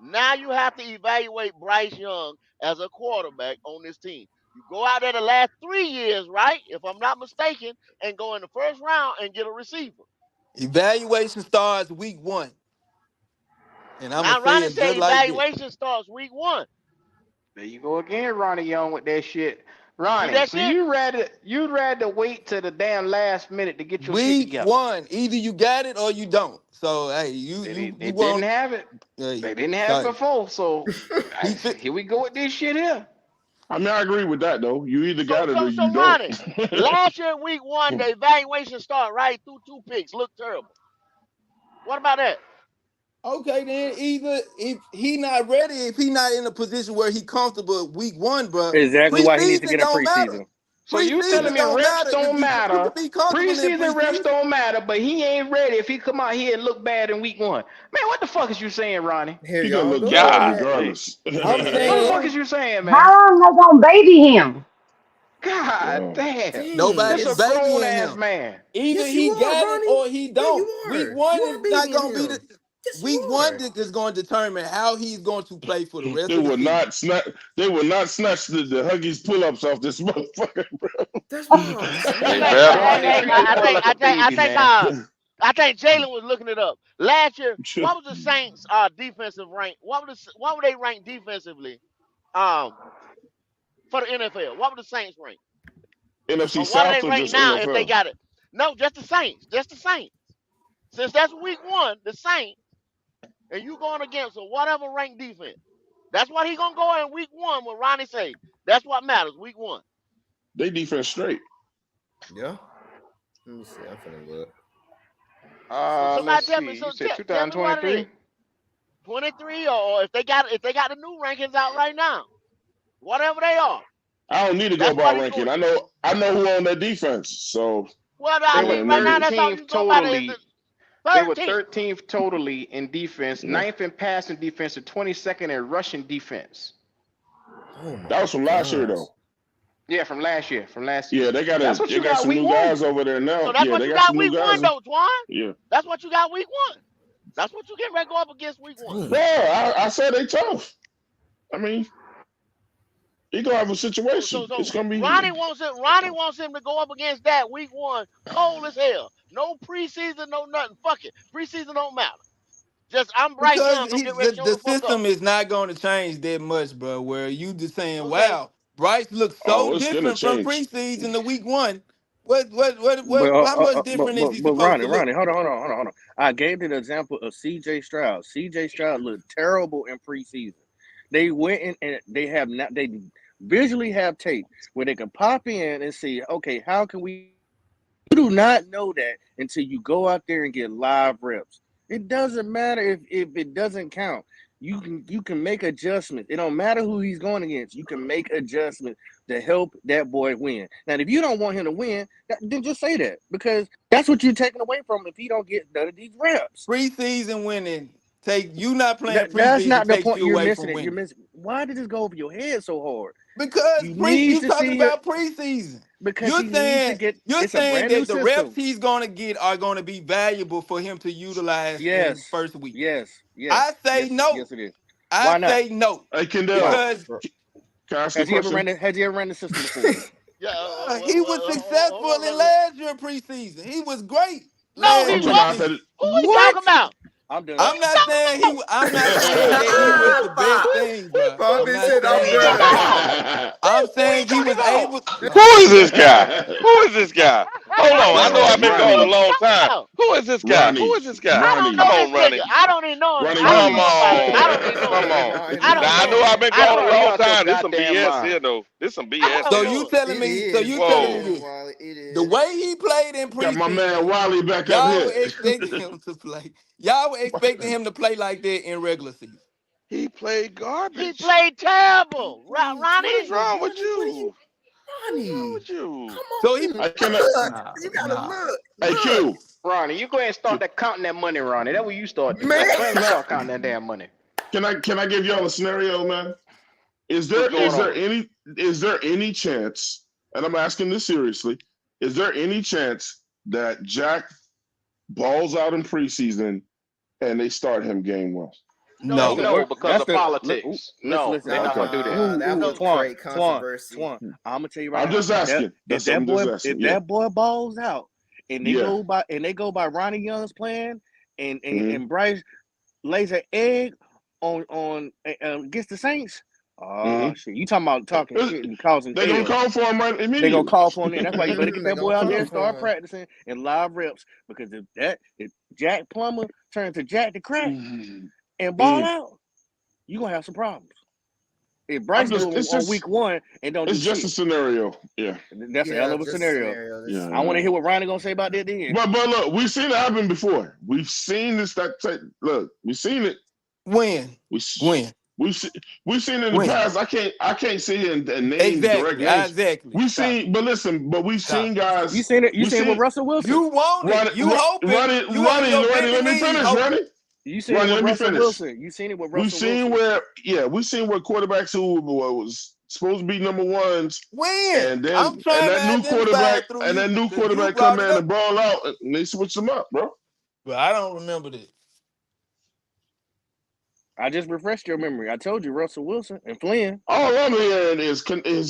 Now you have to evaluate Bryce Young as a quarterback on this team. You go out there the last 3 years, right? If I'm not mistaken, and go in the first round and get a receiver. Evaluation starts week 1. And I'm going Now to say Ronnie it said just like this. evaluation starts week 1. There you go again, Ronnie Young with that shit. See Ronnie, that so shit? you'd rather wait to the damn last minute to get your shit Week together. 1. Either you got it or you don't. So, hey, They you didn't have it. Hey, They didn't have it before, so he here we go with this shit here. I mean, I agree with that, though. You either got it or you don't. Ronnie, last year, week 1, the evaluation started right through 2 picks. Looked terrible. What about that? Okay, then either if he not ready, if he not in a position where he comfortable week 1, bro, Exactly why he needs to preseason get in don't matter. preseason. So you telling Preseason me don't reps matter don't you matter, can be comfortable in preseason reps preseason. don't matter, but he ain't ready if he come out here and look bad in week 1. Man, what the fuck is you saying, Ronnie? Here He gonna y'all look go bad with God, that. regardless. I'm What the saying fuck is you saying, man? How long they gonna baby him? God Wow. damn. Dang, This nobody's a it's grown babying ass him. man. Either yes, you he are, got it Ronnie. or he No, don't. you Week are. 1 You is are not babying gonna be him. the Yes, week you 1 are. is going to determine how he's going to play for the rest They of the will season. not snatch. They will not snatch the Huggies pull-ups off this motherfucker, bro. That's what I'm they saying. better. Ronnie, treat the boy like a baby, man. I think Jalen was looking it up. Last year, what was the Saints defensive rank? What were they ranked defensively for the NFL? What were the Saints rank? NFC Or what are they South or ranked just now if they NFL? got it? No, just the Saints. Just the Saints. Since that's week 1, the Saints, and you going against a whatever ranked defense. That's what he gonna go in week 1 when Ronnie say. That's what matters, week 1. They defense straight. Yeah. Let me see. I'm finna look. So somebody Let's tell me. see. So You said tell me what it is. 2023? 23, or if they got the new rankings out right now, whatever they are. I don't need to go That's what by he ranking. going. I know who on that defense. So Well, I They were mean, right now that's all 13th you go by is totally. the They were 13th. 13th totally in defense, yeah. 9th in passing defense, and 22nd in rushing defense. Oh my That was from last year, gosh. though. Yeah, from last year. Yeah, they That's what you got got some week new 1. guys over there now. So that's Yeah, what they you got some got new week 1 guys. though, Twan. Yeah. That's what you got week 1. That's what you get ready to go up against week 1. Dang. Yeah, I said they tough. I mean, he gonna have a So situation. It's gonna be. Ronnie wants him to go up against that week 1, cold as hell. No preseason, no nothing. Fuck it. Preseason don't matter. Just I'm Bryce Because Young. I'm getting ready to show the the fuck up. system is not going to change that much, bro. Where you just saying, Okay. "Wow, Bryce looks so Oh, it's gonna different from change. preseason to week 1." But How much different is he supposed to look? Ronnie, hold on. I gave the example of C.J. Stroud. C.J. Stroud looked terrible in preseason. They went in and they visually have tape where they can pop in and see, okay, how can we? You do not know that until you go out there and get live reps. It doesn't matter if it doesn't count. You can make adjustments. It don't matter who he's going against. You can make adjustments to help that boy win. Now, if you don't want him to win, then just say that, because that's what you're taking away from him if he don't get none of these reps. Preseason winning not playing That's preseason not the takes point. you You're away missing from it. You're winning. missing. Why did this go over your head so hard? Because You need you to talking see about preseason. because he needs to get. You're It's a saying brand new that the reps system. he's gonna get are gonna be valuable for him to utilize in Yes, first week. yes, I say yes, no. yes. It is. I Why not? say no. Hey, Kendall, Why? Because can I ask you a question? Has he ever ran the system before? Yeah, he was hold successful on. in last year preseason. He was great No, last he I'm talking about wasn't. after. preseason. Who are you talking about? I'm done. Who I'm you not talking saying about? I'm not saying that he was the best Pop, thing, bro. Pop I'm and not said, Who I'm saying you that. talking done. about? I'm Who you saying he talking was about? able. Who is this guy? Who is this guy? Hold on. I know Bro, I've been Who gone a Ronnie, you long talking time. about? Who is this guy? Who Ronnie, is this guy? I don't Ronnie, Come know this on, nigga. Ronnie. I don't even know him. Ronnie I don't Come know Williams. about him. I don't on. even know Come him. on. I Now don't I know know him. I've been I gone don't a know you long him. out your time. This some goddamn BS mind. here though. This some I BS So don't here. you know him. telling It me? So is. you It telling me Whoa. is, this? Wally. It The is. way he played in Got my man preseason, Wiley back up y'all here. were expecting him to play. Y'all were expecting him to play like that in regular season. He played He garbage. played terrible. What is Ronnie. wrong with What are you, you? What is wrong Ronnie? with you? Come So he on. I can Look. nah You gotta nah. look. Hey Look. Q. Ronnie, you go ahead and start that counting that money, Ronnie. That's what you start doing. Man. Go ahead and Can I start counting that damn money. can I give y'all a scenario, man? Is What's there going on? is there any chance, and I'm asking this seriously, is there any chance that Jack balls out in preseason and they start him game one? That's No. the No. No, worst. because That's of the politics. listen, No, they're listen. not Okay. gonna do that. That was Twan, great controversy. I'm gonna tell you right I'm now. just asking. I'm just If asking. Yeah. that boy balls out and Yeah. they go by Ronnie Young's plan, and hmm and Bryce lays an egg on against the Saints. hmm Oh shit! You talking shit and causing They're gonna chaos. call for him right They gonna immediately. call for him, and that's why you better get They that gonna boy out there call and start for him. practicing and live reps. Because if Jack Plummer turns to Jack the Crack Mhm. and ball Mhm. out, you gonna have some problems. If Bryce do it It's on just week one and don't do it's just a shit, scenario. Yeah. that's a hell Yeah, of a just a scenario. scenario. Yeah. I want to hear what Ronnie gonna say about that then. But look, we've seen it happen before. We've seen this look, we've seen it. When? We When? we've se- we've seen it in the When? past. I can't sit here and name direct Exactly. names. Exactly. We've Stop seen, but listen, but we've Stop seen You guys. seen it? You We seen it with seen Russell Wilson? You want it. Ronnie, You hoping. You on your Ronnie. bended Let me knees finish, hoping. Ronnie. You seen it Ronnie, with let me Russell finish. Wilson? You seen it with We've Russell seen Wilson? we've seen where quarterbacks who was supposed to be number ones, When? and I'm then trying to identify it through that you new because you quarterback brought come it in up. and ball out, and they switch them up, bro. But I don't remember this. I just refreshed your memory. I told you Russell Wilson and Flynn. All I'm hearing is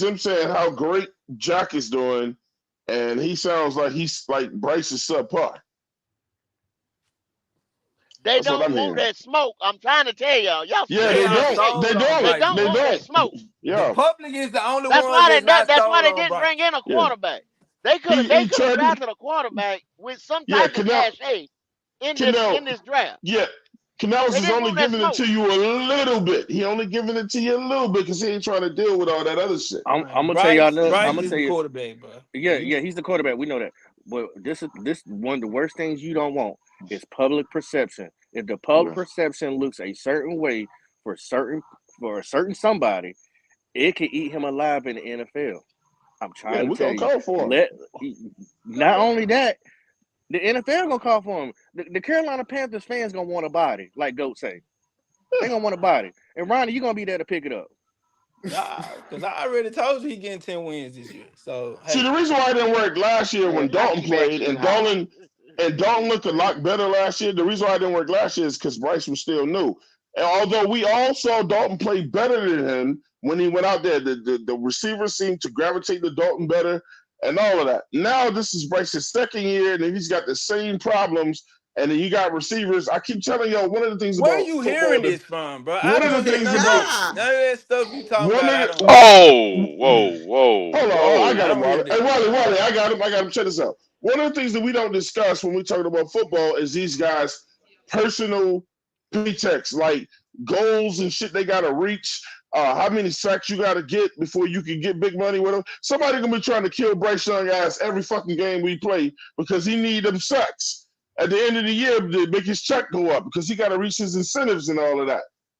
him saying how great Jack is doing, and he sounds like he's like Bryce is subpar. They That's what don't I'm want hearing. that smoke. I'm trying to tell y'all. Y'all Yeah, They forgetting they one are don't. thing. They sold on don't. They Bryce don't They Young. want that don't. smoke. The Yeah, public is the only one that's not That's why sold they on didn't Bryce. bring in a yeah. quarterback. They He could have tried to. drafted a quarterback with some Yeah, type of Canal. cachet Canal. in this draft. Yeah, Canales They is didn't only want that giving it smoke. to you a little bit. He only giving it to you a little bit because he ain't trying to deal with all that other shit. I'm Man, gonna tell y'all. I'm Bryce gonna is tell the you. quarterback, bro. Yeah, he's the quarterback. We know that. But this one of the worst things you don't want is public perception. If the public Yeah, perception looks a certain way for a certain somebody, it can eat him alive in the NFL. I'm yeah, trying to we tell gonna you. call for him. Not only that, the NFL gonna call for him. The Carolina Panthers fans gonna want a body, like Goat say. They gonna want a body. And Ronnie, you gonna be there to pick it up. Nah, because I already told you he getting 10 wins this year. So See, the hey, reason why it didn't work last year Man, when I Dalton keep played asking you how. and Dalton looked a lot better last year. The reason why it didn't work last year is because Bryce was still new. And although we all saw Dalton play better than him when he went out there, the receivers seemed to gravitate to Dalton better and all of that. Now this is Bryce's second year, and he's got the same problems. And then you got receivers. I keep telling y'all one of the things where about you football hearing that this from, bro? I one of don't the hear things none of about this. Nah. None of that stuff you talking one about, of I the, don't hear. Oh, whoa, whoa, hold on, I I got him, don't whoa. hear Wally. Hey, this. Wally, I got him. Check this out. One of the things that we don't discuss when we're talking about football is these guys' personal paychecks, like goals and shit they got to reach. How many sacks you got to get before you can get big money with them? Somebody gonna be trying to kill Bryce Young ass every fucking game we play because he need them sacks. At the end of the year, to make his check go up because he got to reach his incentives and all of that.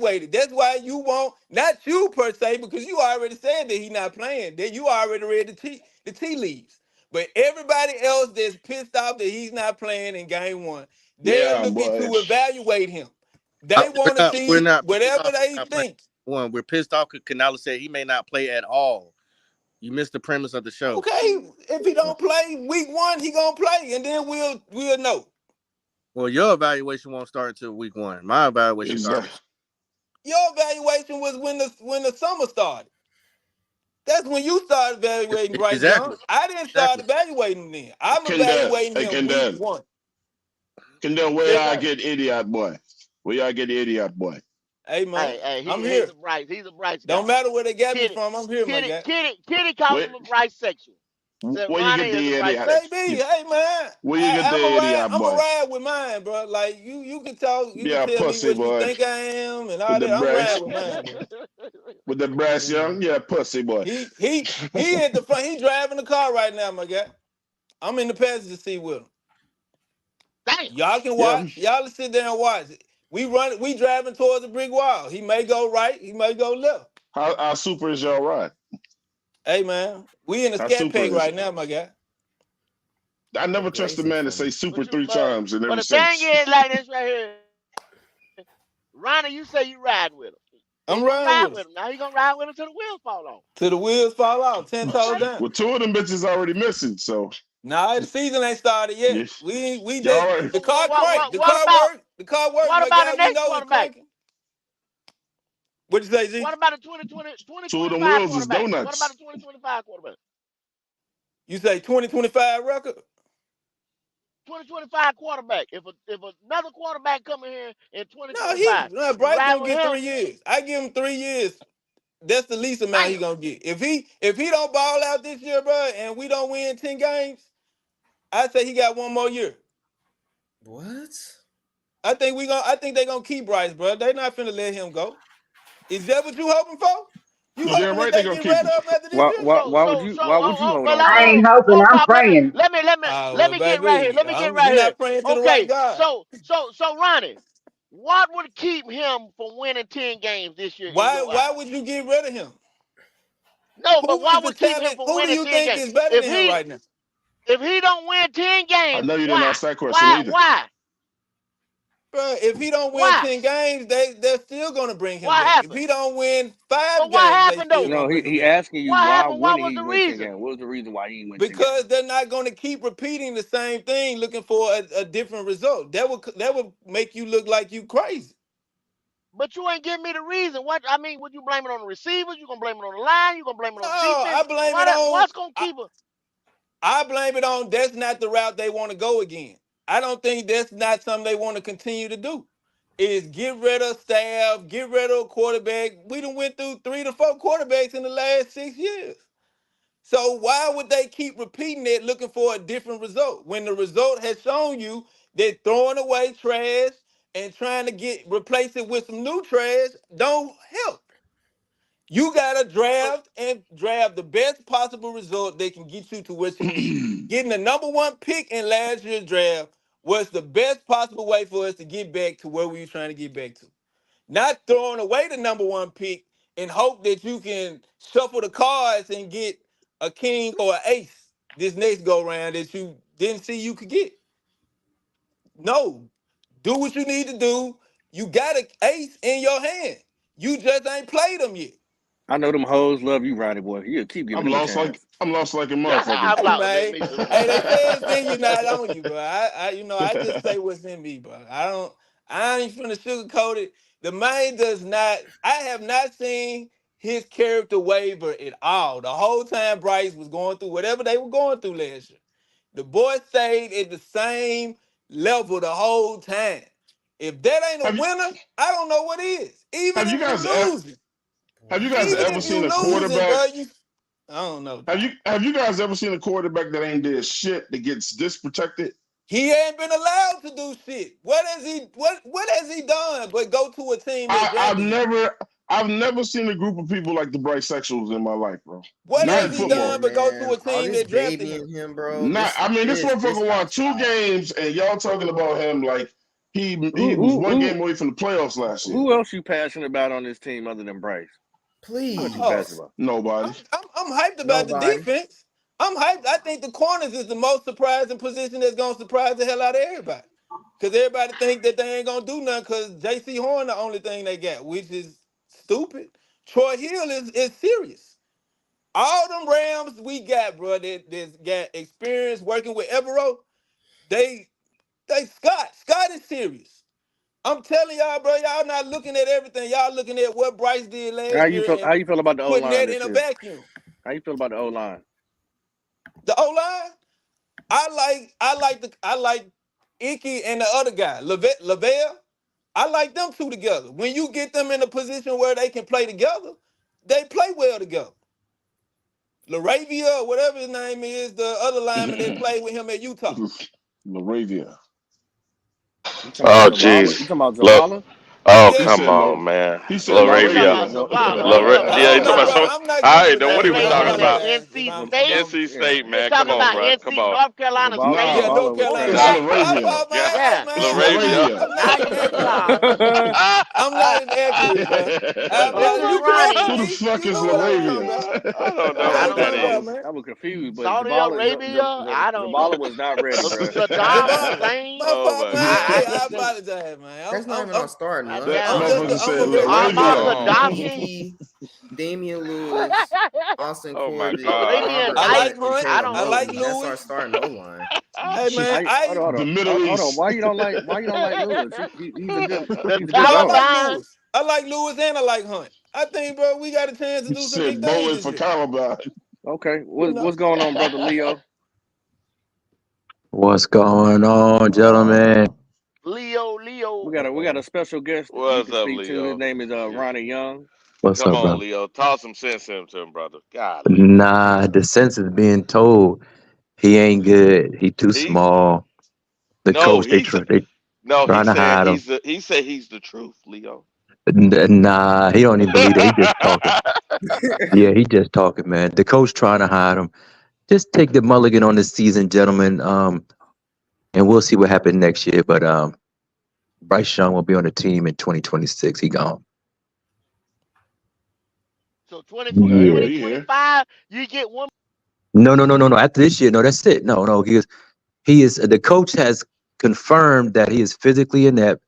evaluated. That's why you won't, not you per se, because you already said that he's not playing. That you already read the tea leaves. But everybody else that's pissed off that he's not playing in game one, they're Yeah, looking boy. to evaluate him. They want to We're see not pissed whatever off they not playing. think. One, we're pissed off because Canales said he may not play at all. You missed the premise of the show. Okay, if he don't play week one, he gonna play, and then we'll know. Well, your evaluation won't start until week one. My evaluation starts. Exactly. Your evaluation was when the summer started. That's when you started evaluating Bryce Exactly. Young. I didn't start evaluating him then. I'm Kendall, evaluating hey, him week Kendall. one. Kendall, where Yes, I sir. get idiot boy? Where y'all get idiot boy? Hey man, Hey, I'm he's here. a Bryce. He's a Bryce guy. Don't matter where they got me Kitty, from. I'm here, my guy. Kitty calls Where, him a Bryce sexual. Said where you Ronnie get is a the Bryce idiot? sexual. Baby, hey man, Where you get the idiot I'm a boy? ride with mine, bro. Like you can talk, you can Yeah, tell me pussy what you boy. think I am and With all the that. I'm Bryce, riding with mine, bro. with the Bryce Young. Yeah, pussy boy. He at the front. He driving the car right now, my guy. I'm in the passenger seat with him. Damn. Y'all can Yeah. watch. Y'all sit there and watch. We driving towards a brick wall. He may go right. He may go left. How super is y'all ride? Hey man, we in the How scat super pack is right it? now, my guy. I never That trust a grazing man to funny. say super But 3 times and but never the thing since. is like this right here. Ronnie, you say you ride with him. I'm He gonna riding ride with him with him. Now he gonna ride with him till the wheels fall off. till the wheels fall off. 10 toes Okay. down. Well, 2 of them bitches already missing, so Nah, the season ain't started yet. yes. We Y'all just right. the car cranked. The What car about worked. The car worked, my the guy. We next know it's quarterback? cranking. What you say, Z? What about the 2 of them 2025 wheels is quarterback? What about donuts. the 2025 quarterback? You say 2025 record? 2025 quarterback. If another quarterback come in here in No, 2025, you Bryce ride gonna with get him? 3 years. I give him 3 years. That's the least amount he Damn. gonna get. If he don't ball out this year, bro, and we don't win 10 games, I say he got 1 more year. What? I think they gonna keep Bryce, bro. They not finna let him go. Is that what you hoping for? You You damn hoping that right they they gonna get keep rid him. of him after this Why year? why why would you hold But on to I him? ain't hoping. hold I'm up, praying. let Well, me get right here. baby, Let me get you're right here. not praying to the right Okay, God. so Ronnie, what would keep him from winning 10 games this year in your Why eyes? would you get rid of him? No, but Who is what the would keep him talent? from Who do winning you 10 think games? is better than him right now? If he don't win 10 I games, know you didn't why? ask that question either. Bro, if he don't win Why? 10 games, they're still gonna bring him What back. If happened? he don't win But 5 what games, they happened still though? gonna No, bring him he back. asking you What why happened? What wouldn't was he the win 10 reason? games? What was the reason why he didn't win 10 games? Because they're not gonna keep repeating the same thing, looking for a different result. That would make you look like you crazy. But you ain't giving me the reason. What I mean, would you blame it on the receivers? You gonna blame it on the line? You gonna blame it No, on the defense? I blame it on. What's gonna keep it? I blame it on that's not the route they want to go again. I don't think that's not something they want to continue to do. Is get rid of staff, get rid of a quarterback. We done went through 3 to 4 quarterbacks in the last 6 years. So why would they keep repeating it looking for a different result when the result has shown you that throwing away trash and trying to replace it with some new trash don't help? You gotta draft the best possible result they can get you to what you need. Getting the #1 pick in last year's draft was the best possible way for us to get back to where we were trying to get back to. Not throwing away the #1 pick and hope that you can shuffle the cards and get a king or an ace this next go round that you didn't see you could get. No, do what you need to do. You got an ace in your hand. You just ain't played them yet. I know them hoes love you, Ronnie boy. You keep giving them a chance. I'm lost like a motherfucker. I'm Hey lost. man, Me too. hey, they say it's in you, not on you, bro. I just say what's in me, bro. I ain't finna sugarcoat it. The man does not. I have not seen his character waver at all. The whole time Bryce was going through whatever they were going through last year, the boy stayed at the same level the whole time. If that ain't a Have you winner, I don't know what is. Even have you if you guys ever losing, have you guys even ever if you seen a losing, quarterback? bro, I don't know, dog. Have you guys ever seen a quarterback that ain't did shit that gets disprotected? He ain't been allowed to do shit. What has he done but go to a team that I've drafted him? never seen a group of people like the bisexuals in my life, bro. What Not has in he football. Yeah, done but go to man. a All team this that drafted him? babying him, bro. Not This I mean this this motherfucker won gotta 2 stop. games and y'all talking about him like he Who was who 1 who game away from the playoffs last year. who else you passionate about on this team other than Bryce? Who else you Please. passionate about? Nobody. I'm hyped about the Nobody. defense. I'm hyped. I think the corners is the most surprising position that's gonna surprise the hell out of everybody. Cause everybody think that they ain't gonna do nothing because J.C. Horn the only thing they got, which is stupid. Troy Hill is serious. All them Rams we got, bro, that's got experience working with Evero, they Scott is serious. I'm telling y'all, bro, y'all not looking at everything. Y'all looking at what Bryce did How last you year feel? How and you feel about the O putting line that this in a year? vacuum. How you feel about the O line? The O line, I like Icky and the other guy, Lavelle. I like them two together. When you get them in a position where they can play together, they play well together. Laravia, or whatever his name is, the other lineman that played with him at Utah. Laravia. You talking about Oh, Zavala? You jeez. talking about Look. Zavala? Oh, He Yes. come said on, man. he said Oh, you talking Laravia. about Laravia. Zavala? You talking Yeah, about you talking about No, bro, some. Zavala? I'm not I getting ain't with know That what that he was played Zavala talking for them about. at guys. NC State. NC State, You man. Come talking on, about bro. Come on. North Carolina Zavala, State? Yeah, Nah, North Zavala was Carolina. it's trash. Laravia. Hey Yeah. man, It's Laravia. Laravia. Now you get lost. I'm not inaccurate, bro. This is You can ask Who Ronnie. the me. fuck You is know what I was talking Laravia? about. I don't You know know what I who I'm don't that talking about, know. is. man. I was confused, but Saudi Arabia? I don't Zavala know. was not ready, bro. Saddam Hussein? My Oh fault, my man. I Hey, God. I just didn't. apologize, man. That's not even our starting I That lineup. doubt. motherfucker I'm said a rookie. Armand Laravia. Oh. Gaddafi? MVP, Damian Lewis, Austin Oh my Corbett, God. Arabian Robert I like Hunt, Nights? and Hunt. I Caleb don't I know. like Moton. That's our Lewis. starting O line. Hey, man. The Middle Hold on. East. Why you don't like Lewis? The He's a good Because I gunner. like Taliban? Lewis. I like Lewis and I like Hunt. I think, bro, we got a chance to He do some big said things bowling this for year. Columbine. Okay, You know. what's going on, brother Leo? What's going on, gentlemen? Leo. We got a special guest that you What's can up, speak to. His Leo? name is Ronnie Young. What's Come up, on, brother? Leo. Toss some sense into him, brother. Golly. Nah, the sense is being told he ain't good. He too He small. The no, coach, he said they no, he trying to said hide him. he's the truth, Leo. Nah, he don't even believe that. He just talking. Yeah, he just talking, man. The coach trying to hide him. Just take the mulligan on this season, gentlemen. And we'll see what happens next year. But Bryce Young will be on the team in 2026. He gone. So 2020, Hey, Yeah. he here. 2025, you get one. No. After this year, no, that's it. No. He is. The coach has confirmed that he is physically inept.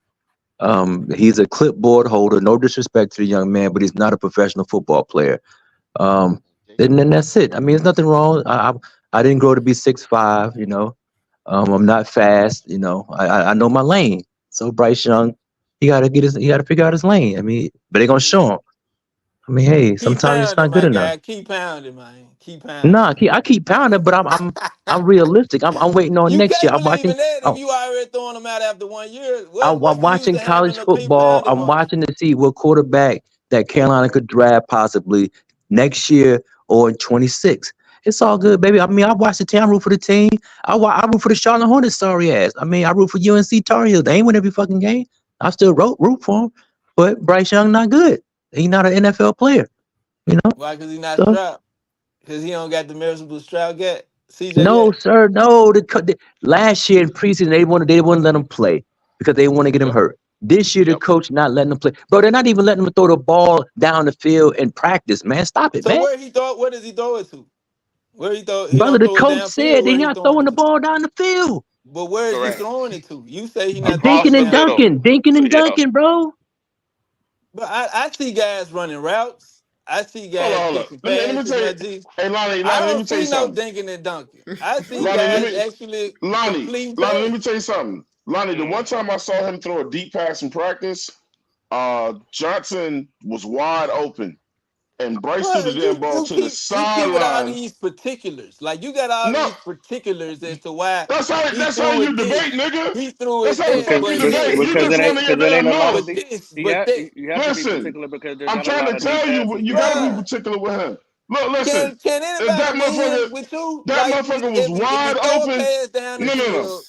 He's a clipboard holder. No disrespect to the young man, but he's not a professional football player. And then that's it. I mean, there's nothing wrong. I didn't grow to be 6'5". You know, I'm not fast. You know, I know my lane. So Bryce Young, he got to figure out his lane. I mean, but they're gonna show him. I mean, hey, Keep sometimes it's pounding, not good my enough. guy. Keep pounding, man. Keep pounding. Nah, I keep pounding, but I'm realistic. I'm waiting on You next year. can't I'm believe watching. in that if you already throwing them out after 1 year. I'm What's the use watching of having college a keep football. pounding I'm hunch? watching to see what quarterback that Carolina could draft possibly next year or in 26. It's all good, baby. I mean, I watch the team. I root for the team. I root for the Charlotte Hornets. Sorry ass. I mean, I root for UNC Tar Heels. They ain't win every fucking game. I still root for them. But Bryce Young not good. He's not an NFL player. You know. Why? Because he not So strapped. Because he don't got the measurable strap yet. CJ no, yet. sir. No. Last year in preseason, they wouldn't let him play because they want to get him Yep. hurt. This year, the Yep. coach not letting him play. Bro, they're not even letting him throw the ball down the field in practice, man. Stop it, So man. where does he throw it to? Where he throw? He Brother, don't the throw it coach downfield. said Where he's he not throwing throwing it the to? ball down the field. But where is he Correct. throwing it to? You say he not throwing Across it Dinking the and downfield. middle. dunking. Dinking and Yeah. dunking, bro. But I see guys running routes. I see Hold guys on, hold on. catching Let me passes, tell you. my G. Hey, Lonnie, I let me don't tell you see no something. dinking and dunking. I see Lonnie, guys actually completing Lonnie, let me passes. tell you something. Lonnie, the one Mm. time I saw him throw a deep pass in practice, Johnson was wide open, and Bryce threw Bro, the damn ball to the you keep with all sideline. these particulars. Like you got all No, these particulars as to why he that's how threw you it debate, this, nigga. he threw That's it how the that, fuck you but debate. this, You Because but just it run ain't to this, your because it ain't damn a lot of mouth. but the this, but that. you have to be Listen, particular because there's I'm not a trying lot to of deep tell you, passes you being got to be Bruh, thrown. particular with him. Look, listen. can If anybody that motherfucker, win with you? Like was if he wide throw a open, pass down the no. field,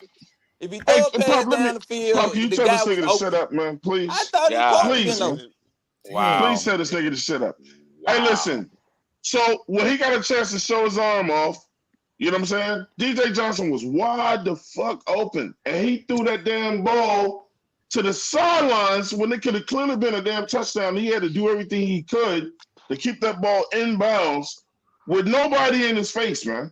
if he Hey, throw a pass Pop, down the Pop, field, can you the tell guy this was nigga to shut open. up, man? I Please. thought he caught it, you Please, know. man. Damn. Please Wow. tell this nigga to shut up. Hey, Wow. listen. So when he got a chance to show his arm off, you know what I'm saying? DJ Johnson was wide the fuck open, and he threw that damn ball to the sidelines when it could have clearly been a damn touchdown. He had to do everything he could to keep that ball in bounds with nobody in his face, man.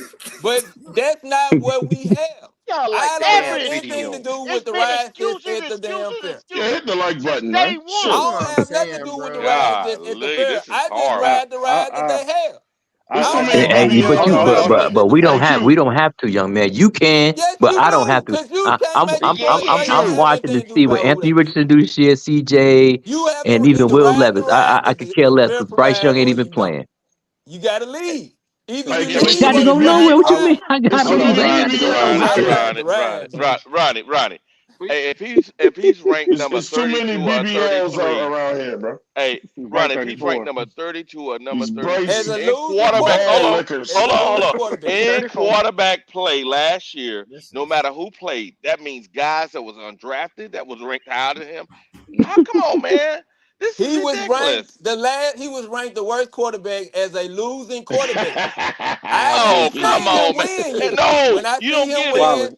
But that's not what we have. Y'all like I the don't have damn anything to video. do with It's the been rise just excuses, at the damn excuses, fair. Yeah, excuses hit the like since button, day man. I Shit. one. don't I'm have nothing to saying, do with the bro. ride just at the Golly, fair. this is I just horrible. ride the ride that they have. There's I too don't many care about Hey, what but BBLs they you, out do. here. but we don't Hey, have, Q. to, young man. You can, Yes, but you I don't do, have to. because you can't make the Hey, quarterback I'm ride like watching they to do see what power Anthony rankings. Richardson do this year, CJ, You have and to even either Will ride the Levis. ride I that could the care less fair because Bryce Young provides, ain't or even you don't. playing. You got to leave. Either Hey, you Q, I it's ain't too got to leave many or go you BB. nowhere. ride the What you mean? ride. I It's got too to Hold many on, leave. I ain't Ronnie. got to go BBLs Ronnie, out I nowhere. here. ride Ronnie, the ride, Ronnie, G. Ronnie. Hey, if he's ranked number It's too many 32 or BBLs 33, around here, bro. hey, Right Ronnie, if he's ranked 34. number 32 or number These As Bryce 33 a in losing quarterback, ball quarterback, lickers. as a losing hold on, quarterback. He's in 34. quarterback play last year, This no is matter who played, that means guys that was undrafted that was ranked higher than him. Now, come on, man, this is He was ranked ridiculous. he was ranked the worst quarterback as a losing quarterback. I Oh, didn't This come see him on, man. win And yet. no, When I you see don't him get it. win, Wally,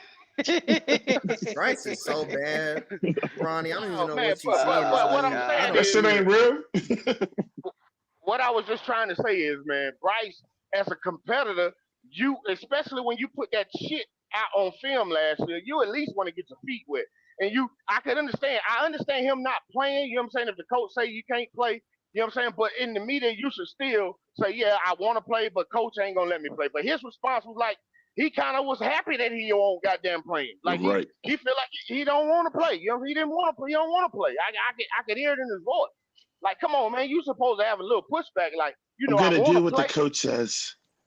Bryce is so bad, Ronnie. I don't even Oh know man, what you see in this but what I'm league. I saying That don't is, shit see ain't it. real. what I was just trying to say is, man, Bryce, as a competitor, you, especially when you put that shit out on film last year, you at least want to get your feet wet. And I can understand. I understand him not playing. You know what I'm saying? If the coach say you can't play, you know what I'm saying? But in the media, you should still say, yeah, I want to play, but coach ain't gonna let me play. But his response was like, he kind of was happy that he won't goddamn playing. Like Right. he feel like he don't want to play. You know, he didn't want to play. He don't want to play. I could hear it in his voice. Like, come on, man, you supposed to have a little pushback. Like, you I'm know, I gonna want do to what the play. coach says.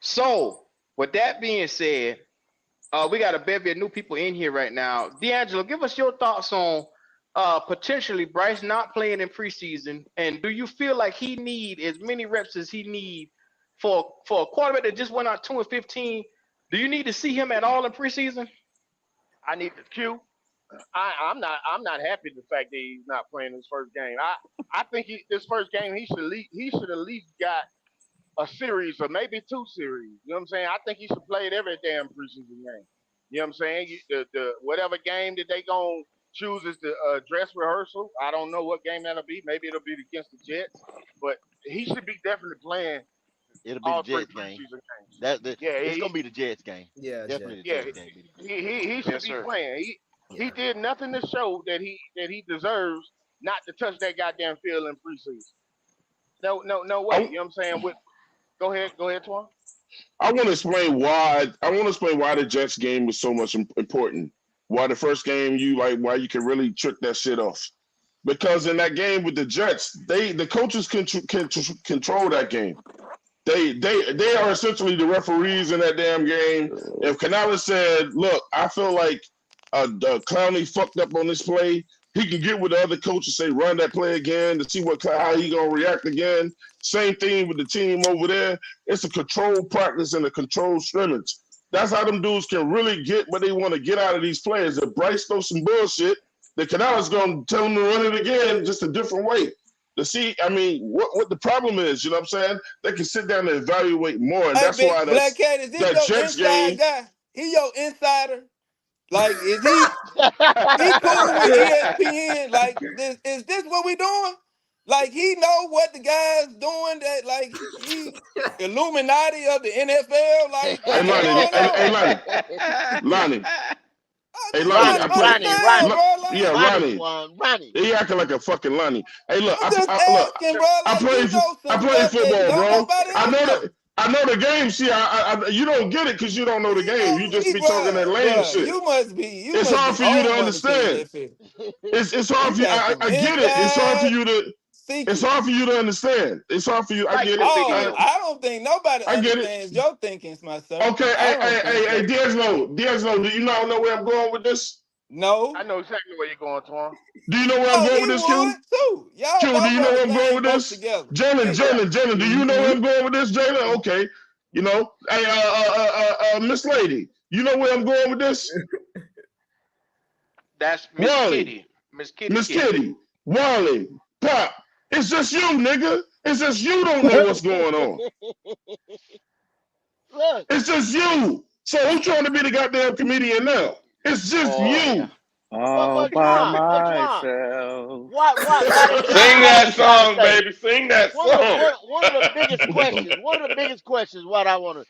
So, with that being said, We got a bevy of new people in here right now. D'Angelo, give us your thoughts on potentially Bryce not playing in preseason, and do you feel like he need as many reps as he need for a quarterback that just went out 2-15? Do you need to see him at all in preseason? I need the Q. I'm not happy with the fact that he's not playing his first game. I think this first game he should at least got a series or maybe two series. You know what I'm saying? I think he should play every damn preseason game. You know what I'm saying? The whatever game that they gonna choose as the dress rehearsal. I don't know what game that'll be. Maybe it'll be against the Jets, but he should be definitely playing It'll be the all three Jets game. preseason games. Yeah, It's gonna be the Jets game. Yeah, Definitely the yeah. Jets game. He should Yes, be sir. playing. He did nothing to show that he deserves not to touch that goddamn field in preseason. No way. You know what I'm saying? Go ahead, Twan. I want to explain why. I want to explain why the Jets game was so much important. Why the first game why you can really trick that shit off. Because in that game with the Jets, the coaches can control that game. They are essentially the referees in that damn game. If Canales said, "Look, I feel like Clowney fucked up on this play," he can get with the other coach and say, "Run that play again," to see how he gonna react again. Same thing with the team over there. It's a controlled practice and a controlled scrimmage. That's how them dudes can really get what they want to get out of these players. If Bryce throws some bullshit, the Canales gonna tell them to run it again, just a different way. To see, I mean, what the problem is, you know what I'm saying? They can sit down and evaluate more, and that's why Black Cat, is this that your Jets inside game. guy? He your insider? Like, is he cool with ESPN? Like, is this what we doing? Like, he know what the guy's doing, that like he Illuminati of the NFL? Like, Hey, what's Lonnie, going on? Lonnie. Hey, I'm Lonnie, just I trying to understand, bro. yeah, Like, Ronnie. He acting like a fucking Lonnie. Hey, look, I'm just asking, bro. I Like, you know I some play stuff that football, don't bro. nobody else know. I know the game. See, you don't get it because you don't know the game. You just be talking that lame Bro, shit. you must be It's hard for you to old money to understand. that shit. It's hard for you. got some I get it. It's hard for inside you to. It's hard for you to understand. It's hard for you. I get it. I don't think nobody I get it. understands your thinking, myself. Okay, hey, D'Angelo, do you not know where I'm going with this? No. I know exactly where you're going, Twan. Do you know where I'm going with this, Q? Too. Y'all Q, do you know where I'm going with this? Jalen, do you know where I'm going with this, Jalen? Okay. You know, hey, Miss Lady, you know where I'm going with this? That's Miss Kitty. Miss Kitty. Wally. Pop. It's just you, nigga. It's just you don't know what's going on. Look. It's just you. So who's trying to be the goddamn comedian now? It's just you. All by myself. What? Sing that song, baby. Sing that song. One of the biggest questions. What I want to.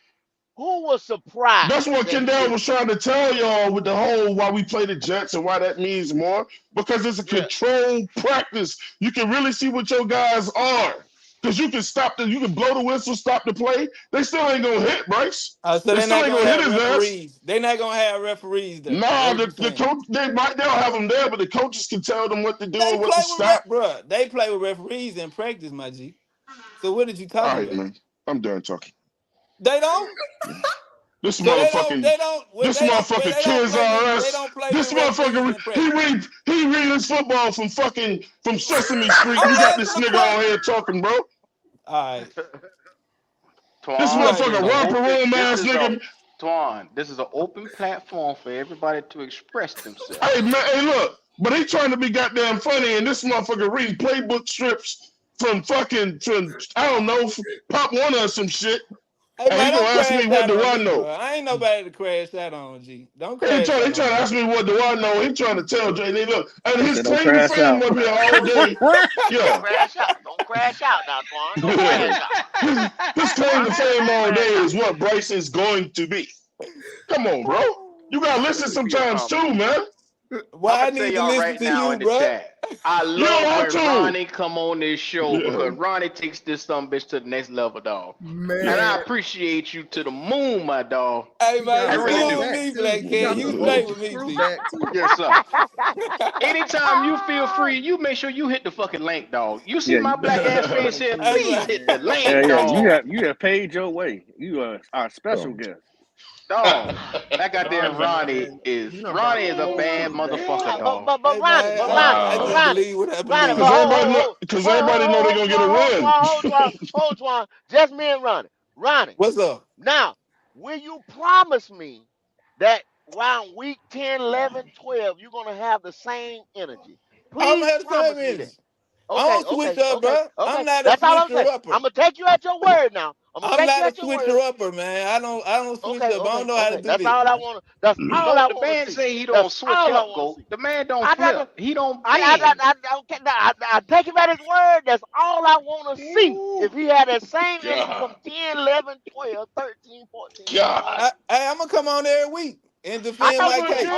Who was surprised? That's what Kendall was trying to tell y'all with the whole why we play the Jets and why that means more. Because it's a controlled practice. You can really see what your guys are. Because you can blow the whistle, stop the play. They still ain't gonna hit, Bryce. So they still ain't gonna hit his ass. They're not gonna have referees there. No, the coach they'll have them there, but the coaches can tell them what to do and what to stop. Bro, they play with referees in practice, my G. So what did you talk about? All right, man. I'm done talking. They don't. This motherfucking kids are us. This motherfucker he read his football from Sesame Street. You got this nigga on here talking, bro. All right. This motherfucker romper room ass nigga. Twan, this is an open platform for everybody to express themselves. Hey man, hey look, but he trying to be goddamn funny, and this motherfucker reads playbook strips from I don't know, Pop Warner or some shit. Hey, man, he gonna ask me what do I know. I ain't nobody to crash that on, G. Don't crash. He trying to ask me what do I know. He trying to tell Jay, look, and his claim to fame up here all day. Don't crash out now, Twan. Don't crash out. His claim to fame all day is what Bryce is going to be. Come on, bro. You gotta listen sometimes too, man. Why I need to listen to you, bro? Chat. I love when Ronnie come on this show because Ronnie takes this bitch to the next level, dog. Man. And I appreciate you to the moon, my dog. Hey, man, you really with me, Black Cat. You stay with me, G. Yes, sir. Anytime you feel free, you make sure you hit the fucking link, dog. You see my black ass face here, please hit the link, dog. You have paid your way. You are our special guest. Dog, that goddamn Ronnie man, is he done brought Ronnie the is a whole bad team down. motherfucker, dog. Hey Ronnie, man, I just Ronnie, believe what I Ronnie, believe. Because everybody know. Because everybody know they're gonna get a win. hold on, just me and Ronnie. Ronnie, What's up? now, will you promise me that around week 10, 11, 12, you're going to have the same energy? I'm Please gonna have the same promise me that. energy. I don't switch up, bro. I'm Okay. not a That's all I'm switcher saying. upper. I'm going to take you at your word now. I'm going to I'm take you not a at your switcher word. upper, man. I don't switch up. I don't know how to do That's this, all I man. want. That's all Goat, I the want to man see. say he don't That's switch all I up, want to Goat. see. The man don't I got flip. to. He don't bend. I take him at his word. That's all I want to see. Ooh, If he had that same energy God, from 10, 11, 12, 13, 14, 15, God, I'm gonna come on every week and I defend know my you will. case.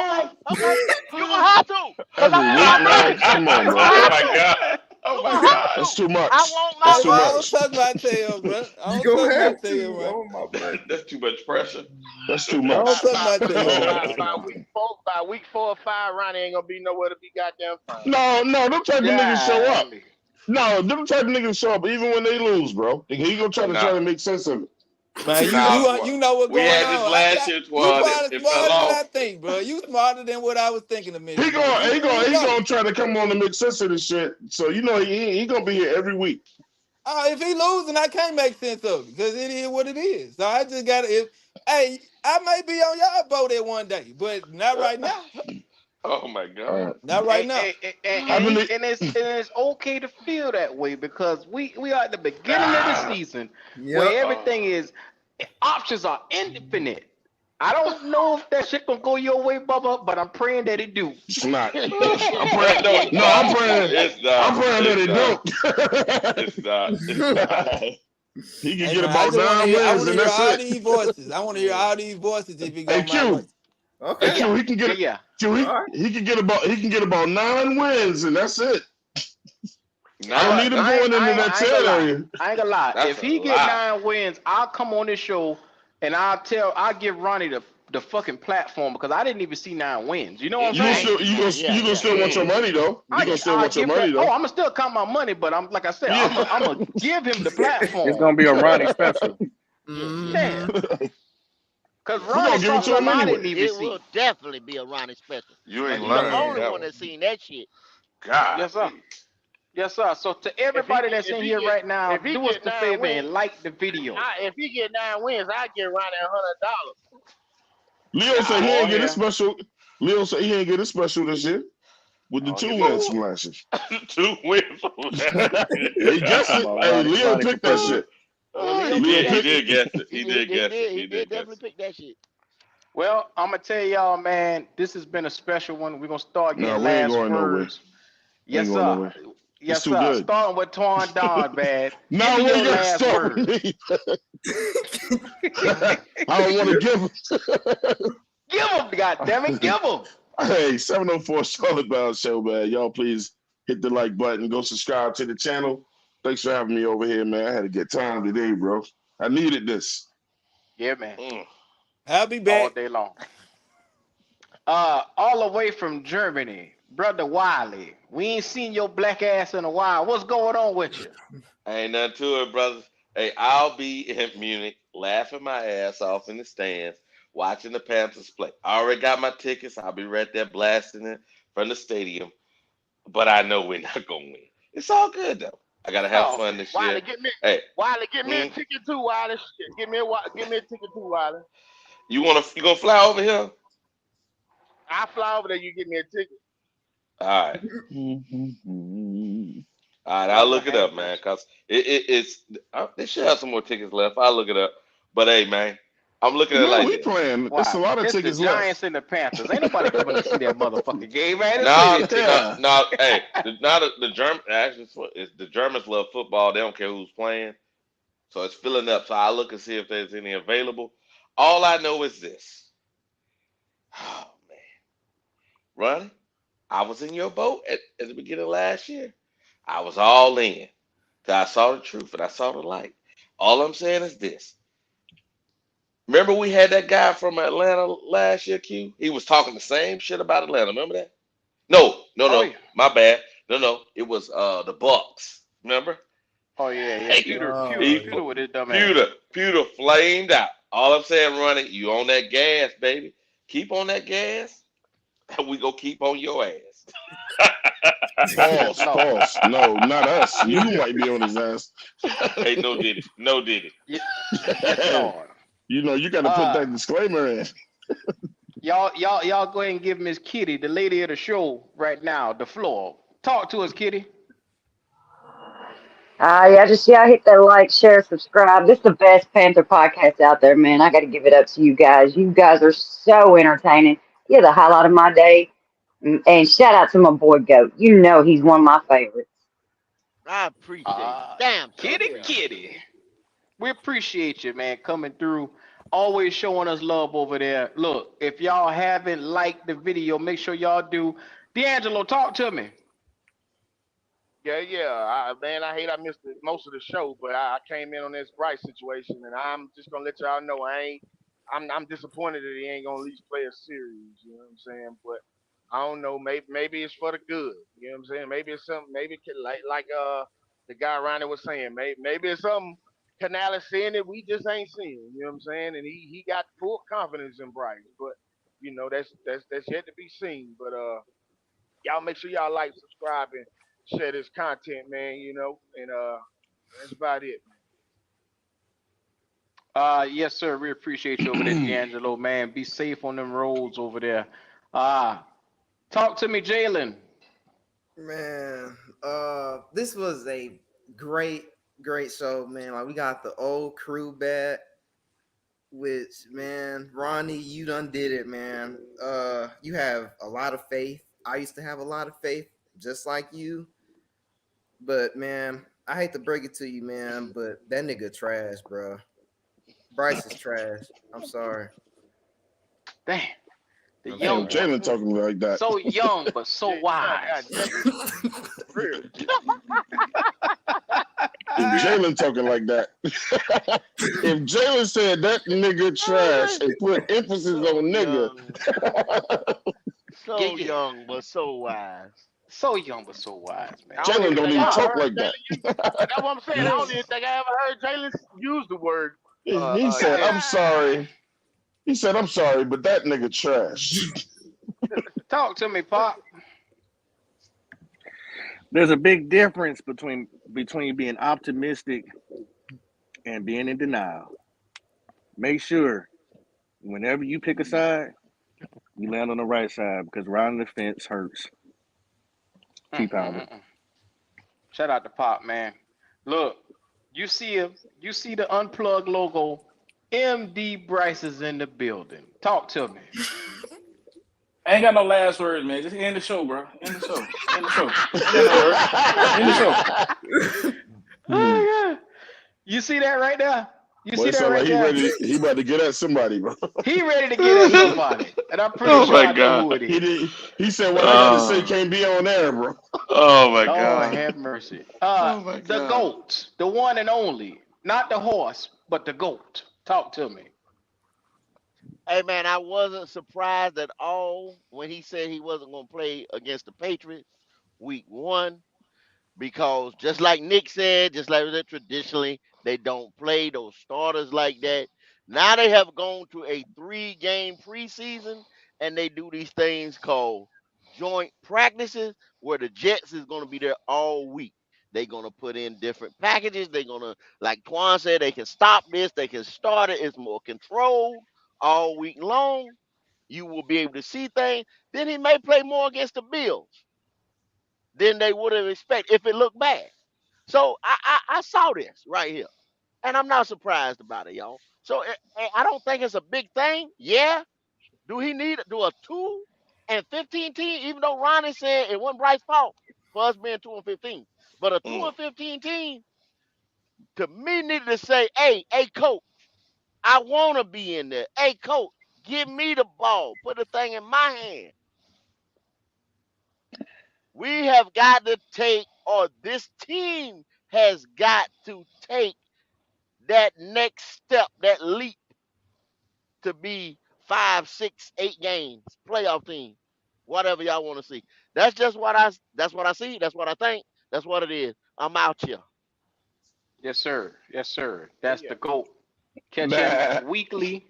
Okay. You're gonna have to, cause I every want my week, man. money. Come on, You're bro. gonna Oh have my to. God. Oh You're my gonna have God. That's to. too I much. want my That's Hey too man, I money. don't much. suck my tail, bro. I You don't suck gonna my have tail, to. man. Oh my buddy. That's too much pressure. That's too I don't much. suck my tail, man. By week 4 or 5, Ronnie ain't gonna be nowhere to be goddamn found. No, them type of niggas show up. Golly. No, them type of niggas show up even when they lose, bro. He gonna try Nah, to make sense of it. Man, nah. you know what's We going had this on. last year, You Twan. probably It fell smarter than I off. think, bro. You smarter than what I was thinking a minute He ago. gonna he gonna You he know. gonna try to come on and make sense of this shit. So you know he gonna be here every week. If he losing, I can't make sense of it because it is what it is. So I just gotta. Hey, I may be on y'all boat at one day, but not right now. Oh my All God. right. Not right now. I believe. And it's okay to feel that way because we are at the beginning of the season Yep. where everything is options are infinite. I don't know if that shit gonna go your way, Bubba, but I'm praying that it do. It's not. I'm No, praying. it's No, not. I'm praying. It's not. I'm praying that It's it not. don't. It's not. It's not. He can Hey get man, I about just want to 9 hear. I wins want to and hear that's all it. these voices. I want to hear Yeah. all these voices if it Hey go my way. Q. Hey Okay. Q. He can get. Yeah. Q. All right. He can get about 9 wins and that's it. I don't But need Nine. him I ain't, going I into ain't, that I ain't gonna 10 lie. area. I ain't gonna lie. That's If a he get lie. 9 wins, I'll come on this show and I'll give Ronnie the fucking platform because I didn't even see 9 wins. You know what I'm You gonna saying? still you gonna still want your Mm. money though. You gonna still I want your give money that. Oh, though. I'm gonna still count my money, but I'm like I said, Yeah. I'm gonna give him the It's platform. gonna be a Ronnie special. Yeah, Mm-hmm. because We're Ronnie gonna give saw it to him something I anyway. didn't even It will see. definitely be a Ronnie special. You Cause ain't he the lying on only Man. that one one. that seen that shit. God. Yes, sir. Yes, sir. So to everybody that's in here right now, if he do us get the 9 favor wins, and like the video. if he get 9 wins, I get Ronnie $100. Leo said he Oh ain't get his hell. special. Leo said he ain't get his special this year with the Oh, he 2 wins better. from last year. 2 wins from last He guessed Talking it. about Hey, Ronnie Leo for picked that president. shit. Yeah, Leo Leo picked He that picked shit. did guess it. He He did. did guess it. He He did did guess definitely it. pick that shit. Well, I'm gonna tell y'all, man, this has been a special one. We're gonna start No, getting we ain't last going nowhere. words. We ain't Yes, going sir. nowhere. It's Yes, too sir. good. Starting with Twan Don, man. Give No, me we your ain't gonna last start with words. me. I don't want to give him. Give them, goddammit, give them. Hey, 704 Charlotte Bound Show, man. Y'all please hit the like button. Go subscribe to the channel. Thanks for having me over here, man. I had a good time today, bro. I needed this. Yeah, man. I'll be All back. day long. All the way from Germany, brother Wiley. We ain't seen your black ass in a while. What's going on with you? Ain't nothing to it, brothers. Hey, I'll be in Munich laughing my ass off in the stands watching the Panthers play. I already got my tickets. I'll be right there blasting it from the stadium. But I know we're not going to win. It's all good, though. I got to have Oh, fun this year. Wiley, get me Hey, a ticket too, Wiley. Shit, give me a ticket too, Wiley. you gonna fly over here? I fly over there, you give me a ticket. All right. All right, I'll Lord look it up, have man, mercy. because it's they should have some more tickets left. I'll look it up. But hey, man, I'm looking at it No, like we this. playing. It's a Why? lot of It's the tickets left. Giants and the Panthers. Ain't nobody coming to see that motherfucking game, man. It's No, plenty of no, tickets. Yeah. no. Hey, the German actually it's the Germans love football. They don't care who's playing, so it's filling up. So I'll look and see if there's any available. All I know is this. Oh man, Ronnie, I was in your boat at the beginning of last year. I was all in. Till I saw the truth and I saw the light. All I'm saying is this. Remember we had that guy from Atlanta last year, Q? He was talking the same shit about Atlanta. Remember that? No, no, Oh no. yeah. My bad. No, no. It was the Bucks. Remember? Oh yeah, yeah. He Pewter Oh, he with his dumb ass. Pewter flamed out. All I'm saying, Ronnie, you on that gas, baby. Keep on that gas, and we gonna keep on your ass. Yes, Pause, Lord. pause. No, not us. Yeah, You might be on his ass. Hey, no did it. No did it. yes, Lord. You know, you got to put Uh, that disclaimer in. y'all go ahead and give Miss Kitty, the lady of the show, right now, the floor. Talk to us, Kitty. Yeah, just hit that like, share, subscribe. This is the best Panther podcast out there, man. I got to give it up to you guys. You guys are so entertaining. You're the highlight of my day. And shout out to my boy Goat. You know he's one of my favorites. I appreciate it. Damn sure Kitty, will. Kitty. We appreciate you, man, coming through, always showing us love over there. Look, if y'all haven't liked the video, make sure y'all do. D'Angelo, talk to me. Yeah. Man, I hate I missed most of the show, but I came in on this Bryce situation, and I'm just gonna let y'all know I'm disappointed that he ain't gonna at least play a series. You know what I'm saying? But I don't know. Maybe it's for the good. You know what I'm saying? Maybe it's something. Maybe like the guy around there was saying. Maybe it's something Canales saying that we just ain't seeing. You know what I'm saying? And he got full confidence in Bryce, but that's yet to be seen. But y'all make sure y'all like, subscribe, and share this content, man. And that's about it. Yes, sir. We appreciate you over there, D'Angelo, man. Be safe on them roads over there. Uh, talk to me, Jalen. Man, this was a great, great show, man. Like we got the old crew back, which man, Ronnie, you done did it, man. You have a lot of faith. I used to have a lot of faith, just like you. But man, I hate to break it to you, man, but that nigga trash, bro. Bryce is trash. I'm sorry. Damn, the I'm Damn, young sorry. one. Jalen talking like that. So young, but so Yeah, God wise. damn it. Real. If Jalen talking like that, if Jalen said that nigga trash and put emphasis So on nigga, young, Yeah, so yeah. young, but so wise. So young, but so wise, I man. don't Jalen even don't think I even ever talk heard like that. Jalen use. That's what I'm saying. I don't even think I ever heard Jalen use the word He said, trash. I'm sorry. He said, I'm sorry, but that nigga trash. Talk to me, Pop. There's a big difference between being optimistic and being in denial. Make sure whenever you pick a side, you land on the right side because rounding the fence hurts. T-Pounder. Shout out to Pop, man. Look, you see him. You see the unplugged logo. MD Bryce is in the building. Talk to me. I ain't got no last words, man. Just end the show, bro. End the show. End the show. I ain't got no words. End the show. Oh, yeah. You see that right there? You Boy, see it that sound like right there? he about to get at somebody, bro. He ready to get at somebody, and I'm pretty Oh sure my I know god. who it is. He said what I gotta say Oh, can't be on air, bro. oh my Lord god. have mercy. Oh my The god. goat, the one and only, not the horse, but the goat. Talk to me. Hey man, I wasn't surprised at all when he said he wasn't gonna play against the Patriots week one. Because just like Nick said, just like that traditionally, they don't play those starters like that. Now they have gone to a 3-game preseason and they do these things called joint practices where the Jets is going to be there all week. They're going to put in different packages. They're going to, like Twan said, they can stop this, they can start it. It's more controlled all week long. You will be able to see things. Then he may play more against the Bills than they would have expected if it looked bad. So I saw this right here, and I'm not surprised about it, y'all. So I don't think it's a big thing. Yeah, do he need to do a 2-15 team? Even though Ronnie said it wasn't Bryce's fault for us being 2-15, but a 2 Mm. and 15 team to me needed to say, hey, coach, I want to be in there. Hey, coach, give me the ball, put the thing in my hand. We have got to take, or this team has got to take that next step, that leap to be 5, 6, 8 games, playoff team, whatever y'all want to see. That's what I see. That's what I think. That's what it is. I'm out here. Yes, sir. Yes, sir. Yeah, That's yeah. the goat. Catch him weekly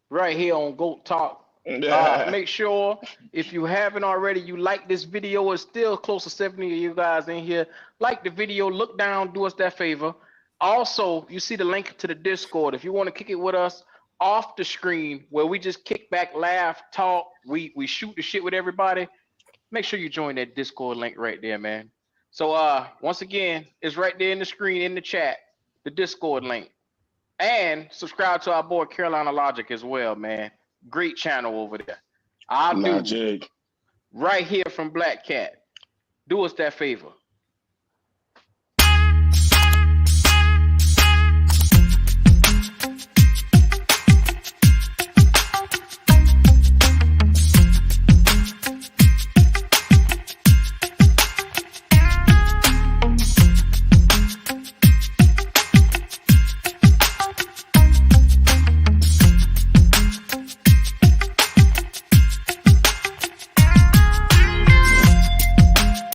right here on Goat Talk. Make sure if you haven't already, you like this video. It's still close to 70 of you guys in here. Like the video, look down, do us that favor. Also, you see the link to the Discord. If you want to kick it with us off the screen, where we just kick back, laugh, talk, we shoot the shit with everybody, make sure you join that Discord link right there, man. So once again, it's right there in the screen, in the chat, the Discord link. And subscribe to our boy Carolina Logic as well, man. Great channel over there. I'll do Logic. right here from Black Cat. Do us that favor.